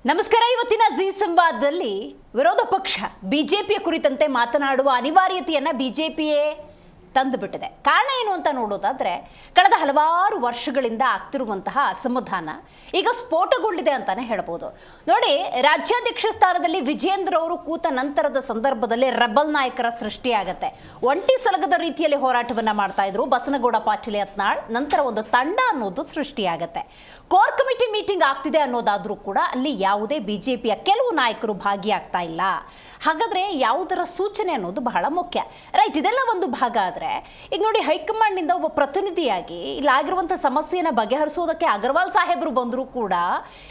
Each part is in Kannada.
ನಮಸ್ಕಾರ. ಇವತ್ತಿನ ಜಿ ಸಂವಾದದಲ್ಲಿ ವಿರೋಧ ಪಕ್ಷ ಬಿಜೆಪಿಯ ಕುರಿತಂತೆ ಮಾತನಾಡುವ ಅನಿವಾರ್ಯತೆಯನ್ನ ಬಿಜೆಪಿಯೇ ತಂದುಬಿಟ್ಟಿದೆ. ಕಾರಣ ಏನು ಅಂತ ನೋಡೋದಾದ್ರೆ, ಕಳೆದ ಹಲವಾರು ವರ್ಷಗಳಿಂದ ಆಗ್ತಿರುವಂತಹ ಅಸಮಾಧಾನ ಈಗ ಸ್ಫೋಟಗೊಂಡಿದೆ ಅಂತಾನೆ ಹೇಳ್ಬೋದು. ನೋಡಿ, ರಾಜ್ಯಾಧ್ಯಕ್ಷ ಸ್ಥಾನದಲ್ಲಿ ವಿಜೇಂದ್ರ ಅವರು ಕೂತ ನಂತರದ ಸಂದರ್ಭದಲ್ಲಿ ರೆಬಲ್ ನಾಯಕರ ಸೃಷ್ಟಿಯಾಗತ್ತೆ. ಒಂಟಿ ಸಲಗದ ರೀತಿಯಲ್ಲಿ ಹೋರಾಟವನ್ನ ಮಾಡ್ತಾ ಇದ್ರು ಬಸನಗೌಡ ಪಾಟೀಲ್ ಯತ್ನಾಳ್. ನಂತರ ಒಂದು ತಂಡ ಅನ್ನೋದು ಸೃಷ್ಟಿಯಾಗತ್ತೆ. ಕೋರ್ ಕಮಿಟಿ ಮೀಟಿಂಗ್ ಆಗ್ತಿದೆ ಅನ್ನೋದಾದ್ರೂ ಕೂಡ ಅಲ್ಲಿ ಯಾವುದೇ ಬಿಜೆಪಿಯ ಕೆಲವು ನಾಯಕರು ಭಾಗಿಯಾಗ್ತಾ ಇಲ್ಲ. ಹಾಗಾದ್ರೆ ಯಾವುದರ ಸೂಚನೆ ಅನ್ನೋದು ಬಹಳ ಮುಖ್ಯ, ರೈಟ್? ಇದೆಲ್ಲ ಒಂದು ಭಾಗ. ಆದ್ರೆ ಈಗ ನೋಡಿ, ಹೈಕಮಾಂಡ್ನಿಂದ ಒಬ್ಬ ಪ್ರತಿನಿಧಿಯಾಗಿ ಇಲ್ಲಿ ಆಗಿರುವಂಥ ಸಮಸ್ಯೆಯನ್ನು ಬಗೆಹರಿಸೋದಕ್ಕೆ ಅಗರ್ವಾಲ್ ಸಾಹೇಬರು ಬಂದರೂ ಕೂಡ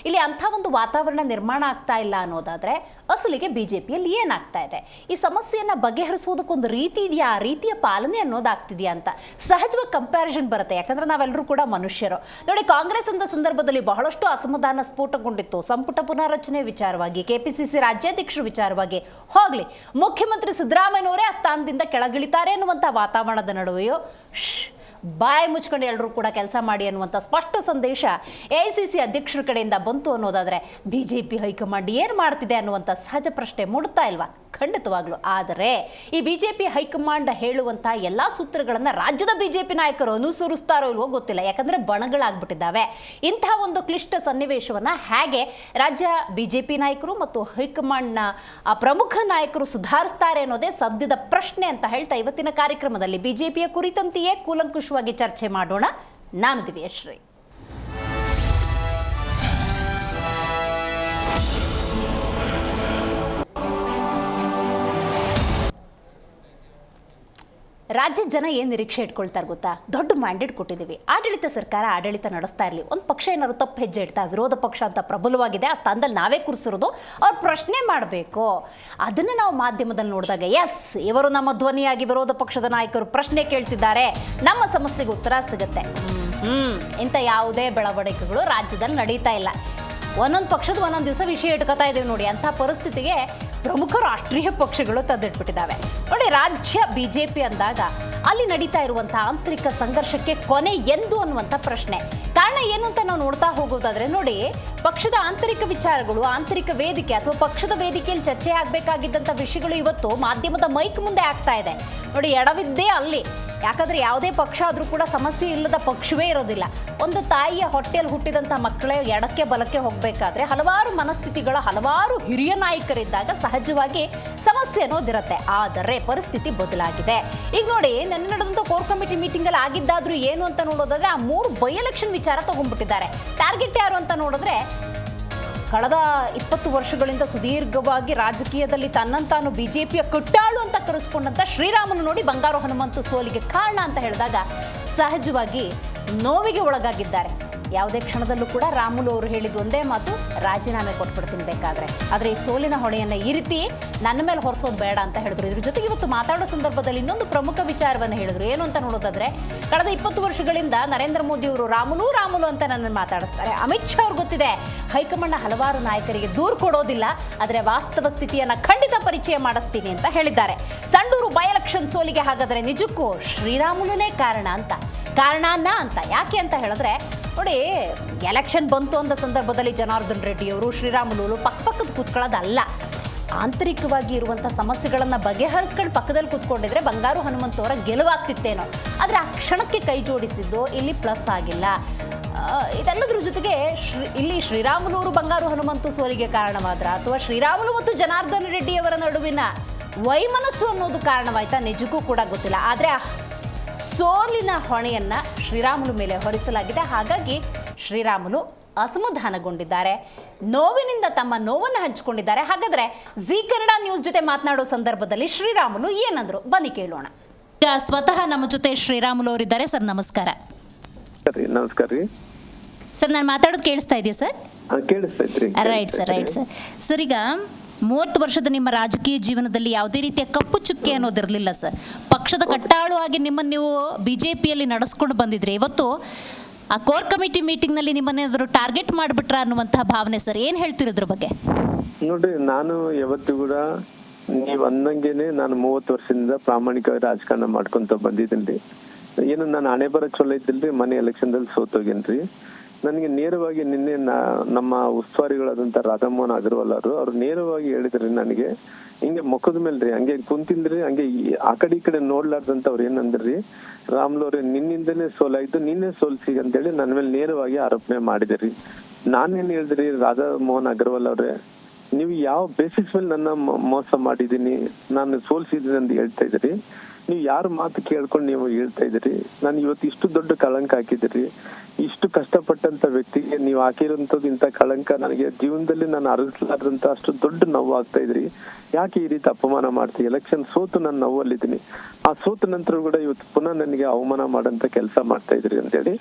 ಇಲ್ಲಿ ಅಂಥ ಒಂದು ವಾತಾವರಣ ನಿರ್ಮಾಣ ಆಗ್ತಾ ಇಲ್ಲ ಅನ್ನೋದಾದ್ರೆ ಅಸಲಿಗೆ ಬಿಜೆಪಿಯಲ್ಲಿ ಏನಾಗ್ತಾ ಇದೆ? ಈ ಸಮಸ್ಯೆಯನ್ನು ಬಗೆಹರಿಸೋದಕ್ಕೊಂದು ರೀತಿ ಇದೆಯಾ, ಆ ರೀತಿಯ ಪಾಲನೆ ಅನ್ನೋದಾಗ್ತಿದೆಯಾ ಅಂತ ಸಹಜವಾಗಿ ಕಂಪ್ಯಾರಿಸನ್ ಬರುತ್ತೆ. ಯಾಕಂದ್ರೆ ನಾವೆಲ್ಲರೂ ಕೂಡ ಮನುಷ್ಯರು. ನೋಡಿ, ಕಾಂಗ್ರೆಸ್ ಅಂತ ಸಂದರ್ಭದಲ್ಲಿ ಬಹಳಷ್ಟು ಅಸಮಾಧಾನ ಸ್ಫೋಟಗೊಂಡಿತ್ತು. ಸಂಪುಟ ಪುನಾರಚನೆ ವಿಚಾರವಾಗಿ, ಕೆಪಿಸಿಸಿ ರಾಜ್ಯಾಧ್ಯಕ್ಷರ ವಿಚಾರವಾಗಿ. ಹೋಗ್ಲಿ, ಮುಖ್ಯಮಂತ್ರಿ ಸಿದ್ದರಾಮಯ್ಯನವರೇ ಆ ಸ್ಥಾನದಿಂದ ಕೆಳಗಿಳಿತಾರೆ ಅನ್ನುವಂಥ ವಾತಾವರಣದ ನಡುವೆಯೂ ಬಾಯಿ ಮುಚ್ಕೊಂಡು ಎಲ್ಲರೂ ಕೂಡ ಕೆಲಸ ಮಾಡಿ ಅನ್ನುವಂಥ ಸ್ಪಷ್ಟ ಸಂದೇಶ ಎಐಸಿಸಿ ಅಧ್ಯಕ್ಷರ ಕಡೆಯಿಂದ ಬಂತು ಅನ್ನೋದಾದರೆ ಬಿಜೆಪಿ ಹೈಕಮಾಂಡ್ ಏನು ಮಾಡ್ತಿದೆ ಅನ್ನುವಂಥ ಸಹಜ ಪ್ರಶ್ನೆ ಮೂಡುತ್ತಾ ಇಲ್ವಾ? ಖಂಡಿತವಾಗ್ಲೂ. ಆದರೆ ಈ ಬಿಜೆಪಿ ಹೈಕಮಾಂಡ್ ಹೇಳುವಂಥ ಎಲ್ಲ ಸೂತ್ರಗಳನ್ನು ರಾಜ್ಯದ ಬಿಜೆಪಿ ನಾಯಕರು ಅನುಸರಿಸ್ತಾರೋ ಇಲ್ವೋ ಗೊತ್ತಿಲ್ಲ. ಯಾಕಂದರೆ ಬಣಗಳಾಗ್ಬಿಟ್ಟಿದ್ದಾವೆ. ಇಂಥ ಒಂದು ಕ್ಲಿಷ್ಟ ಸನ್ನಿವೇಶವನ್ನು ಹೇಗೆ ರಾಜ್ಯ ಬಿಜೆಪಿ ನಾಯಕರು ಮತ್ತು ಹೈಕಮಾಂಡ್ನ ಪ್ರಮುಖ ನಾಯಕರು ಸುಧಾರಿಸ್ತಾರೆ ಅನ್ನೋದೇ ಸದ್ಯದ ಪ್ರಶ್ನೆ ಅಂತ ಹೇಳ್ತಾ ಇವತ್ತಿನ ಕಾರ್ಯಕ್ರಮದಲ್ಲಿ ಬಿಜೆಪಿಯ ಕುರಿತಂತೆಯೇ ಕೂಲಂಕುಷವಾಗಿ ಚರ್ಚೆ ಮಾಡೋಣ. ನಾನು ದಿವ್ಯಶ್ರೀ. ರಾಜ್ಯ ಜನ ಏನು ನಿರೀಕ್ಷೆ ಇಟ್ಕೊಳ್ತಾರೆ ಗೊತ್ತಾ? ದೊಡ್ಡ ಮ್ಯಾಂಡೇಟ್ ಕೊಟ್ಟಿದ್ದೀವಿ, ಆಡಳಿತ ಸರ್ಕಾರ ಆಡಳಿತ ನಡೆಸ್ತಾ ಇರಲಿ. ಒಂದು ಪಕ್ಷ ಏನಾದ್ರು ತಪ್ಪು ಹೆಜ್ಜೆ ಇಡ್ತಾ, ವಿರೋಧ ಪಕ್ಷ ಅಂತ ಪ್ರಬಲವಾಗಿದೆ, ಆ ಸ್ಥಾನದಲ್ಲಿ ನಾವೇ ಕೂರಿಸಿರೋದು, ಅವ್ರು ಪ್ರಶ್ನೆ ಮಾಡಬೇಕು. ಅದನ್ನು ನಾವು ಮಾಧ್ಯಮದಲ್ಲಿ ನೋಡಿದಾಗ ಎಸ್, ಇವರು ನಮ್ಮ ಧ್ವನಿಯಾಗಿ ವಿರೋಧ ಪಕ್ಷದ ನಾಯಕರು ಪ್ರಶ್ನೆ ಕೇಳ್ತಿದ್ದಾರೆ, ನಮ್ಮ ಸಮಸ್ಯೆಗೆ ಉತ್ತರ ಸಿಗುತ್ತೆ. ಇಂಥ ಯಾವುದೇ ಬೆಳವಣಿಗೆಗಳು ರಾಜ್ಯದಲ್ಲಿ ನಡೀತಾ ಇಲ್ಲ. ಒಂದೊಂದು ಪಕ್ಷದ ಒಂದೊಂದು ದಿವಸ ವಿಷಯ ಇಟ್ಕೋತಾ ಇದ್ದೀವಿ ನೋಡಿ. ಅಂಥ ಪರಿಸ್ಥಿತಿಗೆ ಪ್ರಮುಖ ರಾಷ್ಟ್ರೀಯ ಪಕ್ಷಗಳು ತಂದಿಟ್ಬಿಟ್ಟಿದ್ದಾವೆ. ನೋಡಿ, ರಾಜ್ಯ ಬಿಜೆಪಿ ಅಂದಾಗ ಅಲ್ಲಿ ನಡೀತಾ ಇರುವಂಥ ಆಂತರಿಕ ಸಂಘರ್ಷಕ್ಕೆ ಕೊನೆ ಎಂದು ಅನ್ನುವಂಥ ಪ್ರಶ್ನೆ. ಕಾರಣ ಏನು ಅಂತ ನಾವು ನೋಡ್ತಾ ಹೋಗೋದಾದ್ರೆ, ನೋಡಿ, ಪಕ್ಷದ ಆಂತರಿಕ ವಿಚಾರಗಳು, ಆಂತರಿಕ ವೇದಿಕೆ ಅಥವಾ ಪಕ್ಷದ ವೇದಿಕೆಯಲ್ಲಿ ಚರ್ಚೆ ಆಗಬೇಕಾಗಿದ್ದಂಥ ವಿಷಯಗಳು ಇವತ್ತು ಮಾಧ್ಯಮದ ಮೈಕ್ ಮುಂದೆ ಆಗ್ತಾ ಇದೆ. ನೋಡಿ, ಎಡವಿದ್ದೇ ಅಲ್ಲಿ. ಯಾಕಂದರೆ ಯಾವುದೇ ಪಕ್ಷ ಆದರೂ ಕೂಡ ಸಮಸ್ಯೆ ಇಲ್ಲದ ಪಕ್ಷವೇ ಇರೋದಿಲ್ಲ. ಒಂದು ತಾಯಿಯ ಹೊಟ್ಟೆಯಲ್ಲಿ ಹುಟ್ಟಿದಂಥ ಮಕ್ಕಳೇ ಎಡಕ್ಕೆ ಬಲಕ್ಕೆ ಹೋಗಬೇಕಾದ್ರೆ ಹಲವಾರು ಮನಸ್ಥಿತಿಗಳ ಹಲವಾರು ಹಿರಿಯ ನಾಯಕರಿದ್ದಾಗ ಸಹಜವಾಗಿ ಸಮಸ್ಯೆ ಅನ್ನೋದಿರುತ್ತೆ. ಆದರೆ ಪರಿಸ್ಥಿತಿ ಬದಲಾಗಿದೆ. ಈಗ ನೋಡಿ, ನೆನ್ನೆ ನಡೆದಂಥ ಕೋರ್ ಕಮಿಟಿ ಮೀಟಿಂಗಲ್ಲಿ ಆಗಿದ್ದಾದ್ರೂ ಏನು ಅಂತ ನೋಡೋದಾದ್ರೆ ಆ 3 ಬೈ ಎಲೆಕ್ಷನ್ ವಿಚಾರ ತಗೊಂಡ್ಬಿಟ್ಟಿದ್ದಾರೆ. ಟಾರ್ಗೆಟ್ ಯಾರು ಅಂತ ನೋಡಿದ್ರೆ, ಕಳೆದ 20 ವರ್ಷಗಳಿಂದ ಸುದೀರ್ಘವಾಗಿ ರಾಜಕೀಯದಲ್ಲಿ ತನ್ನಂತಾನು ಬಿಜೆಪಿಯ ಕಟ್ಟಾಳು ಅಂತ ಕರೆಸ್ಕೊಂಡಂತ ಶ್ರೀರಾಮನು ನೋಡಿ ಬಂಗಾರು ಹನುಮಂತು ಸೋಲಿಗೆ ಕಾರಣ ಅಂತ ಹೇಳಿದಾಗ ಸಹಜವಾಗಿ ನೋವಿಗೆ ಒಳಗಾಗಿದ್ದಾರೆ. ಯಾವುದೇ ಕ್ಷಣದಲ್ಲೂ ಕೂಡ ರಾಮುಲು ಅವರು ಹೇಳಿದ್ದು ಒಂದೇ ಮಾತು, ರಾಜೀನಾಮೆ ಕೊಟ್ಬಿಡ್ತೀನಿ ಬೇಕಾದ್ರೆ, ಆದರೆ ಈ ಸೋಲಿನ ಹೊಣೆಯನ್ನು ಈ ರೀತಿ ನನ್ನ ಮೇಲೆ ಹೊರಿಸೋದು ಬೇಡ ಅಂತ ಹೇಳಿದ್ರು. ಇದ್ರ ಜೊತೆಗೆ ಇವತ್ತು ಮಾತಾಡೋ ಸಂದರ್ಭದಲ್ಲಿ ಇನ್ನೊಂದು ಪ್ರಮುಖ ವಿಚಾರವನ್ನು ಹೇಳಿದ್ರು. ಏನು ಅಂತ ನೋಡೋದಾದ್ರೆ, ಕಳೆದ 20 ವರ್ಷಗಳಿಂದ ನರೇಂದ್ರ ಮೋದಿ ಅವರು ರಾಮುಲು ಅಂತ ನನ್ನನ್ನು ಮಾತಾಡಿಸ್ತಾರೆ. ಅಮಿತ್ ಶಾ ಅವ್ರಿಗೆ ಗೊತ್ತಿದೆ, ಹೈಕಮಾಂಡ್ ಹಲವಾರು ನಾಯಕರಿಗೆ ದೂರು ಕೊಡೋದಿಲ್ಲ, ಆದರೆ ವಾಸ್ತವ ಸ್ಥಿತಿಯನ್ನು ಖಂಡಿತ ಪರಿಚಯ ಮಾಡಿಸ್ತೀನಿ ಅಂತ ಹೇಳಿದ್ದಾರೆ. ಸಂಡೂರು ಬೈ ಎಲೆಕ್ಷನ್ ಸೋಲಿಗೆ ಹಾಗಾದರೆ ನಿಜಕ್ಕೂ ಶ್ರೀರಾಮುಲುನೇ ಕಾರಣ ಅಂತ ಯಾಕೆ ಅಂತ ಹೇಳಿದ್ರೆ, ನೋಡಿ, ಎಲೆಕ್ಷನ್ ಬಂತು ಅಂದ ಸಂದರ್ಭದಲ್ಲಿ ಜನಾರ್ದನ್ ರೆಡ್ಡಿ ಅವರು, ಶ್ರೀರಾಮುಲು ಪಕ್ಕದ ಕೂತ್ಕೊಳ್ಳೋದಲ್ಲ. ಆಂತರಿಕವಾಗಿ ಇರುವಂಥ ಸಮಸ್ಯೆಗಳನ್ನು ಬಗೆಹರಿಸ್ಕೊಂಡು ಪಕ್ಕದಲ್ಲಿ ಕೂತ್ಕೊಂಡಿದ್ರೆ ಬಂಗಾರು ಹನುಮಂತವರ ಗೆಲುವಾಗ್ತಿತ್ತೇನೋ. ಆದರೆ ಆ ಕ್ಷಣಕ್ಕೆ ಕೈ ಜೋಡಿಸಿದ್ದು ಇಲ್ಲಿ ಪ್ಲಸ್ ಆಗಿಲ್ಲ. ಇದೆಲ್ಲದ್ರ ಜೊತೆಗೆ ಇಲ್ಲಿ ಶ್ರೀರಾಮುಲು ಅವರು ಬಂಗಾರು ಹನುಮಂತು ಸೋಲಿಗೆ ಕಾರಣವಾದ್ರ, ಅಥವಾ ಶ್ರೀರಾಮುಲು ಮತ್ತು ಜನಾರ್ದನ್ ರೆಡ್ಡಿಯವರ ನಡುವಿನ ವೈಮನಸ್ಸು ಅನ್ನೋದು ಕಾರಣವಾಯ್ತಾ? ನಿಜಕ್ಕೂ ಕೂಡ ಗೊತ್ತಿಲ್ಲ. ಆದರೆ ಸೋಲಿನ ಹೊಣೆಯನ್ನು ಶ್ರೀರಾಮುಲು ಮೇಲೆ ಹೊರಿಸಲಾಗಿದೆ. ಹಾಗಾಗಿ ಶ್ರೀರಾಮುಲು ಅಸಮಾಧಾನಗೊಂಡಿದ್ದಾರೆ, ನೋವಿನಿಂದ ತಮ್ಮ ನೋವನ್ನು ಹಂಚಿಕೊಂಡಿದ್ದಾರೆ. ಹಾಗಾದರೆ ಜಿ ಕನ್ನಡ ನ್ಯೂಸ್ ಜೊತೆ ಮಾತನಾಡೋ ಸಂದರ್ಭದಲ್ಲಿ ಶ್ರೀರಾಮುಲು ಏನಂದ್ರು ಬನ್ನಿ ಕೇಳೋಣ. ಈಗ ಸ್ವತಃ ನಮ್ಮ ಜೊತೆ ಶ್ರೀರಾಮುಲು ಅವರಿದ್ದಾರೆ. ಸರ್ ನಮಸ್ಕಾರ. ನಮಸ್ಕಾರ ರೀ ಸರ್. ನಾನು ಮಾತಾಡೋದು ಕೇಳಿಸ್ತಾ ಇದೆಯಾ ಸರ್? Right sir. ಸರ್, ಈಗ 30 ವರ್ಷದ ನಿಮ್ಮ ರಾಜಕೀಯ ಜೀವನದಲ್ಲಿ ಯಾವುದೇ ರೀತಿಯ ಕಪ್ಪು ಚುಕ್ಕೆ ಅನ್ನೋದಿರಲಿಲ್ಲ ಸರ್. ಪಕ್ಷದ ಕಟ್ಟಾಳು ಆಗಿ ನಿಮ್ಮನ್ನು ನೀವು ಬಿಜೆಪಿಯಲ್ಲಿ ನಡೆಸ್ಕೊಂಡು ಬಂದಿದ್ರೆ, ಇವತ್ತು ಆ ಕೋರ್ ಕಮಿಟಿ ಮೀಟಿಂಗ್ನಲ್ಲಿ ನಿಮ್ಮನ್ನೇನಾದರೂ ಟಾರ್ಗೆಟ್ ಮಾಡಿಬಿಟ್ರ ಅನ್ನುವಂತಹ ಭಾವನೆ ಸರ್, ಏನು ಹೇಳ್ತಿರೋದ್ರ ಬಗ್ಗೆ? ನೋಡಿ, ನಾನು ಯಾವತ್ತೂ ಕೂಡ ನೀವು ಅಂದಂಗೆನೆ ನಾನು 30 ವರ್ಷದಿಂದ ಪ್ರಾಮಾಣಿಕವಾಗಿ ರಾಜಕಾರಣ ಮಾಡ್ಕೊಂತ ಬಂದಿದ್ದೀನಿ. ಏನು ನಾನು ಹಣೆ ಬರ ಚಲೋ ಇದ್ದಿಲ್ರಿ, ಮನೆ ಎಲೆಕ್ಷನ್ದಲ್ಲಿ ಸೋತೋಗೇನ್ರಿ. ನನಗೆ ನೇರವಾಗಿ ನಿನ್ನೆ ನಮ್ಮ ಉಸ್ತುವಾರಿಗಳಾದಂತ ರಾಧಾಮೋಹನ್ ಅಗರ್ವಾಲ್ ಅವ್ರು ನೇರವಾಗಿ ಹೇಳಿದ್ರಿ ನನಗೆ, ಹಿಂಗೆ ಮುಖದ ಮೇಲ್ರಿ ಹಂಗೆ ಕುಂತಿಂದ್ರಿ, ಹಂಗೆ ಆ ಕಡೆ ನೋಡ್ಲಾರ್ದಂತ ಅವ್ರು ಏನಂದ್ರಿ, ರಾಮ್ಲು ಅವ್ರೆ ನಿನ್ನಿಂದನೇ ಸೋಲಾಯ್ತು, ನಿನ್ನೆ ಸೋಲ್ಸಿ ಅಂತೇಳಿ ನನ್ನ ಮೇಲೆ ನೇರವಾಗಿ ಆರೋಪಣೆ ಮಾಡಿದಿರಿ. ನಾನೇನ್ ಹೇಳಿದ್ರಿ ರಾಧಾಮೋಹನ್ ಅಗರ್ವಾಲ್ ಅವ್ರೆ, ನೀವು ಯಾವ ಬೇಸಿಸ್ ಮೇಲೆ ನನ್ನ ಮೋಸ ಮಾಡಿದೀನಿ, ನಾನು ಸೋಲ್ಸಿದೀನಿ ಅಂತ ಹೇಳ್ತಾ ಇದ್ರಿ. ನೀವು ಯಾರ ಮಾತು ಕೇಳ್ಕೊಂಡು ನೀವು ಹೇಳ್ತಾ ಇದ್ರಿ. ನಾನು ಇವತ್ತು ಇಷ್ಟು ದೊಡ್ಡ ಕಳಂಕ ಹಾಕಿದಿರಿ. ಇಷ್ಟು ಕಷ್ಟಪಟ್ಟಂತ ವ್ಯಕ್ತಿಗೆ ನೀವು ಹಾಕಿರೋಂಥದ್ದು ಇಂಥ ಕಳಂಕ ನನಗೆ ಜೀವನದಲ್ಲಿ ನಾನು ಅರಗಿಸಲಾರ್ದಂತ ಅಷ್ಟು ದೊಡ್ಡ ನೋವು ಆಗ್ತಾ ಇದ್ರಿ. ಯಾಕೆ ಈ ರೀತಿ ಅಪಮಾನ ಮಾಡ್ತೀವಿ? ಎಲೆಕ್ಷನ್ ಸೋತು ನಾನು ನೋವಲ್ಲಿದ್ದೀನಿ. ಆ ಸೋತ ನಂತರ ಕೂಡ ಇವತ್ತು ಪುನಃ ನನಗೆ ಅವಮಾನ ಮಾಡಂತ ಕೆಲಸ ಮಾಡ್ತಾ ಇದ್ರಿ ಅಂತೇಳಿ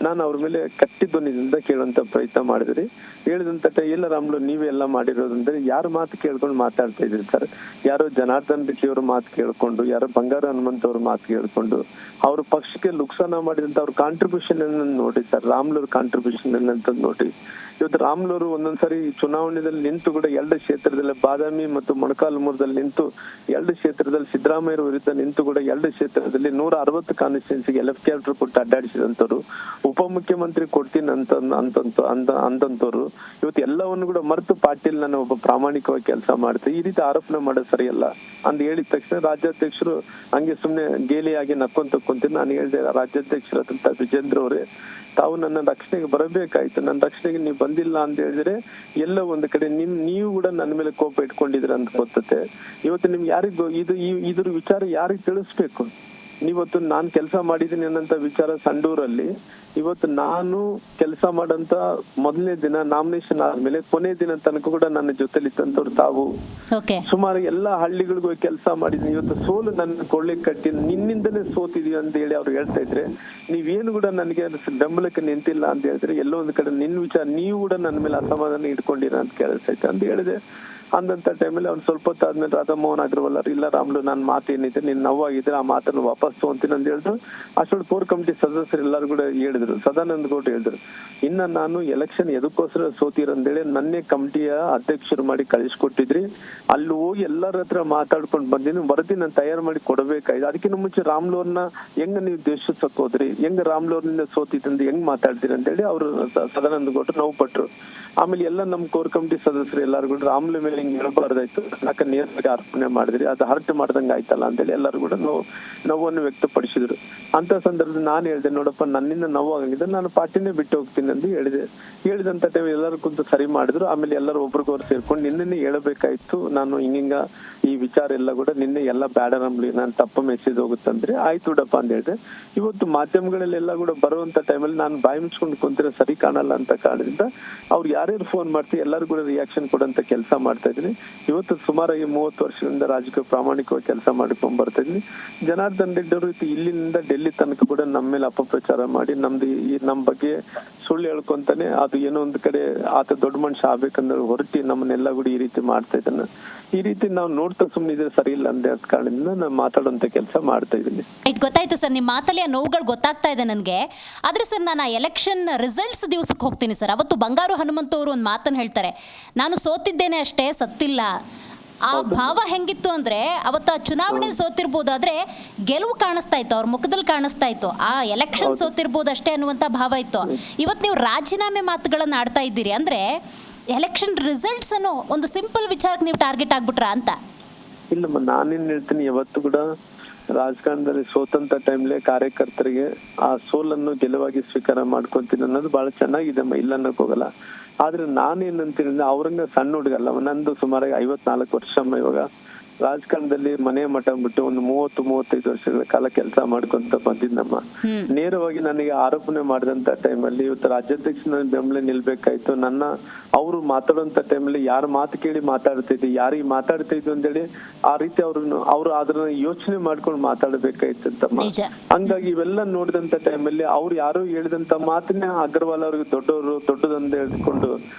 ನಾನು ಅವ್ರ ಮೇಲೆ ಕಟ್ಟಿ ಧ್ವನಿಯಿಂದ ಕೇಳುವಂತ ಪ್ರಯತ್ನ ಮಾಡಿದ್ರಿ. ಹೇಳಿದಂತ ಎಲ್ಲ ರಾಮ್ಲು ನೀವೇ ಎಲ್ಲ ಮಾಡಿರೋದಂದ್ರೆ ಯಾರ ಮಾತು ಕೇಳ್ಕೊಂಡು ಮಾತಾಡ್ತಾ ಇದ್ರಿ ಸರ್? ಯಾರೋ ಜನಾರ್ದನ್ ರೆಡ್ಡಿ ಅವ್ರ ಮಾತು ಕೇಳ್ಕೊಂಡು, ಯಾರೋ ಬಂಗಾರ ಹನುಮಂತ್ ಅವ್ರ ಮಾತು ಕೇಳ್ಕೊಂಡು ಅವ್ರ ಪಕ್ಷಕ್ಕೆ ಲುಕ್ಸಾನ ಮಾಡಿದಂತ ಅವ್ರ ಕಾಂಟ್ರಿಬ್ಯೂಷನ್ ನೋಡಿ ಸರ್. ರಾಮ್ಲು ಅವ್ರ ಕಾಂಟ್ರಿಬ್ಯೂಷನ್ ಏನಂತ ನೋಡಿ. ಇವತ್ತು ರಾಮ್ಲು ಅವರು ಒಂದೊಂದ್ಸರಿ ಚುನಾವಣೆಯಲ್ಲಿ ನಿಂತು ಕೂಡ 2 ಕ್ಷೇತ್ರದಲ್ಲಿ ಬಾದಾಮಿ ಮತ್ತು ಮೊಣಕಾಲ್ಮೂರದಲ್ಲಿ ನಿಂತು 2 ಕ್ಷೇತ್ರದಲ್ಲಿ ಸಿದ್ದರಾಮಯ್ಯ ವಿರುದ್ಧ ನಿಂತು ಕೂಡ 2 ಕ್ಷೇತ್ರದಲ್ಲಿ 160 ಕಾನ್ಸ್ಟಿಟ್ಯೂನ್ಸಿಗೆ ಹೆಲಿಕಾಪ್ಟರ್ ಕೊಟ್ಟು ಅಡ್ಡಾಡಿಸಿದಂತವ್ರು, ಉಪಮುಖ್ಯಮಂತ್ರಿ ಕೊಡ್ತೀನಿ ಅಂತಂತವ್ರು ಇವತ್ತು ಎಲ್ಲವನ್ನು ಕೂಡ ಮರೆತು ಪಾಟೀಲ್ ನಾನು ಒಬ್ಬ ಪ್ರಾಮಾಣಿಕವಾಗಿ ಕೆಲಸ ಮಾಡ್ತೀನಿ, ಈ ರೀತಿ ಆರೋಪಣೆ ಮಾಡೋದು ಸರಿಯಲ್ಲ ಅಂತ ಹೇಳಿದ ತಕ್ಷಣ ರಾಜ್ಯಾಧ್ಯಕ್ಷರು ಹಂಗೆ ಸುಮ್ನೆ ಗೇಲಿಯಾಗಿ ನಕ್ಕೊಂತ ಕುಂತೀನಿ. ನಾನು ಹೇಳಿದೆ, ರಾಜ್ಯಾಧ್ಯಕ್ಷರಾದಂತ ವಿಜೇಂದ್ರ ಅವರೇ, ತಾವು ನನ್ನ ರಕ್ಷಣೆಗೆ ಬರಬೇಕಾಯ್ತು, ನನ್ನ ರಕ್ಷಣೆಗೆ ನೀವು ಬಂದಿಲ್ಲ ಅಂತ ಹೇಳಿದ್ರೆ ಎಲ್ಲ ಒಂದು ಕಡೆ ನೀವು ಕೂಡ ನನ್ನ ಮೇಲೆ ಕೋಪ ಇಟ್ಕೊಂಡಿದ್ರ ಅಂತ ಗೊತ್ತತೆ. ಇವತ್ತು ನಿಮ್ಗೆ ಯಾರಿಗೂ ಇದ್ರ ವಿಚಾರ ಯಾರಿಗೆ ತಿಳಿಸ್ಬೇಕು? ಇವತ್ತು ನಾನು ಕೆಲಸ ಮಾಡಿದ್ದೀನಿ ಅನ್ನಂತ ವಿಚಾರ ಸಂಡೂರಲ್ಲಿ ಇವತ್ತು ನಾನು ಕೆಲಸ ಮಾಡಂತ ಮೊದಲನೇ ದಿನ ನಾಮಿನೇಷನ್ ಆದ್ಮೇಲೆ ಕೊನೆ ದಿನ ತನಕ ಕೂಡ ನನ್ನ ಜೊತೆಲಿ ಇತ್ತಂತವ್ರು ತಾವು ಸುಮಾರು ಎಲ್ಲಾ ಹಳ್ಳಿಗಳಿಗೂ ಕೆಲಸ ಮಾಡಿದೀನಿ. ಇವತ್ತು ಸೋಲು ನನ್ನ ಕೊಳ್ಳೆ ಕಟ್ಟಿ ನಿನ್ನಿಂದಲೇ ಸೋತಿದೀವಿ ಅಂತ ಹೇಳಿ ಅವ್ರು ಹೇಳ್ತಾ ಇದ್ರೆ, ನೀವೇನು ಕೂಡ ನನಗೆ ಬೆಂಬಲಕ್ಕೆ ನಿಂತಿಲ್ಲ ಅಂತ ಹೇಳಿದ್ರೆ ಎಲ್ಲೋ ಒಂದ್ ಕಡೆ ನಿನ್ ವಿಚಾರ ನೀವು ಕೂಡ ನನ್ನ ಮೇಲೆ ಅಸಮಾಧಾನ ಇಟ್ಕೊಂಡಿರ ಅಂತ ಕೇಳಿಸ್ತೈತೆ ಅಂತ ಹೇಳಿದೆ. ಅಂದಂತ ಟೈಮಲ್ಲಿ ಅವ್ನು ಸ್ವಲ್ಪ ಹೊತ್ತಾದ್ಮೇಲೆ ರಾಧಾಮೋಹನ್ ಅಗರ್ವಾಲ್ ಅವ್ರು, ಇಲ್ಲ ರಾಮ್ಲು ನನ್ನ ಮಾತು ಏನಿದೆ ನಿನ್ ನೋವಾಗಿದ್ರೆ ಆ ಮಾತನ್ನು ವಾಪಸ್ ತಗೊಂತೀನಿ ಅಂತ ಹೇಳಿದ್ರು. ಅಷ್ಟೊಂದು ಕೋರ್ ಕಮಿಟಿ ಸದಸ್ಯರು ಎಲ್ಲರೂ ಕೂಡ ಹೇಳಿದ್ರು, ಸದಾನಂದ ಗೌಡ ಹೇಳಿದ್ರು, ಇನ್ನ ನಾನು ಎಲೆಕ್ಷನ್ ಎದಕ್ಕೋಸ್ಕರ ಸೋತಿರಂದೇಳಿ ನನ್ನೇ ಕಮಿಟಿಯ ಅಧ್ಯಕ್ಷರು ಮಾಡಿ ಕಳಿಸ್ಕೊಟ್ಟಿದ್ರಿ, ಅಲ್ಲಿ ಹೋಗಿ ಎಲ್ಲರ ಹತ್ರ ಮಾತಾಡ್ಕೊಂಡು ಬಂದಿನಿ, ವರದಿ ನಾನು ತಯಾರು ಮಾಡಿ ಕೊಡಬೇಕಾಯ್ತು. ಅದಕ್ಕಿಂತ ಮುಂಚೆ ರಾಮ್ಲು ಅವ್ರನ್ನ ಹೆಂಗ ನೀವು ದೇಶಕ್ಕೆ ಹೋದ್ರಿ, ಹೆಂಗ ರಾಮ್ಲು ಅವ್ರನ್ನ ಸೋತಿದ್ದಂದು ಹೆಂಗ್ ಮಾತಾಡ್ತೀರಿ ಅಂತ ಹೇಳಿ ಅವರು ಸದಾನಂದ ಗೌಡ್ರು ನೋವು ಪಟ್ರು. ಆಮೇಲೆ ಎಲ್ಲ ನಮ್ ಕೋರ್ ಕಮಿಟಿ ಸದಸ್ಯರು ಎಲ್ಲಾರು ಕೂಡ ರಾಮ್ಲು ಮೇಲೆ ಹಿಂಗ್ ಹೇಳ್ಬಾರ್ದಾಯ್ತು, ಯಾಕೆ ನೇರವಾಗಿ ಅರ್ಪಣೆ ಮಾಡಿದ್ರಿ, ಅದು ಹರ್ಟ್ ಮಾಡ್ದಂಗ ಆಯ್ತಲ್ಲ ಅಂತೇಳಿ ಎಲ್ಲರೂ ಕೂಡ ನೋವನ್ನು ವ್ಯಕ್ತಪಡಿಸಿದ್ರು. ಅಂತ ಸಂದರ್ಭದಲ್ಲಿ ನಾನು ಹೇಳಿದೆ, ನೋಡಪ್ಪ ನನ್ನಿಂದ ನೋವು ಆಗಿದ್ರೆ ನಾನು ಪಾರ್ಟಿನೇ ಬಿಟ್ಟು ಹೋಗ್ತೀನಿ ಅಂತ ಹೇಳಿದಂತ ಟೈಮ್ ಎಲ್ಲರೂ ಕುಂತು ಸರಿ ಮಾಡಿದ್ರು. ಆಮೇಲೆ ಎಲ್ಲರೂ ಒಬ್ರಿಗೊಬ್ರು ಸೇರ್ಕೊಂಡು ನಿನ್ನೆ ಹೇಳಬೇಕಾಯ್ತು, ನಾನು ಹಿಂಗ ಈ ವಿಚಾರ ಎಲ್ಲ ಕೂಡ ನಿನ್ನೆ ಎಲ್ಲ ಬೇಡ ನಮ್ಲಿ, ನಾನು ತಪ್ಪ ಮೆಸೇಜ್ ಹೋಗುತ್ತಂದ್ರೆ ಆಯ್ತು ಬಿಡಪ್ಪ ಅಂತ ಹೇಳಿದೆ. ಇವತ್ತು ಮಾಧ್ಯಮಗಳಲ್ಲೆಲ್ಲ ಕೂಡ ಬರುವಂತ ಟೈಮಲ್ಲಿ ನಾನು ಬಾಯಿ ಮುಚ್ಕೊಂಡು ಕುಂತಿರೋ ಸರಿ ಕಾಣಲ್ಲ ಅಂತ ಕಾರಣದಿಂದ ಅವ್ರು ಯಾರ್ಯಾರು ಫೋನ್ ಮಾಡ್ತೀವಿ ಎಲ್ಲರೂ ಕೂಡ ರಿಯಾಕ್ಷನ್ ಕೊಡಂತ ಕೆಲಸ ಮಾಡ್ತಾ ಇದ್ದೀನಿ. ಇವತ್ತು ಸುಮಾರಾಗಿ 30 ವರ್ಷಗಳಿಂದ ರಾಜಕೀಯ ಪ್ರಾಮಾಣಿಕವಾಗಿ ಕೆಲಸ ಮಾಡ್ಕೊಂಡ್ ಬರ್ತಾ ಇದ್ದೀನಿ. ಜನಾರ್ದನ್ ರೆಡ್ಡಿ ಅವರು ಇಲ್ಲಿಂದ ಡೆಲ್ಲಿ ತನಕ ಕೂಡ ನಮ್ಮ ಮೇಲೆ ಅಪಪ್ರಚಾರ ಮಾಡಿ ನಮ್ ಬಗ್ಗೆ ಸುಳ್ಳು ಹೇಳ್ಕೊಂತಾನೆ, ಅದು ಏನೋ ಒಂದ್ ಕಡೆ ಆತ ದೊಡ್ಡ ಮನುಷ್ಯ ಆಗ್ಬೇಕಂದ್ರೆ ಹೊರಟಿ ನಮ್ಮನ್ನೆಲ್ಲ ಕೂಡ ಈ ರೀತಿ ಮಾಡ್ತಾ ಇದ್ದಾನೆ. ಈ ರೀತಿ ನಾವು ನೋಡ್ತಾ ಸುಮ್ಮನಿದ್ರೆ ಸರಿ ಇಲ್ಲ ಅಂದ ಕಾರಣದಿಂದ ನಾನು ಮಾತಾಡುವಂತ ಕೆಲಸ ಮಾಡ್ತಾ ಇದ್ದೀನಿ. ಗೊತ್ತಾಯ್ತು ಸರ್, ನಿಮ್ಮ ಮಾತಲ್ಲಿ ಆ ನೋವುಗಳು ಗೊತ್ತಾಗ್ತಾ ಇದೆ ನನಗೆ. ಆದ್ರೆ ಸರ್, ನಾನು ಎಲೆಕ್ಷನ್ ರಿಸಲ್ಟ್ಸ್ ದಿವಸಕ್ಕೆ ಹೋಗ್ತೀನಿ ಸರ್. ಅವತ್ತು ಬಂಗಾರು ಹನುಮಂತ ಅವರು ಒಂದು ಮಾತನ್ನು ಹೇಳ್ತಾರೆ, ನಾನು ಸೋತಿದ್ದೇನೆ ಅಷ್ಟೇ, ಸತ್ತಿಲ್ಲ. ಆ ಭಾವ ಹೆಂಗಿತ್ತು ಅಂದ್ರೆ, ಅವತ್ತ ಚುನಾವಣೆ ಸೋತಿರ್ಬೋದಾದ್ರೆ ಗೆಲುವು ಕಾಣಿಸ್ತಾ ಇತ್ತು, ಅವ್ರ ಮುಖದಲ್ಲಿ ಕಾಣಿಸ್ತಾ ಇತ್ತು. ಆ ಎಲೆಕ್ಷನ್ ಸೋತಿರ್ಬೋದು ಅಷ್ಟೇ ಅನ್ನುವಂಥ ಭಾವ ಇತ್ತು. ಇವತ್ತು ನೀವು ರಾಜೀನಾಮೆ ಮಾತುಗಳನ್ನು ಆಡ್ತಾ ಇದ್ದೀರಿ ಅಂದ್ರೆ ಎಲೆಕ್ಷನ್ ರಿಸಲ್ಟ್ಸ್ ಅನ್ನೋ ಒಂದು ಸಿಂಪಲ್ ವಿಚಾರಕ್ಕೆ ನೀವು ಟಾರ್ಗೆಟ್ ಆಗ್ಬಿಟ್ರಾ ಅಂತ? ಇಲ್ಲಮ್ಮ, ನಾನೇನ್ ಹೇಳ್ತೀನಿ, ಯಾವತ್ತು ಕೂಡ ರಾಜಕಾರಣದಲ್ಲಿ ಸೋತಂತ ಟೈಮ್ಲೆ ಕಾರ್ಯಕರ್ತರಿಗೆ ಆ ಸೋಲನ್ನು ಗೆಲುವಾಗಿ ಸ್ವೀಕಾರ ಮಾಡ್ಕೊಂತೀನಿ ಅನ್ನೋದು ಬಹಳ ಚೆನ್ನಾಗಿದೆ ಅಮ್ಮ, ಇಲ್ಲ ಅನ್ನಕ್ ಹೋಗಲ್ಲ. ಆದ್ರೆ ನಾನೇನಂತೀನಿ ಅಂದ್ರೆ, ಅವ್ರಂಗ ಸಣ್ಣ ಹುಡುಗಲ್ಲ, ನಂದು ಸುಮಾರಾಗಿ 54 ವರ್ಷ ಅಮ್ಮ. ಇವಾಗ ರಾಜಕಾರಣದಲ್ಲಿ ಮನೆ ಮಠ ಬಿಟ್ಟು ಒಂದು 30-35 ವರ್ಷಗಳ ಕಾಲ ಕೆಲಸ ಮಾಡ್ಕೊಂತ ಬಂದಿದ್ದಮ್ಮ. ನೇರವಾಗಿ ನನಗೆ ಆರೋಪಣೆ ಮಾಡಿದಂತ ಟೈಮಲ್ಲಿ ಇವತ್ತು ರಾಜ್ಯಾಧ್ಯಕ್ಷ ಬೆಂಬಲ ನಿಲ್ಬೇಕಾಯ್ತು. ನನ್ನ ಅವರು ಮಾತಾಡುವಂತ ಟೈಮಲ್ಲಿ ಯಾರ ಮಾತು ಕೇಳಿ ಮಾತಾಡ್ತಾ ಇದ್ವಿ, ಯಾರಿಗೆ ಮಾತಾಡ್ತಾ ಇದ್ವಿ ಅಂತೇಳಿ ಆ ರೀತಿ ಅವ್ರು ಅದನ್ನ ಯೋಚನೆ ಮಾಡ್ಕೊಂಡು ಮಾತಾಡಬೇಕಾಯ್ತು ಅಂತಮ್ಮ. ಹಂಗಾಗಿ ಇವೆಲ್ಲ ನೋಡಿದಂತ ಟೈಮಲ್ಲಿ ಅವ್ರು ಯಾರು ಹೇಳಿದಂತ ಮಾತನ್ನ ಅಗರ್ವಾಲ್ ಅವ್ರಿಗೆ ದೊಡ್ಡದಂತ ಹೇಳ್ಕೊಂಡು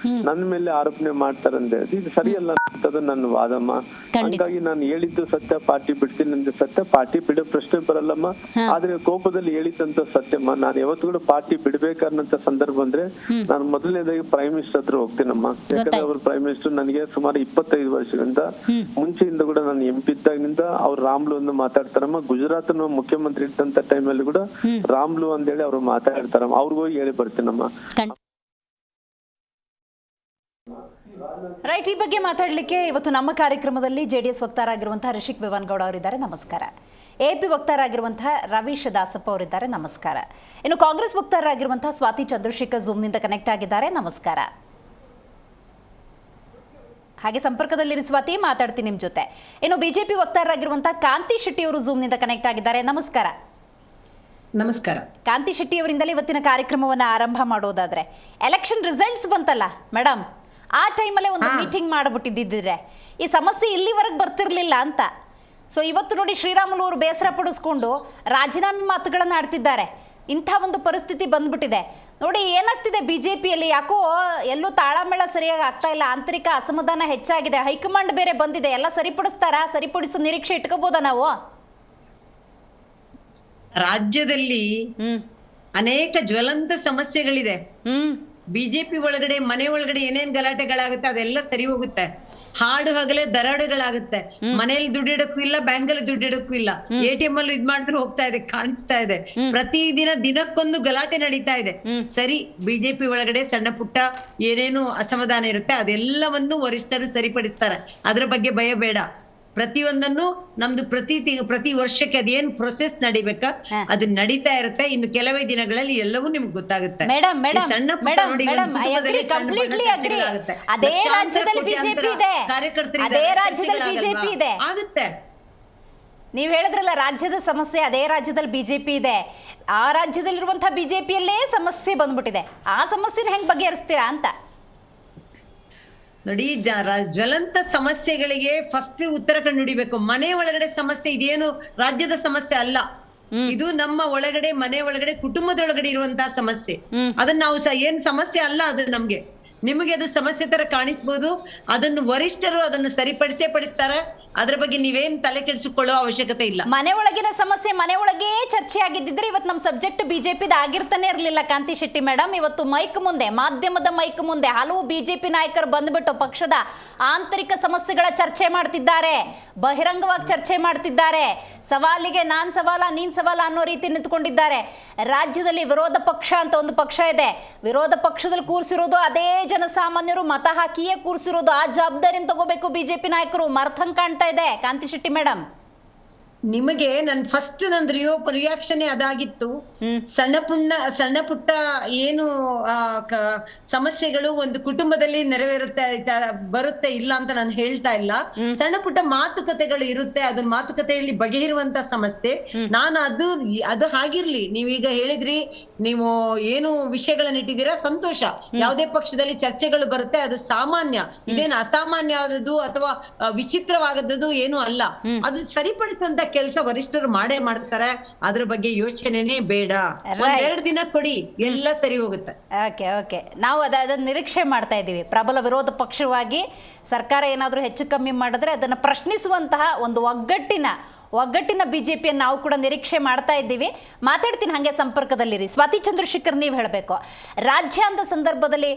ನನ್ನ ಮೇಲೆ ಆರೋಪಣೆ ಮಾಡ್ತಾರಂತ ಹೇಳಿ ಇದು ಸರಿಯಲ್ಲ ಅಂತದ್ದು ನನ್ನ ವಾದಮ್ಮ. ಹಂಗಾಗಿ ನಾನು ಹೇಳಿದ್ದು ಸತ್ಯ, ಪಾರ್ಟಿ ಬಿಡ್ತೀನಿ ಅಂದ್ರೆ ಸತ್ಯ, ಪಾರ್ಟಿ ಬಿಡೋ ಪ್ರಶ್ನೆ ಬರಲ್ಲಮ್ಮ. ಆದ್ರೆ ಕೋಪದಲ್ಲಿ ಹೇಳಿದಂತ ಸತ್ಯಮ್ಮ. ನಾನು ಯಾವತ್ತು ಕೂಡ ಪಾರ್ಟಿ ಬಿಡ್ಬೇಕನ್ನಂತ ಸಂದರ್ಭ ಅಂದ್ರೆ ನಾನು ಮೊದಲನೇದಾಗಿ ಪ್ರೈಮ್ ಮಿನಿಸ್ಟರ್ ಹತ್ರ ಹೋಗ್ತೀನಮ್ಮ. ಯಾಕಂದ್ರೆ ಅವ್ರ ಪ್ರೈಮ್ ಮಿನಿಸ್ಟರ್ ನನಗೆ ಸುಮಾರು 25 ವರ್ಷಗಳಿಂದ ಮುಂಚೆಯಿಂದ ಕೂಡ ನಾನು MP ಇದ್ದಾಗಿನಿಂದ ಅವ್ರು ರಾಮ್ಲು ಅಂತ ಮಾತಾಡ್ತಾರಮ್ಮ. ಗುಜರಾತ್ ಮುಖ್ಯಮಂತ್ರಿ ಇದ್ದಂತ ಟೈಮಲ್ಲಿ ಕೂಡ ರಾಮ್ಲು ಅಂತ ಹೇಳಿ ಅವ್ರು ಮಾತಾಡ್ತಾರಮ್ಮ. ಅವ್ರಿಗೋಗಿ ಹೇಳಿ ಬರ್ತೀನಮ್ಮ. ರೈಟ್, ಈ ಬಗ್ಗೆ ಮಾತಾಡಲಿಕ್ಕೆ ಇವತ್ತು ನಮ್ಮ ಕಾರ್ಯಕ್ರಮದಲ್ಲಿ JDS ವಕ್ತಾರ ಆಗಿರುವಂತಹ ರಿಷಿಕ್ ವಿವಾನ್ಗೌಡ ಅವರಿದ್ದಾರೆ, ನಮಸ್ಕಾರ. AP ವಕ್ತಾರ ಆಗಿರುವಂತಹ ರವೀಶ್ ದಾಸಪ್ಪ ಅವರಿದ್ದಾರೆ, ನಮಸ್ಕಾರ. ಇನ್ನು ಕಾಂಗ್ರೆಸ್ ವಕ್ತಾರರಾಗಿರುವಂತಹ ಸ್ವಾತಿ ಚಂದ್ರಶೇಖರ್ ಝೂಮ್ನಿಂದ ಕನೆಕ್ಟ್ ಆಗಿದ್ದಾರೆ, ನಮಸ್ಕಾರ. ಹಾಗೆ ಸಂಪರ್ಕದಲ್ಲಿರಿ ಸ್ವಾತಿ, ಮಾತಾಡ್ತೀನಿ ನಿಮ್ಮ ಜೊತೆ. ಇನ್ನು BJP ವಕ್ತಾರರಾಗಿರುವಂತಹ ಕಾಂತಿ ಶೆಟ್ಟಿ ಅವರು ಝೂಮ್ನಿಂದ ಕನೆಕ್ಟ್ ಆಗಿದ್ದಾರೆ, ನಮಸ್ಕಾರ. ನಮಸ್ಕಾರ. ಕಾಂತಿ ಶೆಟ್ಟಿ ಅವರಿಂದಲೇ ಇವತ್ತಿನ ಕಾರ್ಯಕ್ರಮವನ್ನು ಆರಂಭ ಮಾಡೋದಾದ್ರೆ, ಎಲೆಕ್ಷನ್ ರಿಸಲ್ಟ್ಸ್ ಬಂತಲ್ಲ ಮೇಡಮ್, ಆ ಟೈಮಲ್ಲೇ ಒಂದು ಮೀಟಿಂಗ್ ಮಾಡಿಬಿಟ್ಟಿದ್ದಿದ್ರೆ ಈ ಸಮಸ್ಯೆ ಇಲ್ಲಿವರೆಗೆ ಬರ್ತಿರ್ಲಿಲ್ಲ ಅಂತ. ಸೊ ಇವತ್ತು ನೋಡಿ ಶ್ರೀರಾಮುಲು ಅವರು ಬೇಸರ ಪಡಿಸ್ಕೊಂಡು ರಾಜೀನಾಮೆ ಮಾತುಗಳನ್ನು ಆಡ್ತಿದ್ದಾರೆ. ಇಂಥ ಒಂದು ಪರಿಸ್ಥಿತಿ ಬಂದ್ಬಿಟ್ಟಿದೆ ನೋಡಿ. ಏನಾಗ್ತಿದೆ BJPಯಲ್ಲಿ, ಯಾಕೋ ಎಲ್ಲೂ ತಾಳಮೇಳ ಸರಿಯಾಗಿ ಆಗ್ತಾ ಇಲ್ಲ, ಆಂತರಿಕ ಅಸಮಾಧಾನ ಹೆಚ್ಚಾಗಿದೆ. ಹೈಕಮಾಂಡ್ ಬೇರೆ ಬಂದಿದೆ, ಎಲ್ಲ ಸರಿಪಡಿಸ್ತಾರಾ? ಸರಿಪಡಿಸೋ ನಿರೀಕ್ಷೆ ಇಟ್ಕೋಬೋದಾ ನಾವು? ರಾಜ್ಯದಲ್ಲಿ ಅನೇಕ ಜ್ವಲಂತ ಸಮಸ್ಯೆಗಳಿದೆ. ಬಿಜೆಪಿ ಒಳಗಡೆ, ಮನೆ ಒಳಗಡೆ ಏನೇನ್ ಗಲಾಟೆಗಳಾಗುತ್ತೆ ಅದೆಲ್ಲ ಸರಿ ಹೋಗುತ್ತೆ. ಹಾಡು ಹಗಲೇ ದರಾಡುಗಳಾಗುತ್ತೆ. ಮನೇಲಿ ದುಡ್ಡಿಡಕ್ಕೂ ಇಲ್ಲ, ಬ್ಯಾಂಕಲ್ಲಿ ದುಡ್ಡಿಡಕ್ಕೂ ಇಲ್ಲ, ATM ಅಲ್ಲಿ ಇದ್ ಮಾಡಿದ್ರು ಹೋಗ್ತಾ ಇದೆ, ಕಾಣಿಸ್ತಾ ಇದೆ. ಪ್ರತಿದಿನ ದಿನಕ್ಕೊಂದು ಗಲಾಟೆ ನಡೀತಾ ಇದೆ. ಸರಿ, ಬಿಜೆಪಿ ಒಳಗಡೆ ಸಣ್ಣ ಪುಟ್ಟ ಏನೇನು ಅಸಮಾಧಾನ ಇರುತ್ತೆ ಅದೆಲ್ಲವನ್ನು ವರಿಷ್ಠರು ಸರಿಪಡಿಸ್ತಾರೆ, ಅದ್ರ ಬಗ್ಗೆ ಭಯ ಬೇಡ. ಪ್ರತಿಯೊಂದನ್ನು ನಮ್ದು ಪ್ರತಿ ವರ್ಷಕ್ಕೆ ಅದೇನ್ ಪ್ರೊಸೆಸ್ ನಡಿಬೇಕಾ ಅದು ನಡೀತಾ ಇರುತ್ತೆ. ಇನ್ನು ಕೆಲವೇ ದಿನಗಳಲ್ಲಿ ಎಲ್ಲವೂ ನಿಮ್ಗೆ ಗೊತ್ತಾಗುತ್ತೆ. ಅದೇ ರಾಜ್ಯದಲ್ಲಿ ಬಿಜೆಪಿ ಇದೆ, ಅದೇ ರಾಜ್ಯದಲ್ಲಿ ಬಿಜೆಪಿ ಇದೆ ಆಗುತ್ತೆ. ನೀವ್ ಹೇಳಿದ್ರಲ್ಲ ರಾಜ್ಯದ ಸಮಸ್ಯೆ, ಅದೇ ರಾಜ್ಯದಲ್ಲಿ ಬಿಜೆಪಿ ಇದೆ. ಆ ರಾಜ್ಯದಲ್ಲಿರುವಂತಹ ಬಿಜೆಪಿಯಲ್ಲೇ ಸಮಸ್ಯೆ ಬಂದ್ಬಿಟ್ಟಿದೆ. ಆ ಸಮಸ್ಯೆನ ಹೆಂಗ್ ಬಗೆಹರಿಸ್ತೀರಾ ಅಂತ ನೋಡಿ. ಜ್ವಲಂತ ಸಮಸ್ಯೆಗಳಿಗೆ ಫಸ್ಟ್ ಉತ್ತರ ಕಂಡುಹಿಡಿಬೇಕು. ಮನೆ ಒಳಗಡೆ ಸಮಸ್ಯೆ ಇದೇನು ರಾಜ್ಯದ ಸಮಸ್ಯೆ ಅಲ್ಲ, ಇದು ನಮ್ಮ ಒಳಗಡೆ, ಮನೆ ಒಳಗಡೆ, ಕುಟುಂಬದೊಳಗಡೆ ಇರುವಂತಹ ಸಮಸ್ಯೆ. ಅದನ್ನ ನಾವು ಏನ್ ಸಮಸ್ಯೆ ಅಲ್ಲ, ಅದು ನಿಮಗೆ ಅದು ಸಮಸ್ಯೆ ತರ ಕಾಣಿಸ್ಬೋದು. ಅದನ್ನು ವರಿಷ್ಠರು ಅದನ್ನು ಸರಿಪಡಿಸೇ ಪಡಿಸ್ತಾರೆ. ಅದ್ರ ಬಗ್ಗೆ ನೀವೇನ್ ತಲೆ ಕೆಡಿಸಿಕೊಳ್ಳೋ ಅವಶ್ಯಕತೆ ಇಲ್ಲ. ಮನೆ ಒಳಗಿನ ಸಮಸ್ಯೆ ಮನೆ ಒಳಗೆ ಚರ್ಚೆ ಆಗಿದ್ದಿದ್ರೆ ಇವತ್ತು ನಮ್ಮ ಸಬ್ಜೆಕ್ಟ್ ಬಿಜೆಪಿದ ಆಗಿರ್ತಾನೆ ಇರಲಿಲ್ಲ. ಕಾಂತಿ ಶೆಟ್ಟಿ ಮೇಡಮ್, ಇವತ್ತು ಮೈಕ್ ಮುಂದೆ, ಮಾಧ್ಯಮದ ಮೈಕ್ ಮುಂದೆ ಹಲವು ಬಿಜೆಪಿ ನಾಯಕರು ಬಂದ್ಬಿಟ್ಟು ಪಕ್ಷದ ಆಂತರಿಕ ಸಮಸ್ಯೆಗಳ ಚರ್ಚೆ ಮಾಡ್ತಿದ್ದಾರೆ, ಬಹಿರಂಗವಾಗಿ ಚರ್ಚೆ ಮಾಡ್ತಿದ್ದಾರೆ. ಸವಾಲಿಗೆ ನಾನ್ ಸವಾಲ, ನೀನ್ ಸವಾಲ ಅನ್ನೋ ರೀತಿ ನಿಂತ್ಕೊಂಡಿದ್ದಾರೆ. ರಾಜ್ಯದಲ್ಲಿ ವಿರೋಧ ಪಕ್ಷ ಅಂತ ಒಂದು ಪಕ್ಷ ಇದೆ. ವಿರೋಧ ಪಕ್ಷದಲ್ಲಿ ಕೂರಿಸಿರೋದು ಅದೇ ಜನಸಾಮಾನ್ಯರು ಮತ ಹಾಕಿಯೇ ಕೂರಿಸಿರೋದು. ಆ ಜವಾಬ್ದಾರಿಯನ್ನು ತಗೋಬೇಕು ಬಿಜೆಪಿ ನಾಯಕರು. ಮರ್ಥಂಗ್ ಕಾಣ್ತಾ ಇದೆ ಕಾಂತಿ ಶೆಟ್ಟಿ ಮೇಡಮ್. ನಿಮಗೆ ನಂದು ರಿಯಾಕ್ಷನ್ ಅದಾಗಿತ್ತು. ಸಣ್ಣ ಪುಟ್ಟ ಏನು ಸಮಸ್ಯೆಗಳು ಒಂದು ಕುಟುಂಬದಲ್ಲಿ ಬರುತ್ತೆ ಇಲ್ಲ ಅಂತ ನಾನು ಹೇಳ್ತಾ ಇಲ್ಲ. ಸಣ್ಣ ಪುಟ್ಟ ಮಾತುಕತೆಗಳು ಇರುತ್ತೆ, ಅದನ್ನ ಮಾತುಕತೆಯಲ್ಲಿ ಬಗೆಹರುವಂತ ಸಮಸ್ಯೆ. ನಾನು ಅದು ಹಾಗಿರ್ಲಿ. ನೀವೀಗ ಹೇಳಿದ್ರಿ, ನೀವು ಏನು ವಿಷಯಗಳನ್ನ ಇಟ್ಟಿದ್ದೀರಾ, ಸಂತೋಷ. ಯಾವುದೇ ಪಕ್ಷದಲ್ಲಿ ಚರ್ಚೆಗಳು ಬರುತ್ತೆ, ಅದು ಸಾಮಾನ್ಯ. ಇದೇನು ಅಸಾಮಾನ್ಯವಾದದ್ದು ಅಥವಾ ವಿಚಿತ್ರವಾದದ್ದು ಏನು ಅಲ್ಲ. ಅದು ಸರಿಪಡಿಸುವಂತ ಕೆಲಸ ವರಿಷ್ಠರು ಮಾಡೇ ಮಾಡ್ತಾರೆ. ಅದ್ರ ಬಗ್ಗೆ ಯೋಚನೆನೇ ಬೇಡ. ಒಂದೆರಡು ದಿನ ಕೊಡಿ, ಎಲ್ಲ ಸರಿ ಹೋಗುತ್ತೆ. ಓಕೆ, ನಾವು ಅದನ್ನ ನಿರೀಕ್ಷೆ ಮಾಡ್ತಾ ಇದ್ದೀವಿ. ಪ್ರಬಲ ವಿರೋಧ ಪಕ್ಷವಾಗಿ ಸರ್ಕಾರ ಏನಾದರೂ ಹೆಚ್ಚು ಕಮ್ಮಿ ಮಾಡಿದ್ರೆ ಅದನ್ನು ಪ್ರಶ್ನಿಸುವಂತಹ ಒಂದು ಒಗ್ಗಟ್ಟಿನ ಬಿಜೆಪಿಯನ್ನು ನಾವು ಕೂಡ ನಿರೀಕ್ಷೆ ಮಾಡ್ತಾ ಇದ್ದೀವಿ. ಮಾತಾಡ್ತೀನಿ, ಹಾಗೆ ಸಂಪರ್ಕದಲ್ಲಿರಿ. ಸ್ವಾತಿ ಚಂದ್ರಶೇಖರ್, ನೀವು ಹೇಳಬೇಕು, ರಾಜ್ಯಾಂಗ ಸಂದರ್ಭದಲ್ಲಿ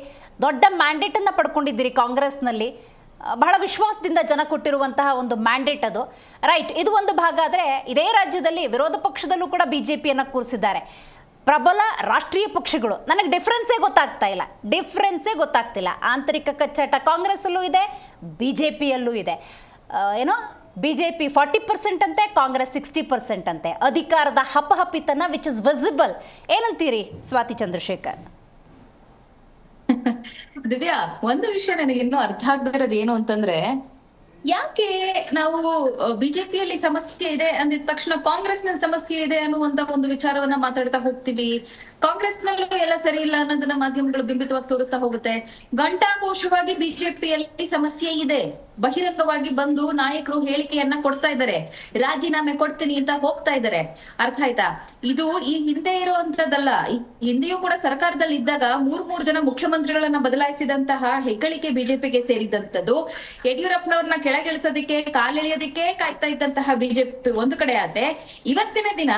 ದೊಡ್ಡ ಮ್ಯಾಂಡೇಟನ್ನು ಪಡ್ಕೊಂಡಿದ್ದೀರಿ ಕಾಂಗ್ರೆಸ್ನಲ್ಲಿ. ಬಹಳ ವಿಶ್ವಾಸದಿಂದ ಜನ ಕೊಟ್ಟಿರುವಂತಹ ಒಂದು ಮ್ಯಾಂಡೇಟ್ ಅದು. ರೈಟ್, ಇದು ಒಂದು ಭಾಗ. ಆದರೆ ಇದೇ ರಾಜ್ಯದಲ್ಲಿ ವಿರೋಧ ಪಕ್ಷದಲ್ಲೂ ಕೂಡ ಬಿಜೆಪಿಯನ್ನು ಕೂರಿಸಿದ್ದಾರೆ. ಪ್ರಬಲ ರಾಷ್ಟ್ರೀಯ ಪಕ್ಷಗಳು. ನನಗೆ ಡಿಫ್ರೆನ್ಸೇ ಗೊತ್ತಾಗ್ತಿಲ್ಲ. ಆಂತರಿಕ ಕಚ್ಚಾಟ ಕಾಂಗ್ರೆಸ್ಸಲ್ಲೂ ಇದೆ, ಬಿಜೆಪಿಯಲ್ಲೂ ಇದೆ. ಏನೋ ಬಿಜೆಪಿ 40% ಅಂತೆ, ಕಾಂಗ್ರೆಸ್ 60% ಅಂತೆ. ಅಧಿಕಾರದ ಹಪಹಪಿತನ ವಿಚ್ ಇಸ್ ವಿಸಿಬಲ್. ಏನಂತೀರಿ ಸ್ವಾತಿ ಚಂದ್ರಶೇಖರ್? ದಿವ್ಯಾ, ಒಂದು ವಿಷಯ ನನಗೆ ಇನ್ನೂ ಅರ್ಥ ಆಗದೆ ಇರೋದು ಏನು ಅಂತಂದ್ರೆ, ಯಾಕೆ ನಾವು ಬಿಜೆಪಿಯಲ್ಲಿ ಸಮಸ್ಯೆ ಇದೆ ಅಂದಿದ ತಕ್ಷಣ ಕಾಂಗ್ರೆಸ್ ನಲ್ಲಿ ಸಮಸ್ಯೆ ಇದೆ ಅನ್ನುವಂತ ಒಂದು ವಿಚಾರವನ್ನ ಮಾತಾಡ್ತಾ ಹೋಗ್ತೀವಿ. ಕಾಂಗ್ರೆಸ್ ನಲ್ಲೂ ಎಲ್ಲ ಸರಿ ಇಲ್ಲ ಅನ್ನೋದನ್ನ ಮಾಧ್ಯಮಗಳು ಬಿಂಬಿತವಾಗಿ ತೋರಿಸ್ತಾ ಹೋಗುತ್ತೆ. ಘಂಟಾಘೋಷವಾಗಿ ಬಿಜೆಪಿಯಲ್ಲಿ ಸಮಸ್ಯೆ ಇದೆ, ಬಹಿರಂಗವಾಗಿ ಬಂದು ನಾಯಕರು ಹೇಳಿಕೆಯನ್ನ ಕೊಡ್ತಾ ಇದ್ದಾರೆ, ರಾಜೀನಾಮೆ ಕೊಡ್ತೀನಿ ಅಂತ ಹೋಗ್ತಾ ಇದ್ದಾರೆ. ಅರ್ಥ ಆಯ್ತಾ? ಇದು ಈ ಹಿಂದೆ ಇರುವಂತದ್ದಲ್ಲ. ಹಿಂದೆಯೂ ಕೂಡ ಸರ್ಕಾರದಲ್ಲಿ ಇದ್ದಾಗ ಮೂರು ಜನ ಮುಖ್ಯಮಂತ್ರಿಗಳನ್ನ ಬದಲಾಯಿಸಿದಂತಹ ಹೆಗ್ಗಳಿಕೆ ಬಿಜೆಪಿಗೆ ಸೇರಿದಂತದ್ದು. ಯಡಿಯೂರಪ್ಪನವ್ರನ್ನ ಕೆಳಗಿಳಿಸೋದಿಕ್ಕೆ, ಕಾಲೆಳೆಯೋದಿಕ್ಕೆ ಕಾಯ್ತಾ ಇದ್ದಂತಹ ಬಿಜೆಪಿ ಒಂದು ಕಡೆ ಆದ್ರೆ, ಇವತ್ತಿನ ದಿನ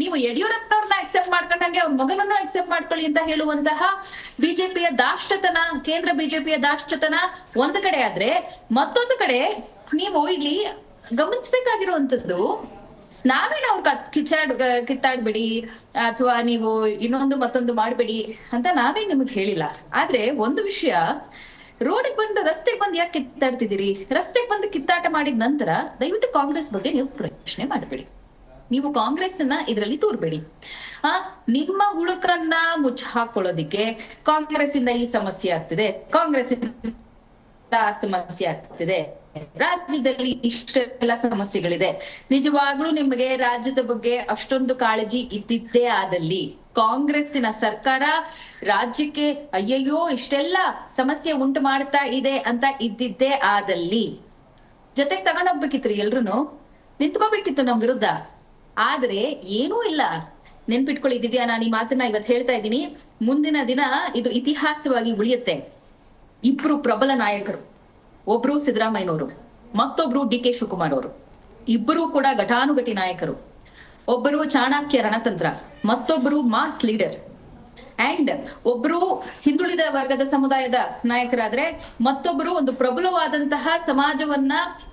ನೀವು ಯಡಿಯೂರಪ್ಪನವ್ರನ್ನ ಅಕ್ಸೆಪ್ಟ್ ಮಾಡ್ಕೊಂಡಂಗೆ ಅವ್ರ ಮಗನನ್ನು ಅಕ್ಸೆಪ್ಟ್ ಮಾಡ್ಕೊಳ್ಳಿ ಅಂತ ಹೇಳುವಂತಹ ಬಿಜೆಪಿಯ ದಾಷ್ಟತನ, ಕೇಂದ್ರ ಬಿಜೆಪಿಯ ದಾಷ್ಟತನ ಒಂದು ಕಡೆ ಆದ್ರೆ, ಮತ್ತೊಂದು ಕಡೆ ನೀವು ಇಲ್ಲಿ ಗಮನಿಸ್ಬೇಕಾಗಿರುವಂತದ್ದು, ನಾವೇನು ಅವ್ರ ಕಿತ್ತಾಡ್ಬೇಡಿ ಅಥವಾ ನೀವು ಇನ್ನೊಂದು ಮತ್ತೊಂದು ಮಾಡ್ಬೇಡಿ ಅಂತ ನಾವೇ ನಿಮಗೆ ಹೇಳಿಲ್ಲ. ಆದ್ರೆ ಒಂದು ವಿಷಯ, ರೋಡಿಗೆ ಬಂದು ರಸ್ತೆಗೆ ಬಂದು ಯಾಕೆ ಕಿತ್ತಾಡ್ತಿದ್ದೀರಿ? ರಸ್ತೆಗೆ ಬಂದು ಕಿತ್ತಾಟ ಮಾಡಿದ ನಂತರ ದಯವಿಟ್ಟು ಕಾಂಗ್ರೆಸ್ ಬಗ್ಗೆ ನೀವು ಪ್ರಶ್ನೆ ಮಾಡಬೇಡಿ, ನೀವು ಕಾಂಗ್ರೆಸ್ ಅನ್ನ ಇದರಲ್ಲಿ ತೂರ್ಬೇಡಿ. ನಿಮ್ಮ ಹುಳುಕನ್ನ ಮುಚ್ಚ ಹಾಕೊಳ್ಳೋದಿಕ್ಕೆ ಕಾಂಗ್ರೆಸ್ ಇಂದ ಈ ಸಮಸ್ಯೆ ಆಗ್ತಿದೆ, ಕಾಂಗ್ರೆಸ್ ಸಮಸ್ಯೆ ಆಗ್ತಿದೆ, ರಾಜ್ಯದಲ್ಲಿ ಇಷ್ಟೆಲ್ಲ ಸಮಸ್ಯೆಗಳಿದೆ. ನಿಜವಾಗ್ಲೂ ನಿಮಗೆ ರಾಜ್ಯದ ಬಗ್ಗೆ ಅಷ್ಟೊಂದು ಕಾಳಜಿ ಇದ್ದಿದ್ದೇ ಆದಲ್ಲಿ, ಕಾಂಗ್ರೆಸ್ಸಿನ ಸರ್ಕಾರ ರಾಜ್ಯಕ್ಕೆ ಅಯ್ಯಯ್ಯೋ ಇಷ್ಟೆಲ್ಲ ಸಮಸ್ಯೆ ಉಂಟು ಮಾಡ್ತಾ ಇದೆ ಅಂತ ಇದ್ದಿದ್ದೇ ಆದಲ್ಲಿ ಜೊತೆಗೆ ತಗೊಂಡೋಗ್ಬೇಕಿತ್ರಿ, ಎಲ್ರು ನಿಂತ್ಕೋಬೇಕಿತ್ತು ನಮ್ ವಿರುದ್ಧ. ಆದ್ರೆ ಏನೂ ಇಲ್ಲ. ನೆನ್ಪಿಟ್ಕೊಳ್ಳಿ ದಿವ್ಯಾ, ನಾನು ಈ ಮಾತನ್ನ ಇವತ್ತು ಹೇಳ್ತಾ ಇದ್ದೀನಿ, ಮುಂದಿನ ದಿನ ಇದು ಇತಿಹಾಸವಾಗಿ ಉಳಿಯುತ್ತೆ. ಇಬ್ರು ಪ್ರಬಲ ನಾಯಕರು, ಒಬ್ರು ಸಿದ್ದರಾಮಯ್ಯನವರು, ಮತ್ತೊಬ್ರು DK ಶಿವಕುಮಾರ್ ಅವರು, ಇಬ್ಬರು ಕೂಡ ಘಟಾನುಘಟಿ ನಾಯಕರು. ಒಬ್ಬರು ಚಾಣಕ್ಯ ರಣತಂತ್ರ, ಮತ್ತೊಬ್ಬರು ಮಾಸ್ ಲೀಡರ್. ಅಂಡ್ ಒಬ್ರು ಹಿಂದುಳಿದ ವರ್ಗದ ಸಮುದಾಯದ ನಾಯಕರಾದ್ರೆ ಮತ್ತೊಬ್ಬರು ಒಂದು ಪ್ರಬಲವಾದಂತಹ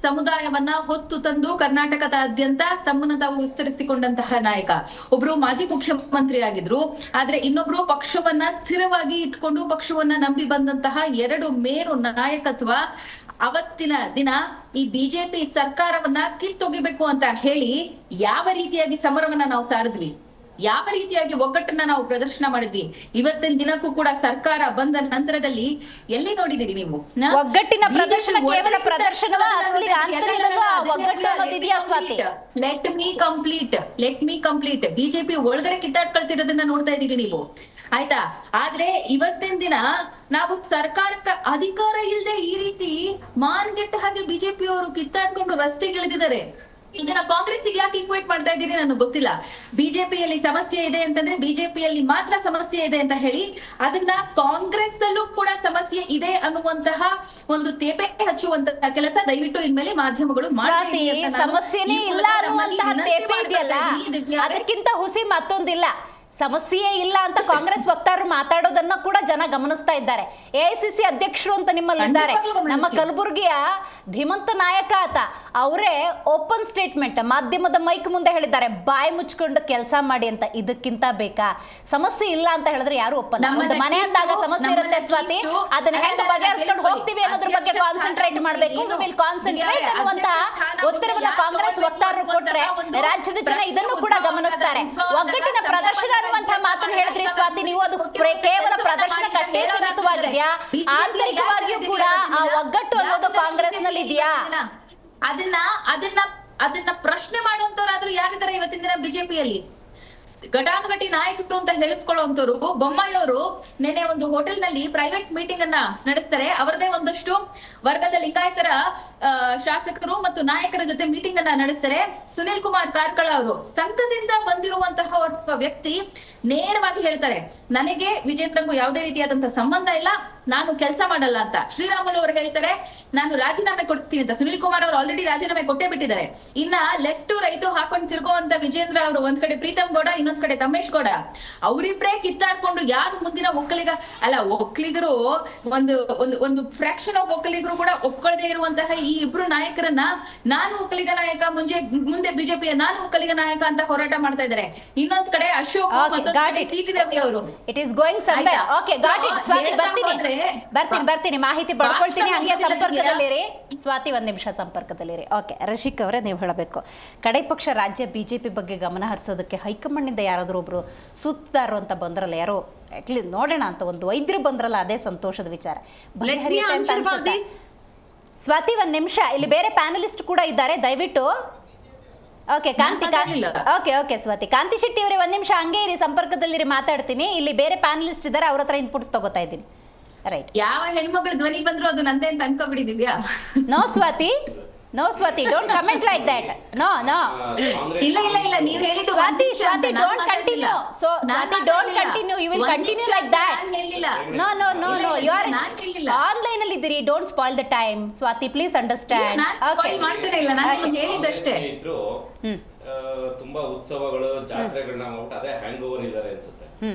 ಸಮುದಾಯವನ್ನ ಹೊತ್ತು ತಂದು ಕರ್ನಾಟಕದಾದ್ಯಂತ ತಮ್ಮನ್ನು ತಾವು ವಿಸ್ತರಿಸಿಕೊಂಡಂತಹ ನಾಯಕ. ಒಬ್ರು ಮಾಜಿ ಮುಖ್ಯಮಂತ್ರಿ ಆಗಿದ್ರು, ಆದ್ರೆ ಇನ್ನೊಬ್ರು ಪಕ್ಷವನ್ನ ಸ್ಥಿರವಾಗಿ ಇಟ್ಕೊಂಡು ಪಕ್ಷವನ್ನ ನಂಬಿ ಬಂದಂತಹ ಎರಡು ಮೇರು ನಾಯಕತ್ವ. ಅವತ್ತಿನ ದಿನ ಈ ಬಿಜೆಪಿ ಸರ್ಕಾರವನ್ನ ಕಿತ್ತೊಗಿಬೇಕು ಅಂತ ಹೇಳಿ ಯಾವ ರೀತಿಯಾಗಿ ಸಮರವನ್ನ ನಾವು ಸಾರಿದ್ವಿ, ಯಾವ ರೀತಿಯಾಗಿ ಒಗ್ಗಟ್ಟನ್ನ ನಾವು ಪ್ರದರ್ಶನ ಮಾಡಿದ್ವಿ. ಇವತ್ತಿನ ದಿನಕ್ಕೂ ಕೂಡ ಸರ್ಕಾರ ಬಂದ ನಂತರದಲ್ಲಿ ಎಲ್ಲಿ ನೋಡಿದಿರಿ ನೀವು? ಒಗ್ಗಟ್ಟಿನ ಪ್ರದರ್ಶನ ಕೇವಲ ಪ್ರದರ್ಶನವ, ಅಸಲಿಗೆ ಆಂತರ್ಯದಲ್ಲೂ ಆ ಒಗ್ಗಟ್ಟು ಅನ್ನೋದಿದೆಯಾ Swathi? Let me complete. BJP ಒಳಗಡೆ ಕಿತ್ತಾಡ್ಕೊಳ್ತಿರೋದನ್ನ ನೋಡ್ತಾ ಇದೀರಿ ನೀವು, ಆಯ್ತಾ? ಆದ್ರೆ ಇವತ್ತಿನ ದಿನ ನಾವು ಸರ್ಕಾರಕ್ಕೆ ಅಧಿಕಾರ ಇಲ್ಲದೆ ಈ ರೀತಿ ಮಾನ್ಗೆಟ್ಟ ಹಾಗೆ ಬಿಜೆಪಿ ಅವರು ಕಿತ್ತಾಡ್ಕೊಂಡು ರಸ್ತೆಗಿಳಿದಿದ್ದಾರೆ. ಇದನ್ನ ಕಾಂಗ್ರೆಸ್ಗೆ ಯಾಕೆ ಈಕ್ವೇಟ್ ಮಾಡ್ತಾ ಇದ್ದೀರಿ ನನಗೆ ಗೊತ್ತಿಲ್ಲ. ಬಿಜೆಪಿಯಲ್ಲಿ ಸಮಸ್ಯೆ ಇದೆ ಅಂತಂದ್ರೆ ಬಿಜೆಪಿಯಲ್ಲಿ ಮಾತ್ರ ಸಮಸ್ಯೆ ಇದೆ ಅಂತ ಹೇಳಿ ಅದನ್ನ ಕಾಂಗ್ರೆಸ್ ಅಲ್ಲೂ ಕೂಡ ಸಮಸ್ಯೆ ಇದೆ ಅನ್ನುವಂತಹ ಒಂದು ತೇಪೆ ಹಚ್ಚುವಂತಹ ಕೆಲಸ ದಯವಿಟ್ಟು ಇನ್ಮೇಲೆ ಮಾಧ್ಯಮಗಳು ಮಾಡಿ. ಸಮಸ್ಯೆನೇ ಇಲ್ಲ ಅನ್ನುವಂತಹ ತೇಪೆ ಇದೆಯಲ್ಲ, ಅದಕ್ಕಿಂತ ಹುಸಿ ಮತ್ತೊಂದಿಲ್ಲ. ಸಮಸ್ಯೆಯೇ ಇಲ್ಲ ಅಂತ ಕಾಂಗ್ರೆಸ್ ವಕ್ತಾರರು ಮಾತಾಡೋದನ್ನ ಕೂಡ ಜನ ಗಮನಿಸ್ತಾ ಇದ್ದಾರೆ. AICC ಅಧ್ಯಕ್ಷರು ಅಂತ ನಿಮ್ಮಲ್ಲಿ ಇದ್ದಾರೆ, ನಮ್ಮ ಕಲಬುರಗಿಯ ಧೀಮಂತ ನಾಯಕ ಆತ. ಅವರೇ ಓಪನ್ ಸ್ಟೇಟ್ಮೆಂಟ್ ಮಾಧ್ಯಮದ ಮೈಕ್ ಮುಂದೆ ಹೇಳಿದ್ದಾರೆ, ಬಾಯಿ ಮುಚ್ಕೊಂಡು ಕೆಲಸ ಮಾಡಿ ಅಂತ. ಇದಕ್ಕಿಂತ ಬೇಕಾ? ಸಮಸ್ಯೆ ಇಲ್ಲ ಅಂತ ಹೇಳಿದ್ರೆ ಯಾರು ಒಪ್ಪಲ್ಲ. ಒಂದು ಮನೆ ಅಂದಾಗ ಸಮಸ್ಯೆ ಇರುತ್ತೆ ಸ್ವಾತಿ, ಅದನ್ನ ಹೆಂಗ್ ಬಗೆಹರಿಸ್ಕೊಂಡು ಹೋಗ್ತೀವಿ ಅನ್ನೋದ್ರ ಬಗ್ಗೆ ಕಾನ್ಸಂಟ್ರೇಟ್ ಮಾಡಬೇಕು. ವಿಲ್ ಕಾನ್ಸಂಟ್ರೇಟ್ ಅನ್ನುವಂತಹ ಉತ್ತರವನ್ನ ಕಾಂಗ್ರೆಸ್ ವಕ್ತಾರರು ಕೊಟ್ರೆ ರಾಜ್ಯದ ಜನ ಇದನ್ನು ಕೂಡ ಗಮನಿಸ್ತಾರೆ. ಒಗ್ಗಟ್ಟಿನ ಪ್ರದರ್ಶನ ಅನ್ನುವಂತಹ ಮಾತನ್ನು ಹೇಳಿದ್ರಿ ಸ್ವಾತಿ ನೀವು, ಅದು ಕೇವಲ ಪ್ರದರ್ಶನ ಕಟ್ಟೇ ಸೀಮಿತವಾಗಿದೆಯಾ? ಆಂತರಿಕವಾಗಿಯೂ ಕೂಡ ಆ ಒಗ್ಗಟ್ಟು ಅನ್ನೋದು ಕಾಂಗ್ರೆಸ್ ನಲ್ಲಿ ಇದೆಯಾ? ಅದನ್ನ ಪ್ರಶ್ನೆ ಮಾಡುವಂತವ್ರಾದ್ರೂ ಯಾರಿದ್ದಾರೆ ಇವತ್ತಿನ ದಿನ ಬಿಜೆಪಿಯಲ್ಲಿ? ಘಟಾನುಘಟಿ ನಾಯಕರು ಅಂತ ಹೇಳಿಸ್ಕೊಳ್ಳುವಂತವ್ರು. ಬೊಮ್ಮಾಯಿ ಅವರು ನೆನೆ ಒಂದು ಹೋಟೆಲ್ ನಲ್ಲಿ ಪ್ರೈವೇಟ್ ಮೀಟಿಂಗ್ ಅನ್ನ ನಡೆಸ್ತಾರೆ. ಅವರದೇ ಒಂದಷ್ಟು ವರ್ಗದ ಲಿಂಗಾಯತರ ಶಾಸಕರು ಮತ್ತು ನಾಯಕರ ಜೊತೆ ಮೀಟಿಂಗ್ ಅನ್ನ ನಡೆಸ್ತಾರೆ. ಸುನಿಲ್ ಕುಮಾರ್ ಕಾರ್ಕಳ ಅವರು ಸಂಘದಿಂದ ಬಂದಿರುವಂತಹ ಒಬ್ಬ ವ್ಯಕ್ತಿ ನೇರವಾಗಿ ಹೇಳ್ತಾರೆ, ನನಗೆ ವಿಜೇಂದ್ರಂಗೂ ಯಾವುದೇ ರೀತಿಯಾದಂತಹ ಸಂಬಂಧ ಇಲ್ಲ, ನಾನು ಕೆಲಸ ಮಾಡಲ್ಲ ಅಂತ. ಶ್ರೀರಾಮುಲು ಅವರು ಹೇಳ್ತಾರೆ, ನಾನು ರಾಜೀನಾಮೆ ಕೊಡ್ತೀನಿ ಅಂತ. ಸುನಿಲ್ ಕುಮಾರ್ ಅವರು ಆಲ್ರೆಡಿ ರಾಜೀನಾಮೆ ಕೊಟ್ಟೇ ಬಿಟ್ಟಿದ್ದಾರೆ. ಇನ್ನ ಲೆಫ್ಟ್ ರೈಟ್ ಹಾಕೊಂಡು ತಿರುಗುವಂತ ವಿಜೇಂದ್ರ ಅವರು ಒಂದ್ ಕಡೆ ಪ್ರೀತಮ್ ಗೌಡ, ಇನ್ನೊಂದ್ ಕಡೆ ತಮೇಶ್ ಗೌಡ, ಅವರಿಬ್ರೇ ಕಿತ್ತಾಡ್ಕೊಂಡು ಯಾರು ಮುಂದಿನ ಒಕ್ಕಲಿಗರು ಒಂದು ಫ್ರಾಕ್ಷನ್ ಆಫ್ ಒಕ್ಕಲಿಗರು ಕೂಡ ಒಪ್ಕೊಳ್ಳದೆ ಇರುವಂತಹ ಈ ಇಬ್ರು ನಾಯಕರನ್ನ ನಾನು ಒಕ್ಕಲಿಗ ನಾಯಕ, ಮುಂದೆ ಬಿಜೆಪಿಯ ನಾನು ಒಕ್ಕಲಿಗ ನಾಯಕ ಅಂತ ಹೋರಾಟ ಮಾಡ್ತಾ ಇದ್ದಾರೆ. ಇನ್ನೊಂದ್ ಕಡೆ ಅಶೋಕ್, CT ರವಿ ಅವರು. It is going somewhere. Okay, got it Swathi. ಬರ್ತೀನಿ ಮಾಹಿತಿ ಪಡ್ಕೊಳ್ತೀನಿ. ಹಂಗೆ ಸಂಪರ್ಕದಲ್ಲಿರಿ ಸ್ವಾತಿ, ಒಂದ್ ನಿಮಿಷ ಸಂಪರ್ಕದಲ್ಲಿರಿ. ಓಕೆ, ರಶಿಕ್ ಅವರೇ ನೀವು ಹೇಳಬೇಕು. ಕಡೆ ಪಕ್ಷ ರಾಜ್ಯ ಬಿಜೆಪಿ ಬಗ್ಗೆ ಗಮನ ಹರಿಸೋದಕ್ಕೆ ಹೈಕಮಾಂಡ್ ಇಂದ ಯಾರಾದ್ರೂ ಒಬ್ರು ಸೂಕ್ತದಾರರು ಅಂತ ಬಂದ್ರಲ್ಲ, ಯಾರೋ ಅಟ್ಲೀಸ್ಟ್ ನೋಡೋಣ ಅಂತ ಒಂದು ವೈದ್ಯರು ಬಂದ್ರಲ್ಲ, ಅದೇ ಸಂತೋಷದ ವಿಚಾರ. ಸ್ವಾತಿ ಒಂದ್ ನಿಮಿಷ, ಇಲ್ಲಿ ಬೇರೆ ಪ್ಯಾನಲಿಸ್ಟ್ ಕೂಡ ಇದ್ದಾರೆ, ದಯವಿಟ್ಟು. ಓಕೆ ಓಕೆ ಸ್ವಾತಿ, ಕಾಂತಿ ಶೆಟ್ಟಿ ಅವರೇ ಒಂದ್ ನಿಮಿಷ ಹಂಗೆ ಇರಿ, ಸಂಪರ್ಕದಲ್ಲಿರಿ, ಮಾತಾಡ್ತೀನಿ. ಇಲ್ಲಿ ಬೇರೆ ಪ್ಯಾನಲಿಸ್ಟ್ ಇದ್ದಾರೆ, ಅವ್ರ ಹತ್ರ ಇನ್ಪುಟ್ಸ್ ತಗೋತಾ ಇದ್ದೀನಿ. ರೈಟ್, ಯಾವ ಹೆಣ್ಮಕ್ಳು ಧ್ವನಿ ಬಂದ್ರು ಅದು ನಂದೇ ಅಂತ ಅನ್ಕೋಬಿಡಿದ್ಯಾ? No Swathi, don't comment like that. No ಇಲ್ಲ ನೀವ್ ಹೇಳಿದ್ದು Swathi, don't continue. So Swathi, don't continue, you will continue like that. No you are online ಅಲ್ಲಿ ಇದ್ದೀರಿ, don't spoil the time. Swathi, please understand. Okay, ಮಾಡ್ತಾನೆ ಇಲ್ಲ, ನಾನು ಹೇಳಿದಷ್ಟೇ. ತುಂಬಾ ಉತ್ಸವಗಳು, ಜಾತ್ರೆಗಳನ್ನ ಮಾಡ್ಬಿಟ್ಟು ಅದೇ ಹ್ಯಾಂಗ್ ಓವರ್ ಇದಾರೆ ಅನ್ಸುತ್ತೆ.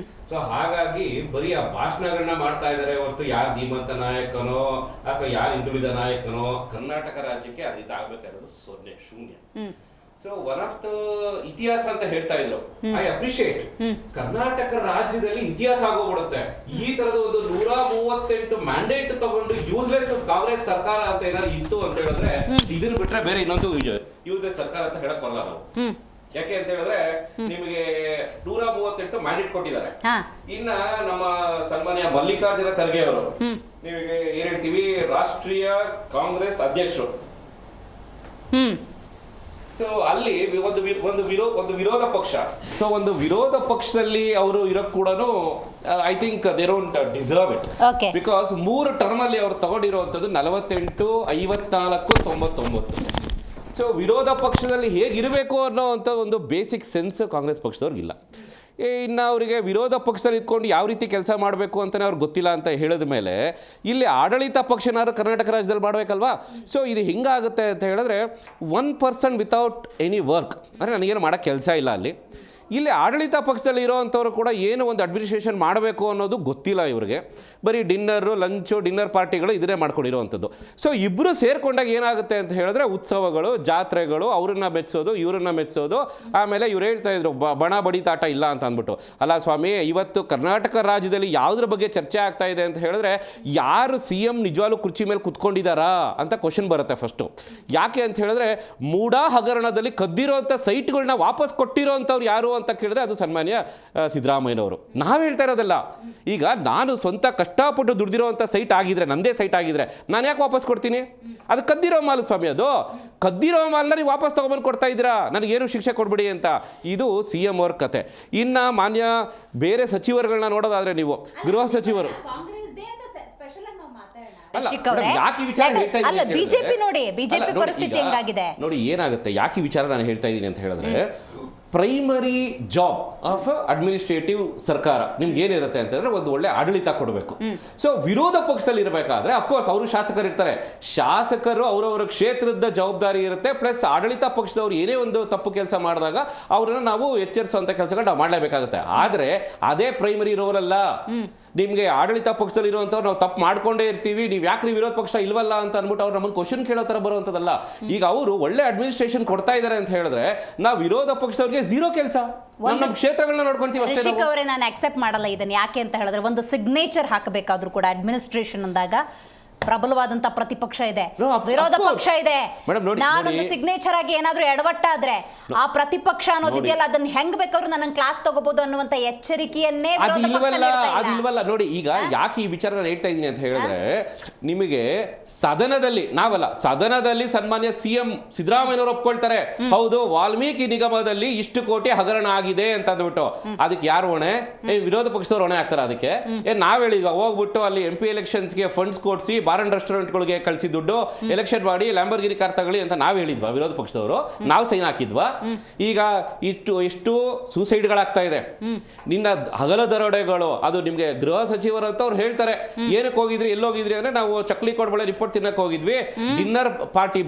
ಸೊ ಹಾಗಾಗಿ ಬರೀ ಆ ಭಾಷಣಗಳನ್ನ ಮಾಡ್ತಾ ಇದಾರೆ ಹೊರತು ಯಾರು ಧೀಮಂತ ನಾಯಕನೋ ಅಥವಾ ಯಾರು ಹಿಂದುಳಿದ ನಾಯಕನೋ ಕರ್ನಾಟಕ ರಾಜ್ಯಕ್ಕೆ ಅದು ಇದಾಗಬೇಕಾಗಿರೋದು ಶೂನ್ಯ. ಸೊ ಒನ್ ಆಫ್ ದ ಇತಿಹಾಸ ಅಂತ ಹೇಳ್ತಾ ಇದ್ರು. I appreciate. ಕರ್ನಾಟಕ ರಾಜ್ಯದಲ್ಲಿ ಇತಿಹಾಸ ಆಗೋಗ್ಬಿಡುತ್ತೆ. ಈ ತರದ ಒಂದು 138 ಮ್ಯಾಂಡೇಟ್ ತಗೊಂಡು ಯೂಸ್ಲೆಸ್ ಕಾಂಗ್ರೆಸ್ ಸರ್ಕಾರ ಅಂತ ಏನಾದ್ರು ಇತ್ತು ಅಂತ ಹೇಳಿದ್ರೆ ಇದನ್ನ ಬಿಟ್ರೆ ಬೇರೆ ಇನ್ನೊಂದು ಯೂಸ್ಲೆಸ್ ಸರ್ಕಾರ ಅಂತ ಹೇಳಕ್ ಬರಲ್ಲ ನಾವು. ಯಾಕೆ ಅಂತ ಹೇಳಿದ್ರೆ ನಿಮಗೆ 138 ಮ್ಯಾಂಡೇಟ್ ಕೊಟ್ಟಿದ್ದಾರೆ. ಇನ್ನ ನಮ್ಮ ಸನ್ಮಾನ್ಯ ಮಲ್ಲಿಕಾರ್ಜುನ ಖರ್ಗೆ ಅವರು ನಿಮಗೆ ಏನ್ ಹೇಳ್ತೀವಿ ರಾಷ್ಟ್ರೀಯ ಕಾಂಗ್ರೆಸ್ ಅಧ್ಯಕ್ಷರು. ಸೊ ಅಲ್ಲಿ ಒಂದು ವಿರೋಧ ಪಕ್ಷ. ಸೊ ಒಂದು ವಿರೋಧ ಪಕ್ಷದಲ್ಲಿ ಅವರು ಇರೋಕ್ ಕೂಡ I think they don't deserve it. Because 3 term ಅಲ್ಲಿ ಅವರು ತಗೊಂಡಿರುವಂತದ್ದು 48, 54, 99. ಸೊ ವಿರೋಧ ಪಕ್ಷದಲ್ಲಿ ಹೇಗಿರಬೇಕು ಅನ್ನೋವಂಥ ಒಂದು ಬೇಸಿಕ್ ಸೆನ್ಸ್ ಕಾಂಗ್ರೆಸ್ ಪಕ್ಷದವ್ರಿಗಿಲ್ಲ. ಇನ್ನು ಅವರಿಗೆ ವಿರೋಧ ಪಕ್ಷದಲ್ಲಿ ಇದ್ಕೊಂಡು ಯಾವ ರೀತಿ ಕೆಲಸ ಮಾಡಬೇಕು ಅಂತಲೇ ಅವ್ರಿಗೆ ಗೊತ್ತಿಲ್ಲ ಅಂತ ಹೇಳಿದ ಮೇಲೆ ಇಲ್ಲಿ ಆಡಳಿತ ಪಕ್ಷನಾದ್ರು ಕರ್ನಾಟಕ ರಾಜ್ಯದಲ್ಲಿ ಮಾಡಬೇಕಲ್ವಾ. ಸೊ ಇದು ಹಿಂಗಾಗುತ್ತೆ ಅಂತ ಹೇಳಿದ್ರೆ 1 ಪರ್ಸನ್ ವಿತೌಟ್ ಎನಿ ವರ್ಕ್, ಅಂದರೆ ನನಗೇನು ಮಾಡೋಕ್ಕೆ ಕೆಲಸ ಇಲ್ಲ ಅಲ್ಲಿ. ಇಲ್ಲಿ ಆಡಳಿತ ಪಕ್ಷದಲ್ಲಿ ಇರೋವಂಥವ್ರು ಕೂಡ ಏನು ಒಂದು ಅಡ್ಮಿನಿಸ್ಟ್ರೇಷನ್ ಮಾಡಬೇಕು ಅನ್ನೋದು ಗೊತ್ತಿಲ್ಲ ಇವ್ರಿಗೆ. ಬರೀ ಡಿನ್ನರು, ಲಂಚು, ಡಿನ್ನರ್ ಪಾರ್ಟಿಗಳು ಇದನ್ನೇ ಮಾಡ್ಕೊಂಡಿರೋವಂಥದ್ದು. ಸೊ ಇಬ್ಬರು ಸೇರ್ಕೊಂಡಾಗ ಏನಾಗುತ್ತೆ ಅಂತ ಹೇಳಿದ್ರೆ ಉತ್ಸವಗಳು, ಜಾತ್ರೆಗಳು, ಅವ್ರನ್ನ ಮೆಚ್ಚೋದು, ಇವ್ರನ್ನ ಮೆಚ್ಚೋದು. ಆಮೇಲೆ ಇವ್ರು ಹೇಳ್ತಾ ಇದ್ರು ಬಣ ಬಡಿತಾಟ ಇಲ್ಲ ಅಂತ ಅಂದ್ಬಿಟ್ಟು. ಅಲ್ಲ ಸ್ವಾಮಿ, ಇವತ್ತು ಕರ್ನಾಟಕ ರಾಜ್ಯದಲ್ಲಿ ಯಾವುದ್ರ ಬಗ್ಗೆ ಚರ್ಚೆ ಆಗ್ತಾ ಇದೆ ಅಂತ ಹೇಳಿದ್ರೆ ಯಾರು CM ನಿಜವಾಗ್ಲೂ ಕುರ್ಚಿ ಮೇಲೆ ಕುತ್ಕೊಂಡಿದ್ದಾರಾ ಅಂತ ಕ್ವಶನ್ ಬರುತ್ತೆ ಫಸ್ಟು. ಯಾಕೆ ಅಂತ ಹೇಳಿದ್ರೆ ಮೂಡಾ ಹಗರಣದಲ್ಲಿ ಕದ್ದಿರೋಂಥ ಸೈಟ್ಗಳನ್ನ ವಾಪಸ್ ಕೊಟ್ಟಿರೋಂಥವ್ರು ಯಾರು ಅಂತ ಕೇಳಿದ್ರೆ ಅದು ಸನ್ಮಾನ್ಯ ಸಿದ್ದರಾಮಯ್ಯನವರು. ನಾವು ಹೇಳ್ತಾ ಇರೋದಲ್ಲ. ಈಗ ನಾನು ಸ್ವಂತ ಕಷ್ಟಪಟ್ಟು ದುಡ್ದಿರೋಂಥ ಸೈಟ್ ಆಗಿದ್ರೆ, ನಂದೇ ಸೈಟ್ ಆಗಿದ್ರೆ ನಾನು ಯಾಕೆ ವಾಪಸ್ ಕೊಡ್ತೀನಿ? ಅದು ಕದ್ದಿರೋ ಮಾಲು ಸ್ವಾಮಿ. ಅದು ಕದ್ದಿರೋ ಮಾಲನ್ನ ನೀವು ವಾಪಸ್ ತಗೊಂಡ್ಬಂದು ಕೊಡ್ತಾ ಇದ್ದೀರಾ, ನನಗೇನು ಶಿಕ್ಷೆ ಕೊಡ್ಬಿಡಿ ಅಂತ. ಇದು CM ಅವ್ರ ಕತೆ. ಇನ್ನು ಮಾನ್ಯ ಬೇರೆ ಸಚಿವರುಗಳನ್ನ ನೋಡೋದಾದ್ರೆ ನೀವು ಗೃಹ ಸಚಿವರು ನೋಡಿ ಏನಾಗುತ್ತೆ. ಯಾಕೆ ವಿಚಾರ ನಾನು ಹೇಳ್ತಾ ಇದ್ದೀನಿ ಅಂತ ಹೇಳಿದ್ರೆ ಪ್ರೈಮರಿ ಜಾಬ್ ಆಫ್ ಅಡ್ಮಿನಿಸ್ಟ್ರೇಟಿವ್ ಸರ್ಕಾರ ನಿಮ್ಗೆ ಏನಿರುತ್ತೆ ಅಂತಂದ್ರೆ ಒಂದು ಒಳ್ಳೆ ಆಡಳಿತ ಕೊಡಬೇಕು. ಸೊ ವಿರೋಧ ಪಕ್ಷದಲ್ಲಿ ಇರಬೇಕಾದ್ರೆ ಅಫ್ಕೋರ್ಸ್ ಅವರು ಶಾಸಕರು ಇರ್ತಾರೆ. ಶಾಸಕರು ಅವರವರ ಕ್ಷೇತ್ರದ ಜವಾಬ್ದಾರಿ ಇರುತ್ತೆ. ಪ್ಲಸ್ ಆಡಳಿತ ಪಕ್ಷದವ್ರು ಏನೇ ಒಂದು ತಪ್ಪು ಕೆಲಸ ಮಾಡಿದಾಗ ಅವ್ರನ್ನ ನಾವು ಎಚ್ಚರಿಸುವಂತ ಕೆಲಸಗಳು ನಾವು ಮಾಡಲೇಬೇಕಾಗುತ್ತೆ. ಆದ್ರೆ ಅದೇ ಪ್ರೈಮರಿ ರೋಲ್ ಅಲ್ಲ. ನಿಮ್ಗೆ ಆಡಳಿತ ಪಕ್ಷದಲ್ಲಿ ಇರುವಂತವ್ರು ನಾವು ತಪ್ಪು ಮಾಡ್ಕೊಂಡೇ ಇರ್ತೀವಿ, ನೀವು ಯಾಕ್ರಿ ವಿರೋಧ ಪಕ್ಷ ಇಲ್ವಲ್ಲ ಅಂತ ಅಂದ್ಬಿಟ್ಟು ಅವ್ರು ನಮ್ಮನ್ನು ಕ್ವಶನ್ ಕೇಳೋ ತರ ಬರುವಂತದಲ್ಲ. ಈಗ ಅವರು ಒಳ್ಳೆ ಅಡ್ಮಿನಿಸ್ಟ್ರೇಷನ್ ಕೊಡ್ತಾ ಇದ್ದಾರೆ ಅಂತ ಹೇಳಿದ್ರೆ ನಾವು ವಿರೋಧ ಪಕ್ಷದವ್ರಿಗೆ ಝೀರೋ ಕೆಲಸ, ನಮ್ಮ ಕ್ಷೇತ್ರಗಳನ್ನ ನೋಡ್ಕೊಂತೀವಿ ಅಷ್ಟೇ. ಅವರೇ ನಾನು ಅಕ್ಸೆಪ್ಟ್ ಮಾಡಲ್ಲ ಇದನ್ನ. ಯಾಕೆ ಅಂತ ಹೇಳಿದ್ರೆ ಒಂದು ಸಿಗ್ನೇಚರ್ ಹಾಕಬೇಕಾದ್ರೂ ಕೂಡ ಅಡ್ಮಿನಿಸ್ಟ್ರೇಷನ್ ಅಂದಾಗ ಪ್ರಬಲವಾದಂತ ಪ್ರತಿಪಕ್ಷ ಇದೆ, ವಿರೋಧ ಪಕ್ಷ ಇದೆ. ನಾನೊಂದು ಸಿಗ್ನೇಚರ್ ಆಗಿ ಏನಾದ್ರೂ ಎಡವಟ್ಟಾದ್ರೆ ಆ ಪ್ರತಿಪಕ್ಷ ಅನ್ನೋದಿದೆಯಲ್ಲ ಅದನ್ನ ಹೆಂಗ್ ಬೇಕಾದ್ರೂ ನನ್ನ ಕ್ಲಾಸ್ ತಗೋಬಹುದು ಅನ್ನುವಂತ ಎಚ್ಚರಿಕೆಯನ್ನೇ ಅದಿಲ್ವಲ್ಲ. ನೋಡಿ ಈಗ ಯಾಕೆ ಈ ವಿಚಾರ ನಾನು ಹೇಳ್ತಾ ಇದ್ದೀನಿ ಅಂತ ಹೇಳಿದ್ರೆ ನಿಮಗೆ ಸದನದಲ್ಲಿ ಸನ್ಮಾನ್ಯ CM ಸಿದ್ದರಾಮಯ್ಯನವರು ಒಪ್ಕೊಳ್ತಾರೆ, ಹೌದು ವಾಲ್ಮೀಕಿ ನಿಗಮದಲ್ಲಿ ಇಷ್ಟು ಕೋಟಿ ಹಗರಣ ಆಗಿದೆ ಅಂತ ಅಂದ್ಬಿಟ್ಟು. ಅದಕ್ಕೆ ಯಾರು ಹೊಣೆ? ವಿರೋಧ ಪಕ್ಷದವ್ರು ಹೊಣೆ ಆಗ್ತಾರೆ. ಅದಕ್ಕೆ ನಾವ್ ಹೇಳಿದ್ವಾ ಹೋಗ್ಬಿಟ್ಟು ಅಲ್ಲಿ MP ಎಲೆಕ್ಷನ್ಸ್ಗೆ ಫಂಡ್ಸ್ ಕೊಡ್ಸಿ ಬಾರ್ ಅಂಡ್ ರೆಸ್ಟೋರೆಂಟ್ಗಳಿಗೆ ಕಳಿಸಿ ದುಡ್ಡು ಎಲೆಕ್ಷನ್ ಮಾಡಿ ಲ್ಯಾಂಬರ್ಗಿನಿ ಕಾರ್ ತಗೊಳ್ಳಿ ಅಂತ ನಾವು ಹೇಳಿದ್ವಾ? ವಿರೋಧ ಪಕ್ಷದವರು ನಾವು ಸೈನ್ ಹಾಕಿದ್ವಾ? ಈಗ ಎಷ್ಟು ಸೂಸೈಡ್ಗಳಾಗ್ತಾ ಇದೆ. ನಿನ್ನ ಹಗಲ ದರೋಡೆಗಳು, ಅದು ನಿಮ್ಗೆ ಗೃಹ ಸಚಿವರು ಅಂತ ಅವ್ರು ಹೇಳ್ತಾರೆ. ಏನಕ್ಕೆ ಹೋಗಿದ್ರಿ, ಎಲ್ಲೋಗಿದ್ರಿ ಅಂದ್ರೆ ನಾವು ಚಕ್ಲಿ ಕೊಡ್ಬಳೆ ರಿಪೋರ್ಟ್ ತಿನ್ನಕ್ ಹೋಗಿದ್ವಿ, ಡಿನ್ನರ್ ಪಾರ್ಟಿ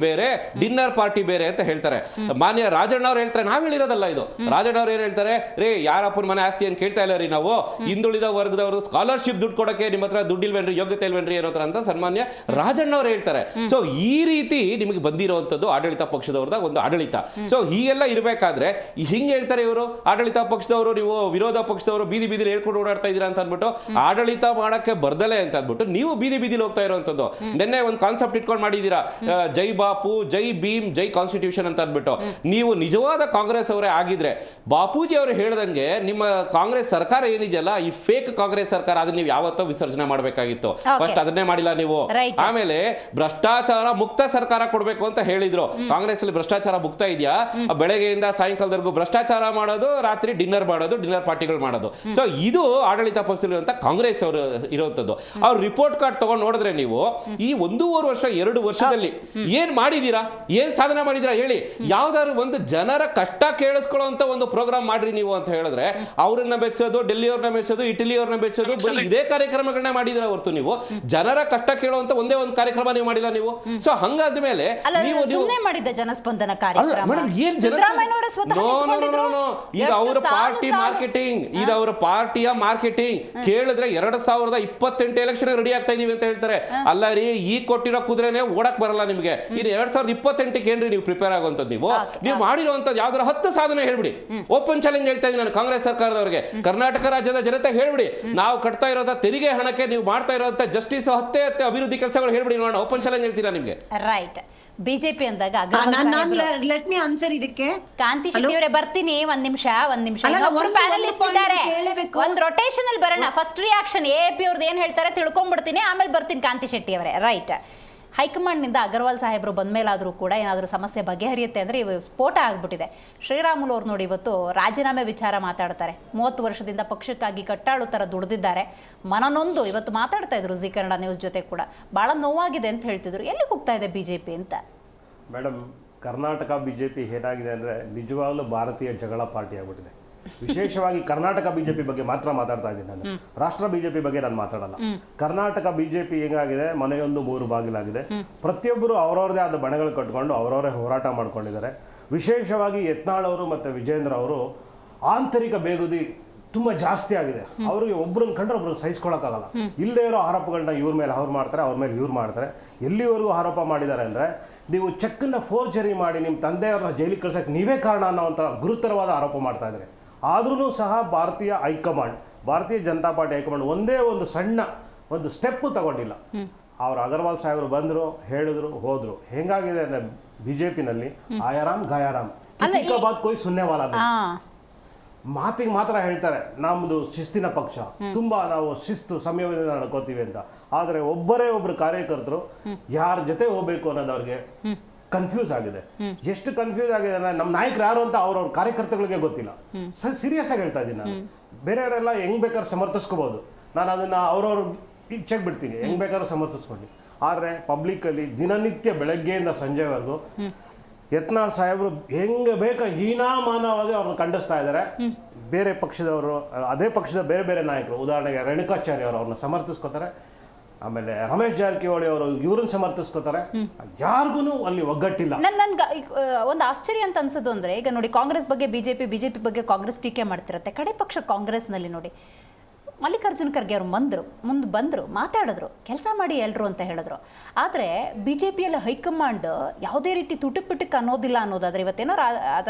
ಬೇರೆ ಅಂತ ಹೇಳ್ತಾರೆ. ಮಾನ್ಯ ರಾಜಣ್ಣ ಅವ್ರು ಹೇಳ್ತಾರೆ, ನಾವ್ ಹೇಳಿರೋದಲ್ಲ ಇದು. ರಾಜಣ್ಣ ಅವ್ರು ಏನ್ ಹೇಳ್ತಾರೆ, ರೇ ಯಾರಪ್ಪನ ಮನೆ ಆಸ್ತಿ ಅಂತ ಕೇಳ್ತಾ ಇಲ್ಲ ರೀ, ನಾವು ಹಿಂದುಳಿದ ವರ್ಗದವರು ಸ್ಕಾಲರ್ಶಿಪ್ ದುಡ್ಡು ಕೊಡಕ್ಕೆ ನಿಮ್ಮ ಹತ್ರ ದುಡ್ಡು ಇಲ್ವೇನ್ರಿ, ಯೋಗ್ಯತೆ ಇಲ್ವೇನ್ರಿ ಏನೋ ಅಂತ ಸನ್ಮಾನ್ಯ ರಾಜಣ್ಣ ಅವ್ರು ಹೇಳ್ತಾರೆ. ಸೊ ಈ ರೀತಿ ನಿಮಗೆ ಬಂದಿರುವಂತದ್ದು ಆಡಳಿತ ಪಕ್ಷದವ್ರದ ಒಂದು ಆಡಳಿತ. ಸೊ ಹೀಗೆಲ್ಲ ಇರಬೇಕಾದ್ರೆ ಹಿಂಗೆ ಹೇಳ್ತಾರೆ ಇವರು ಆಡಳಿತ ಪಕ್ಷದವರು, ನೀವು ವಿರೋಧ ಪಕ್ಷದವರು ಬೀದಿಲಿ ಹೇಳ್ಕೊಂಡು ಓಡಾಡ್ತಾ ಇದೀರಾ ಅಂತ ಅಂದ್ಬಿಟ್ಟು, ಆಡಳಿತ ಮಾಡಕ್ಕೆ ಬರ್ದಲೆ ಅಂತ ಅಂದ್ಬಿಟ್ಟು ನೀವು ಬೀದಿಲಿ ಹೋಗ್ತಾ ಇರುವಂತದ್ದು. ನಿನ್ನೆ ಒಂದು ಕಾನ್ಸೆಪ್ಟ್ ಇಟ್ಕೊಂಡು ಮಾಡಿದೀರಾ, ಜೈ ಬಾಪು, ಜೈ ಭೀಮ್, ಜೈ ಕಾನ್ಸ್ಟಿಟ್ಯೂಷನ್ ಅಂತ ಅಂದ್ಬಿಟ್ಟು. ನೀವು ನಿಜವಾದ ಕಾಂಗ್ರೆಸ್ ಅವರೇ ಆಗಿದ್ರೆ ಬಾಪೂಜಿ ಅವರು ಹೇಳ್ದಂಗೆ ನಿಮ್ಮ ಕಾಂಗ್ರೆಸ್ ಸರ್ಕಾರ ಏನಿದೆಯಲ್ಲ, ಈ ಫೇಕ್ ಕಾಂಗ್ರೆಸ್ ಸರ್ಕಾರ, ಅದನ್ನ ನೀವು ಯಾವತ್ತೋ ವಿಸರ್ಜನೆ ಮಾಡಬೇಕಾಗಿತ್ತು. ಫಸ್ಟ್ ಅದನ್ನೇ ಮಾಡಿಲ್ಲ ನೀವು. ಆಮೇಲೆ ಭ್ರಷ್ಟಾಚಾರ ಮುಕ್ತ ಸರ್ಕಾರ ಕೊಡ್ಬೇಕು ಅಂತ ಹೇಳಿದ್ರು. ಕಾಂಗ್ರೆಸ್ ಅಲ್ಲಿ ಭ್ರಷ್ಟಾಚಾರ ಮುಕ್ತ ಇದೆಯಾ? ಬೆಳಗ್ಗೆಯಿಂದ ಸಾಯಂಕಾಲದವರೆಗೂ ಭ್ರಷ್ಟಾಚಾರ ಮಾಡೋದು, ರಾತ್ರಿ ಡಿನ್ನರ್ ಮಾಡೋದು, ಡಿನ್ನರ್ ಪಾರ್ಟಿಗಳು ಮಾಡೋದು. ಸೊ ಇದು ಆಡಳಿತ ಪಕ್ಷದಲ್ಲಿ ಕಾಂಗ್ರೆಸ್ ಅವರು ಇರುವಂತದ್ದು. ಅವ್ರ ರಿಪೋರ್ಟ್ ಕಾರ್ಡ್ ತಗೊಂಡು ನೋಡಿದ್ರೆ ನೀವು ಈ 1.5 ವರ್ಷ 2 ವರ್ಷದಲ್ಲಿ ಏನ್ ಮಾಡಿದೀರಾ, ಏನ್ ಸಾಧನೆ ಮಾಡಿದೀರಾ ಹೇಳಿ? ಯಾವ್ದಾದ್ರು ಒಂದು ಜನರ ಕಷ್ಟ ಕೇಳಿಸ್ಕೊಳ್ಳುವಂತ ಒಂದು ಪ್ರೋಗ್ರಾಮ್ ಮಾಡ್ರಿ ನೀವು ಅಂತ ಹೇಳಿದ್ರೆ ಅವ್ರನ್ನ ಬೆಚ್ಚೋದು, ಡೆಲ್ಲಿ ಅವ್ರನ್ನ ಬೆಚ್ಚೋದು, ಇಟಲಿ ಅವ್ರನ್ನ ಬೆಚ್ಚೋದು, ಬರೀ ಇದೇ ಕಾರ್ಯಕ್ರಮಗಳನ್ನ ಮಾಡಿದಿರ ಹೊರತು ನೀವು ಜನರ ಕಷ್ಟ ಹೇಳುವಂತ ಒಂದೇ ಒಂದು ಕಾರ್ಯಕ್ರಮ ನೀವು ಮಾಡಿಲ್ಲ ನೀವು. ಸೊ ಹಂಗಾದ ಮೇಲೆ ನೀವು ಸುಮ್ಮನೆ ಮಾಡಿದ್ದ ಜನಸ್ಪಂದನ ಅಲ್ಲ ಕಾರ್ಯಕ್ರಮ ಮೇಡಮ್, ಏನ್ ಸಿದ್ದರಾಮಯ್ಯನವರೇ ಸ್ವತಃ ನಿಂತ್ಕೊಂಡಿದ್ರು. ಇದು ಅವರ ಎಷ್ಟು ಪಾರ್ಟಿ ಮಾರ್ಕೆಟಿಂಗ್, ಇದು ಅವರ ಪಾರ್ಟಿಯ ಮಾರ್ಕೆಟಿಂಗ್. ಕೇಳಿದ್ರೆ 2028 ಎಲೆಕ್ಷನ್ ರೆಡಿ ಆಗ್ತಾ ಇದೀವಿ ಅಂತ ಹೇಳ್ತಾರೆ. ಅಲ್ಲ ರೀ, ಈ ಕೊಟ್ಟಿರೋ ಕುದುರೆನೆ ಓಡಕ್ ಬರಲ್ಲ ನಿಮ್ಗೆ. ಇನ್ನು 2028 ಏನ್ರಿ ನೀವು ಪ್ರಿಪೇರ್ ಆಗುವಂತದ್ದು? ನೀವು ಮಾಡಿರುವಂತದ್ದು ಯಾವ್ದಾರ 10 ಸಾಧನೆ ಹೇಳ್ಬಿಡಿ. ಓಪನ್ ಚಾಲೆಂಜ್ ಹೇಳ್ತಾ ಇದ್ದೀನಿ ನಾನು ಕಾಂಗ್ರೆಸ್ ಸರ್ಕಾರದವರಿಗೆ, ಕರ್ನಾಟಕ ರಾಜ್ಯದ ಜನತೆ ಹೇಳ್ಬಿಡಿ. ನಾವು ಕಟ್ತಾ ಇರೋ ತೆರಿಗೆ ಹಣಕ್ಕೆ ನೀವು ಮಾಡ್ತಾ ಇರುವಂತ ಜಸ್ಟಿಸ್ 10 ಅಭಿವೃದ್ಧಿ ಕೆಲಸಗಳು ಹೇಳ್ಬಿಡಿ ನೋಡೋಣ. ಓಪನ್ ಚಾಲೆಂಜ್ ಹೇಳ್ತೀರಾ ನಿಮ್ಗೆ? ರೈಟ್. ಬಿಜೆಪಿ ಅಂದಾಗ ಲೆಟ್ ಮಿ ಆನ್ಸರ್ ಇದಕ್ಕೆ. ಕಾಂತಿ ಶೆಟ್ಟಿ ಅವರೇ ಬರ್ತೀನಿ, ಒಂದ್ ನಿಮಿಷ. ಪ್ಯಾನಲಿಸ್ಟ್ ಇದ್ದಾರೆ, ಒಂದ್ ರೊಟೇಷನ್ ಅಲ್ಲಿ ಬರೋಣ. ಫಸ್ಟ್ ರಿಯಾಕ್ಷನ್ ಎಪಿ ಅವ್ರದ್ದು ಏನ್ ಹೇಳ್ತಾರೆ ತಿಳ್ಕೊಂಡ್ಬಿಡ್ತೀನಿ, ಆಮೇಲೆ ಬರ್ತೀನಿ ಕಾಂತಿ ಶೆಟ್ಟಿ ಅವರೇ. ರೈಟ್. ಹೈಕಮಾಂಡ್ ನಿಂದ ಅಗರ್ವಾಲ್ ಸಾಹೇಬರು ಬಂದ್ಮೇಲಾದ್ರೂ ಕೂಡ ಏನಾದರೂ ಸಮಸ್ಯೆ ಬಗೆಹರಿಯುತ್ತೆ ಅಂದ್ರೆ ಇವು ಸ್ಫೋಟ ಆಗ್ಬಿಟ್ಟಿದೆ. ಶ್ರೀರಾಮುಲು ಅವ್ರು ನೋಡಿ ಇವತ್ತು ರಾಜೀನಾಮೆ ವಿಚಾರ ಮಾತಾಡ್ತಾರೆ. 30 ವರ್ಷದಿಂದ ಪಕ್ಷಕ್ಕಾಗಿ ಕಟ್ಟಾಳು ತರ ದುಡಿದಿದ್ದಾರೆ. ಮನನೊಂದು ಇವತ್ತು ಮಾತಾಡ್ತಾ ಇದ್ರು ಜಿ ಕನ್ನಡ ನ್ಯೂಸ್ ಜೊತೆ ಕೂಡ. ಬಹಳ ನೋವಾಗಿದೆ ಅಂತ ಹೇಳ್ತಿದ್ರು. ಎಲ್ಲಿಗೆ ಹೋಗ್ತಾ ಇದೆ ಬಿಜೆಪಿ ಅಂತ? ಮೇಡಮ್, ಕರ್ನಾಟಕ ಬಿಜೆಪಿ ಏನಾಗಿದೆ ಅಂದರೆ ನಿಜವಾಗ್ಲೂ ಭಾರತೀಯ ಜಗಳ ಪಾರ್ಟಿ ಆಗ್ಬಿಟ್ಟಿದೆ. ವಿಶೇಷವಾಗಿ ಕರ್ನಾಟಕ ಬಿಜೆಪಿ ಬಗ್ಗೆ ಮಾತ್ರ ಮಾತಾಡ್ತಾ ಇದ್ದೀನಿ ನಾನು. ರಾಷ್ಟ್ರ ಬಿಜೆಪಿ ಬಗ್ಗೆ ನಾನು ಮಾತಾಡಲ್ಲ. ಕರ್ನಾಟಕ ಬಿಜೆಪಿ ಹೇಗಾಗಿದೆ, ಮನೆಯೊಂದು 3 ಬಾಗಿಲಾಗಿದೆ. ಪ್ರತಿಯೊಬ್ಬರು ಅವರವ್ರದೇ ಆದ ಬಣಗಳು ಕಟ್ಕೊಂಡು ಅವರವರೇ ಹೋರಾಟ ಮಾಡ್ಕೊಂಡಿದ್ದಾರೆ. ವಿಶೇಷವಾಗಿ ಯತ್ನಾಳ್ ಅವರು ಮತ್ತು ವಿಜೇಂದ್ರ ಅವರು ಆಂತರಿಕ ಬೇಗುದಿ ತುಂಬ ಜಾಸ್ತಿ ಆಗಿದೆ. ಅವ್ರಿಗೆ ಒಬ್ರನ್ನ ಕಂಡ್ರೆ ಒಬ್ರನ್ನ ಸಹಿಸ್ಕೊಳಕ್ಕಾಗಲ್ಲ. ಇಲ್ಲದೆ ಇರೋ ಆರೋಪಗಳನ್ನ ಇವ್ರ ಮೇಲೆ ಅವ್ರು ಮಾಡ್ತಾರೆ, ಅವ್ರ ಮೇಲೆ ಇವ್ರು ಮಾಡ್ತಾರೆ. ಎಲ್ಲಿವರೆಗೂ ಆರೋಪ ಮಾಡಿದ್ದಾರೆ ಅಂದರೆ, ನೀವು ಚೆಕ್ಕನ್ನು ಫೋರ್ಜರಿ ಮಾಡಿ ನಿಮ್ಮ ತಂದೆಯವ್ರನ್ನ ಜೈಲಿಗೆ ಕಳ್ಸೋಕ್ಕೆ ನೀವೇ ಕಾರಣ ಅನ್ನೋವಂಥ ಗುರುತರವಾದ ಆರೋಪ ಮಾಡ್ತಾ ಇದ್ದಾರೆ. ಆದ್ರೂ ಸಹ ಭಾರತೀಯ ಹೈಕಮಾಂಡ್, ಭಾರತೀಯ ಜನತಾ ಪಾರ್ಟಿ ಹೈಕಮಾಂಡ್ ಒಂದೇ ಒಂದು ಸಣ್ಣ ಒಂದು ಸ್ಟೆಪ್ಪು ತಗೊಂಡಿಲ್ಲ. ಅವ್ರು ಅಗರ್ವಾಲ್ ಸಾಹೇಬರು ಬಂದರು, ಹೇಳಿದ್ರು, ಹೋದ್ರು. ಹೆಂಗಾಗಿದೆ ಅಂದರೆ ಬಿಜೆಪಿನಲ್ಲಿ ಆಯಾರಾಮ್ ಗಾಯಾರಾಮ್, ಕಿಸಿ ಕಾ ಬಾತ್ ಕೊಯ್ ಸುನ್ನೆ ವಾಲಾ नहीं. ಮಾತಿಗೆ ಮಾತ್ರ ಹೇಳ್ತಾರೆ ನಮ್ಮದು ಶಿಸ್ತಿನ ಪಕ್ಷ, ತುಂಬಾ ನಾವು ಶಿಸ್ತು ಸಂಯಮದಿಂದ ನಡ್ಕೋತೀವಿ ಅಂತ. ಆದರೆ ಒಬ್ಬರು ಕಾರ್ಯಕರ್ತರು ಯಾರ ಜೊತೆ ಹೋಗ್ಬೇಕು ಅನ್ನೋದು ಅವ್ರಿಗೆ ಕನ್ಫ್ಯೂಸ್ ಆಗಿದೆ. ಎಷ್ಟು ಕನ್ಫ್ಯೂಸ್ ಆಗಿದೆ ಅಂದ್ರೆ, ನಮ್ಮ ನಾಯಕರು ಯಾರು ಅಂತ ಅವ್ರವ್ರ ಕಾರ್ಯಕರ್ತಗಳಿಗೆ ಗೊತ್ತಿಲ್ಲ. ಸೀರಿಯಸ್ ಆಗಿ ಹೇಳ್ತಾ ಇದ್ದೀನಿ ನಾನು. ಬೇರೆಯವರೆಲ್ಲ ಹೆಂಗ್ ಬೇಕಾದ್ರೂ ಸಮರ್ಥಿಸ್ಕೋಬಹುದು, ನಾನು ಅದನ್ನ ಅವ್ರವ್ರ ಇಚ್ಛೆಗೆ ಬಿಡ್ತೀನಿ, ಹೆಂಗ್ ಬೇಕಾದ್ರೂ ಸಮರ್ಥಿಸ್ಕೊಂಡು. ಆದರೆ ಪಬ್ಲಿಕ್ಕಲ್ಲಿ ದಿನನಿತ್ಯ ಬೆಳಗ್ಗೆಯಿಂದ ಸಂಜೆವರೆಗೂ ಯತ್ನಾಳ್ ಸಾಹೇಬರು ಹೆಂಗೆ ಬೇಕ ಹೀನಾಮಾನವಾಗಿ ಅವ್ರನ್ನ ಖಂಡಿಸ್ತಾ ಇದ್ದಾರೆ. ಬೇರೆ ಪಕ್ಷದವರು, ಅದೇ ಪಕ್ಷದ ಬೇರೆ ಬೇರೆ ನಾಯಕರು, ಉದಾಹರಣೆಗೆ ರೇಣುಕಾಚಾರ್ಯ ಅವರು ಅವ್ರನ್ನ ಸಮರ್ಥಿಸ್ಕೋತಾರೆ. ಆಮೇಲೆ ರಮೇಶ್ ಜಾರಕಿಹೊಳಿ ಅವರು ಇವ್ರನ್ನ ಸಮರ್ಥಿಸ್ಕೋತಾರೆ. ಯಾರಿಗೂ ಅಲ್ಲಿ ಒಗ್ಗಟ್ಟಿಲ್ಲ. ನನ್ಗೆ ಒಂದು ಆಶ್ಚರ್ಯ ಅಂತ ಅನ್ಸೋದು ಅಂದ್ರೆ, ಈಗ ನೋಡಿ ಕಾಂಗ್ರೆಸ್ ಬಗ್ಗೆ ಬಿಜೆಪಿ ಬಗ್ಗೆ ಕಾಂಗ್ರೆಸ್ ಟೀಕೆ ಮಾಡ್ತಿರತ್ತೆ. ಕಡೆ ಪಕ್ಷ ಕಾಂಗ್ರೆಸ್ನಲ್ಲಿ ನೋಡಿ ಮಲ್ಲಿಕಾರ್ಜುನ್ ಖರ್ಗೆ ಅವರು ಮುಂದೆ ಬಂದರು, ಮಾತಾಡಿದ್ರು, ಕೆಲಸ ಮಾಡಿ ಎಲ್ರು ಅಂತ ಹೇಳಿದ್ರು. ಆದರೆ ಬಿ ಜೆ ಪಿಯಲ್ಲಿ ಹೈಕಮಾಂಡ್ ಯಾವುದೇ ರೀತಿ ತುಟುಕ್ ಅನ್ನೋದಿಲ್ಲ ಅನ್ನೋದಾದರೆ ಇವತ್ತೇನೋ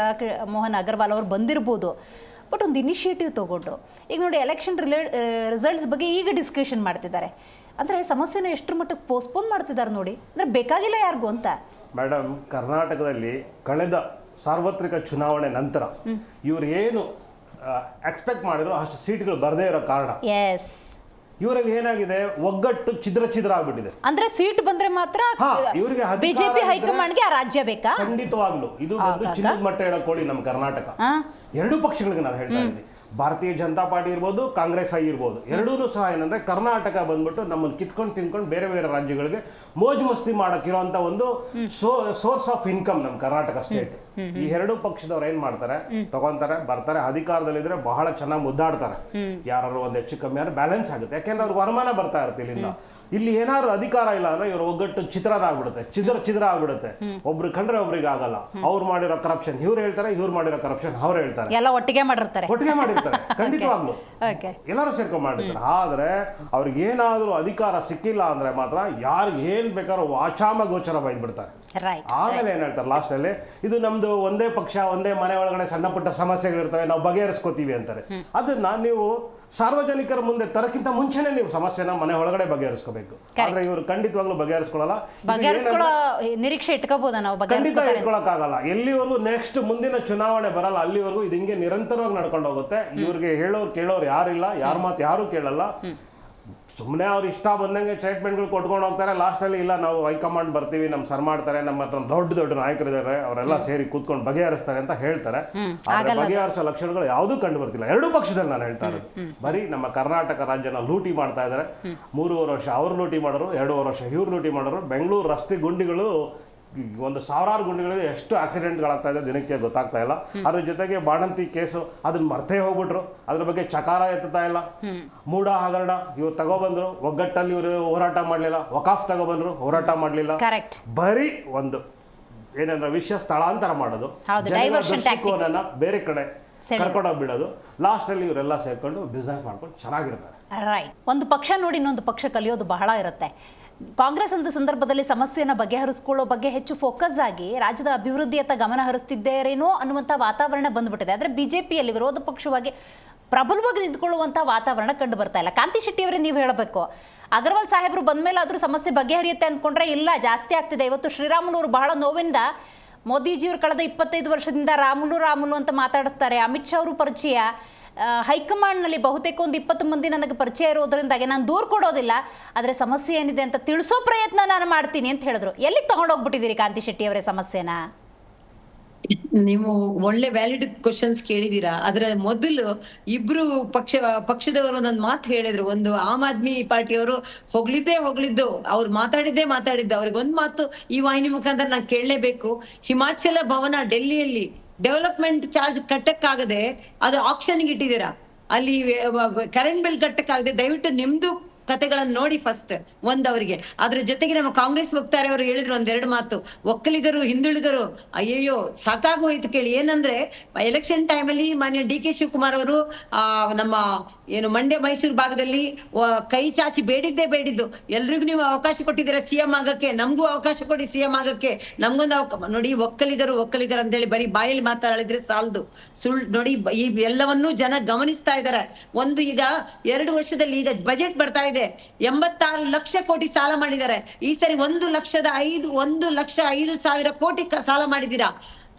ಮೋಹನ್ ಅಗರ್ವಾಲ್ ಅವರು ಬಂದಿರ್ಬೋದು, ಬಟ್ ಒಂದು ಇನಿಷಿಯೇಟಿವ್ ತೊಗೊಂಡು ಈಗ ನೋಡಿ ಎಲೆಕ್ಷನ್ ರಿಸಲ್ಟ್ಸ್ ಬಗ್ಗೆ ಈಗ ಡಿಸ್ಕಷನ್ ಮಾಡ್ತಿದ್ದಾರೆ. ಅಂದರೆ ಸಮಸ್ಯೆನ ಎಷ್ಟರ ಮಟ್ಟಕ್ಕೆ ಪೋಸ್ಟ್ಪೋನ್ ಮಾಡ್ತಿದ್ದಾರೆ ನೋಡಿ. ಅಂದರೆ ಬೇಕಾಗಿಲ್ಲ ಯಾರಿಗೂ ಅಂತ. ಮೇಡಮ್, ಕರ್ನಾಟಕದಲ್ಲಿ ಕಳೆದ ಸಾರ್ವತ್ರಿಕ ಚುನಾವಣೆ ನಂತರ ಇವ್ರು ಏನು ಎಕ್ಸ್ಪೆಕ್ಟ್ ಮಾಡಿದ್ರು ಅಷ್ಟು ಸೀಟ್ಗಳು ಬರದೇ ಇರೋ ಕಾರಣ ಇವರಲ್ಲಿ ಏನಾಗಿದೆ, ಒಗ್ಗಟ್ಟು ಛಿದ್ರ ಆಗ್ಬಿಟ್ಟಿದೆ. ಅಂದ್ರೆ ಸೀಟ್ ಬಂದ್ರೆ ಮಾತ್ರ ಇವರಿಗೆ ಬಿಜೆಪಿ ಹೈಕಮಾಂಡ್ಗೆ ಆ ರಾಜ್ಯ ಬೇಕಾ? ಖಂಡಿತವಾಗ್ಲು ಇದು ಚಿನ್ನದ ಮಟ್ಟ ಹೇಳೋ ಕೋಳಿ ನಮ್ಮ ಕರ್ನಾಟಕ. ಎರಡೂ ಪಕ್ಷಗಳಿಗೆ ನಾನು ಹೇಳ್ತಾ ಇದ್ದೀನಿ, ಭಾರತೀಯ ಜನತಾ ಪಾರ್ಟಿ ಇರ್ಬೋದು, ಕಾಂಗ್ರೆಸ್ ಆಗಿರ್ಬೋದು, ಎರಡೂ ಸಹ ಏನಂದ್ರೆ ಕರ್ನಾಟಕ ಬಂದ್ಬಿಟ್ಟು ನಮ್ಮನ್ನು ಕಿತ್ಕೊಂಡು ತಿನ್ಕೊಂಡು ಬೇರೆ ಬೇರೆ ರಾಜ್ಯಗಳಿಗೆ ಮೋಜು ಮಸ್ತಿ ಮಾಡಕ್ಕಿರೋಂಥ ಒಂದು ಸೋರ್ಸ್ ಆಫ್ ಇನ್ಕಮ್ ನಮ್ಮ ಕರ್ನಾಟಕ ಸ್ಟೇಟ್. ಈ ಎರಡೂ ಪಕ್ಷದವ್ರು ಏನ್ ಮಾಡ್ತಾರೆ, ತಗೊಂತಾರೆ, ಬರ್ತಾರೆ, ಅಧಿಕಾರದಲ್ಲಿದ್ರೆ ಬಹಳ ಚೆನ್ನಾಗಿ ಮುದ್ದಾಡ್ತಾರೆ. ಯಾರು ಒಂದ್ ಹೆಚ್ಚು ಕಮ್ಮಿ ಆದ್ರೆ ಬ್ಯಾಲೆನ್ಸ್ ಆಗುತ್ತೆ, ಯಾಕೆಂದ್ರೆ ಅವ್ರಿಗೆ ವರಮಾನ ಬರ್ತಾ ಇರುತ್ತೆ ಇಲ್ಲಿಂದ. ಇಲ್ಲಿ ಏನಾದ್ರು ಅಧಿಕಾರ ಇಲ್ಲ ಅಂದ್ರೆ ಇವ್ರ ಒಗ್ಗಟ್ಟು ಚಿತ್ರ ಆಗ್ಬಿಡುತ್ತೆ. ಒಬ್ರು ಕಂಡ್ರೆ ಒಬ್ರಿಗೆ ಆಗಲ್ಲ. ಅವ್ರು ಮಾಡಿರೋ ಕರಪ್ಷನ್ ಇವ್ರು ಹೇಳ್ತಾರೆ, ಇವ್ರು ಮಾಡಿರೋ ಕರಪ್ಷನ್ ಅವ್ರು ಹೇಳ್ತಾರೆ, ಎಲ್ಲ ಒಟ್ಟಿಗೆ ಮಾಡಿರ್ತಾರೆ. ಖಂಡಿತವಾಗ್ಲು ಎಲ್ಲರೂ ಸೇರ್ಕೊಂಡ್ ಮಾಡಿರ್ತಾರೆ. ಆದ್ರೆ ಅವ್ರಿಗೆ ಏನಾದ್ರು ಅಧಿಕಾರ ಸಿಕ್ಕಿಲ್ಲ ಅಂದ್ರೆ ಮಾತ್ರ ಯಾರು ಏನ್ ಬೇಕಾದ್ರೂ ವಾಚಾಮ ಗೋಚರ ಬೈದ್ಬಿಡ್ತಾರೆ. ಆಮೇಲೆ ಏನ್ ಹೇಳ್ತಾರೆ ಲಾಸ್ಟ್ ಅಲ್ಲಿ, ಇದು ನಮ್ದು ಒಂದೇ ಪಕ್ಷ, ಒಂದೇ ಮನೆ ಒಳಗಡೆ ಸಣ್ಣ ಪುಟ್ಟ ಸಮಸ್ಯೆಗಳಿರ್ತವೆ, ನಾವು ಬಗೆಹರಿಸ್ಕೋತೀವಿ ಅಂತಾರೆ. ಅದನ್ನ ನೀವು ಸಾರ್ವಜನಿಕರ ಮುಂದೆ ತರಕ್ಕಿಂತ ಮುಂಚೆನೆ ನೀವು ಸಮಸ್ಯೆನ ಮನೆ ಒಳಗಡೆ ಬಗೆಹರಿಸ್ಕೋಬೇಕು. ಆದ್ರೆ ಇವರು ಖಂಡಿತವಾಗ್ಲೂ ಬಗೆಹರಿಸ್ಕೊಳ್ಳಲ್ಲ. ನಿರೀಕ್ಷೆ ಇಟ್ಕೋಬಹುದಾ ನಾವು? ಖಂಡಿತ ಇಟ್ಕೊಳಕ್ಕಾಗಲ್ಲ. ಎಲ್ಲಿವರೆಗೂ ನೆಕ್ಸ್ಟ್ ಮುಂದಿನ ಚುನಾವಣೆ ಬರಲ್ಲ ಅಲ್ಲಿವರೆಗೂ ಇದು ಹಿಂಗೆ ನಿರಂತರವಾಗಿ ನಡ್ಕೊಂಡು ಹೋಗುತ್ತೆ. ಇವ್ರಿಗೆ ಕೇಳೋರು ಯಾರಿಲ್ಲ, ಯಾರ ಮಾತು ಯಾರು ಕೇಳಲ್ಲ. ಸುಮ್ಮನೆ ಅವ್ರು ಇಷ್ಟ ಬಂದಂಗೆ ಸ್ಟೇಟ್ಮೆಂಟ್ಗಳು ಕೊಟ್ಕೊಂಡು ಹೋಗ್ತಾರೆ. ಲಾಸ್ಟಲ್ಲಿ ಇಲ್ಲ ನಾವು ಹೈಕಮಾಂಡ್ ಬರ್ತೀವಿ, ನಮ್ ಸರ್ ಮಾಡ್ತಾರೆ, ನಮ್ಮ ಹತ್ರ ದೊಡ್ಡ ನಾಯಕರಿದ್ದಾರೆ, ಅವರೆಲ್ಲ ಸೇರಿ ಕೂತ್ಕೊಂಡು ಬಗೆಹರಿಸ್ತಾರೆ ಅಂತ ಹೇಳ್ತಾರೆ. ಆದ್ರೆ ಬಗೆಹರಿಸೋ ಲಕ್ಷಣಗಳು ಯಾವುದೂ ಕಂಡು ಬರ್ತಿಲ್ಲ ಎರಡೂ ಪಕ್ಷದಲ್ಲಿ. ನಾನು ಹೇಳ್ತಾ ಇರೋದು ಬರೀ ನಮ್ಮ ಕರ್ನಾಟಕ ರಾಜ್ಯನ ಲೂಟಿ ಮಾಡ್ತಾ ಇದ್ದಾರೆ. 3.5 ವರ್ಷ ಅವ್ರು ಲೂಟಿ ಮಾಡೋರು, 2.5 ವರ್ಷ ಇವ್ರು ಲೂಟಿ ಮಾಡೋರು. ಬೆಂಗಳೂರು ರಸ್ತೆ ಗುಂಡಿಗಳು ಒಂದು ಸಾವಿರಾರು ಗುಂಡಿಗಳಿದೆ, ಎಷ್ಟು ಆಕ್ಸಿಡೆಂಟ್ಗಳಾಗ್ತಾ ಇದೆ ದಿನಕ್ಕೆ ಗೊತ್ತಾಗ್ತಾ ಇಲ್ಲ. ಅದ್ರ ಜೊತೆಗೆ ಬಾಣಂತಿ ಕೇಸು ಅದನ್ನ ಮರ್ತೇ ಹೋಗ್ಬಿಟ್ರು, ಅದ್ರ ಬಗ್ಗೆ ಚಕಾರ ಎತ್ತಾ ಇಲ್ಲ. ಮೂಢ ಹಗರಣ ಇವ್ರು ತಗೊಬಂದ್ರು, ಒಗ್ಗಟ್ಟಲ್ಲಿ ಇವರು ಹೋರಾಟ ಮಾಡಲಿಲ್ಲ. ವಕಾಫ್ ತಗೊಬಂದ್ರು, ಹೋರಾಟ ಮಾಡಲಿಲ್ಲ. ಕರೆಕ್ಟ್. ಬರೀ ಒಂದು ಏನೇನೋ ವಿಷಯ ಸ್ಥಳಾಂತರ ಮಾಡೋದು, ಜನರ ದೃಷ್ಟಿಕೋನನ್ನ ಬೇರೆ ಕಡೆ ಕರ್ಕೊಂಡೋಗ್ಬಿಡೋದು. ಲಾಸ್ಟಲ್ಲಿ ಇವರೆಲ್ಲ ಸೇರ್ಕೊಂಡು ಬಿಸ್ನೆಸ್ ಮಾಡ್ಕೊಂಡು ಚೆನ್ನಾಗಿರ್ತಾರೆ. ರೈಟ್. ಒಂದು ಪಕ್ಷ ನೋಡಿ ಇನ್ನೊಂದು ಪಕ್ಷ ಕಲಿಯೋದು ಬಹಳ ಇರುತ್ತೆ. ಕಾಂಗ್ರೆಸ್ ಅಂತ ಸಂದರ್ಭದಲ್ಲಿ ಸಮಸ್ಯೆಯನ್ನು ಬಗೆಹರಿಸ್ಕೊಳ್ಳೋ ಬಗ್ಗೆ ಹೆಚ್ಚು ಫೋಕಸ್ ಆಗಿ ರಾಜ್ಯದ ಅಭಿವೃದ್ಧಿಯತ್ತ ಗಮನ ಹರಿಸ್ತಿದ್ದೇರೇನೋ ಅನ್ನುವಂಥ ವಾತಾವರಣ ಬಂದ್ಬಿಟ್ಟಿದೆ. ಆದರೆ ಬಿಜೆಪಿಯಲ್ಲಿ ವಿರೋಧ ಪಕ್ಷವಾಗಿ ಪ್ರಬಲವಾಗಿ ನಿಂತ್ಕೊಳ್ಳುವಂಥ ವಾತಾವರಣ ಕಂಡು ಬರ್ತಾ ಇಲ್ಲ. ಕಾಂತಿ ಶೆಟ್ಟಿ ಅವರೇ ನೀವು ಹೇಳಬೇಕು, ಅಗರ್ವಾಲ್ ಸಾಹೇಬರು ಬಂದ ಮೇಲೆ ಆದರೂ ಸಮಸ್ಯೆ ಬಗೆಹರಿಯುತ್ತೆ ಅಂದ್ಕೊಂಡ್ರೆ ಇಲ್ಲ, ಜಾಸ್ತಿ ಆಗ್ತಿದೆ. ಇವತ್ತು ಶ್ರೀರಾಮುಲು ಬಹಳ ನೋವಿಂದ ಮೋದಿಜಿಯವರು ಕಳೆದ 25 ವರ್ಷದಿಂದ ರಾಮುಲು ಅಂತ ಮಾತಾಡಿಸ್ತಾರೆ. ಅಮಿತ್ ಶಾ ಅವರು ಪರಿಚಯ, ಹೈಕಮಾಂಡ್ನಲ್ಲಿ ಬಹುತೇಕ ಒಂದು 20 ಮಂದಿ ನನಗೆ ಪರಿಚಯ ಇರೋದ್ರಿಂದಾಗಿ ನಾನು ದೂರ ಕೊಡೋದಿಲ್ಲ, ಆದರೆ ಸಮಸ್ಯೆ ಏನಿದೆ ಅಂತ ತಿಳಿಸೋ ಪ್ರಯತ್ನ ನಾನು ಮಾಡ್ತೀನಿ ಅಂತ ಹೇಳಿದ್ರು. ಎಲ್ಲಿಗೆ ತಗೊಂಡೋಗ್ಬಿಟ್ಟಿದ್ದೀರಿ ಕಾಂತಿ ಶೆಟ್ಟಿ ಅವರೇ ಸಮಸ್ಯೆನ? ನೀವು ಒಳ್ಳೆ ವ್ಯಾಲಿಡ್ ಕ್ವಶನ್ಸ್ ಕೇಳಿದೀರಾ. ಅದರ ಮೊದಲು ಇಬ್ರು ಪಕ್ಷದವರು ಒಂದೊಂದು ಮಾತು ಹೇಳಿದ್ರು. ಒಂದು ಆಮ್ ಆದ್ಮಿ ಪಾರ್ಟಿಯವರು ಹೊಗಳಿದ್ದು ಅವ್ರು ಮಾತಾಡಿದ್ದು ಅವ್ರಿಗೆ ಒಂದು ಮಾತು ಈ ವಾಹಿನಿ ಮುಖಾಂತರ ನಾನು ಕೇಳಲೇಬೇಕು. ಹಿಮಾಚಲ ಭವನ ಡೆಲ್ಲಿಯಲ್ಲಿ ಡೆವಲಪ್ಮೆಂಟ್ ಚಾರ್ಜ್ ಕಟ್ಟಕ್ಕಾಗದೆ ಅದು ಆಕ್ಷನ್ಗೆ ಇಟ್ಟಿದ್ದೀರಾ. ಅಲ್ಲಿ ಕರೆಂಟ್ ಬಿಲ್ ಕಟ್ಟಕ್ಕಾಗದೆ ದಯವಿಟ್ಟು ನಿಮ್ದು ಕತೆಗಳನ್ನ ನೋಡಿ ಫಸ್ಟ್ ಒಂದವರಿಗೆ. ಅದ್ರ ಜೊತೆಗೆ ನಮ್ಮ ಕಾಂಗ್ರೆಸ್ ವಕ್ತಾರೆ ಅವರು ಹೇಳಿದ್ರು ಒಂದೆರಡು ಮಾತು, ಒಕ್ಕಲಿಗರು ಹಿಂದುಳಿಗರು ಅಯ್ಯಯ್ಯೋ ಸಾಕಾಗೋಯ್ತು ಕೇಳಿ. ಏನಂದ್ರೆ ಎಲೆಕ್ಷನ್ ಟೈಮಲ್ಲಿ ಮಾನ್ಯ ಡಿ ಕೆ ಶಿವಕುಮಾರ್ ಅವರು ನಮ್ಮ ಏನು ಮಂಡ್ಯ ಮೈಸೂರು ಭಾಗದಲ್ಲಿ ಕೈ ಚಾಚಿ ಬೇಡಿದ್ದು ಎಲ್ರಿಗೂ ನೀವು ಅವಕಾಶ ಕೊಟ್ಟಿದ್ದೀರಾ ಸಿಎಂ ಆಗಕ್ಕೆ, ನಮಗೂ ಅವಕಾಶ ಕೊಡಿ ಸಿಎಂ ಆಗಕ್ಕೆ, ನಮ್ಗೊಂದು ನೋಡಿ ಒಕ್ಕಲಿಗರು ಅಂತೇಳಿ ಬರೀ ಬಾಯಲ್ಲಿ ಮಾತಾಡಿದ್ರೆ ಸಾಲದು. ನೋಡಿ ಈ ಎಲ್ಲವನ್ನೂ ಜನ ಗಮನಿಸ್ತಾ ಇದ್ದಾರೆ. ಒಂದು ಈಗ 2 ವರ್ಷದಲ್ಲಿ ಈಗ ಬಜೆಟ್ ಬರ್ತಾ ಇದೆ, 86 ಲಕ್ಷ ಕೋಟಿ ಸಾಲ ಮಾಡಿದ್ದಾರೆ. ಈ ಸರಿ 1,05,000 ಕೋಟಿ ಸಾಲ ಮಾಡಿದ್ದೀರಾ.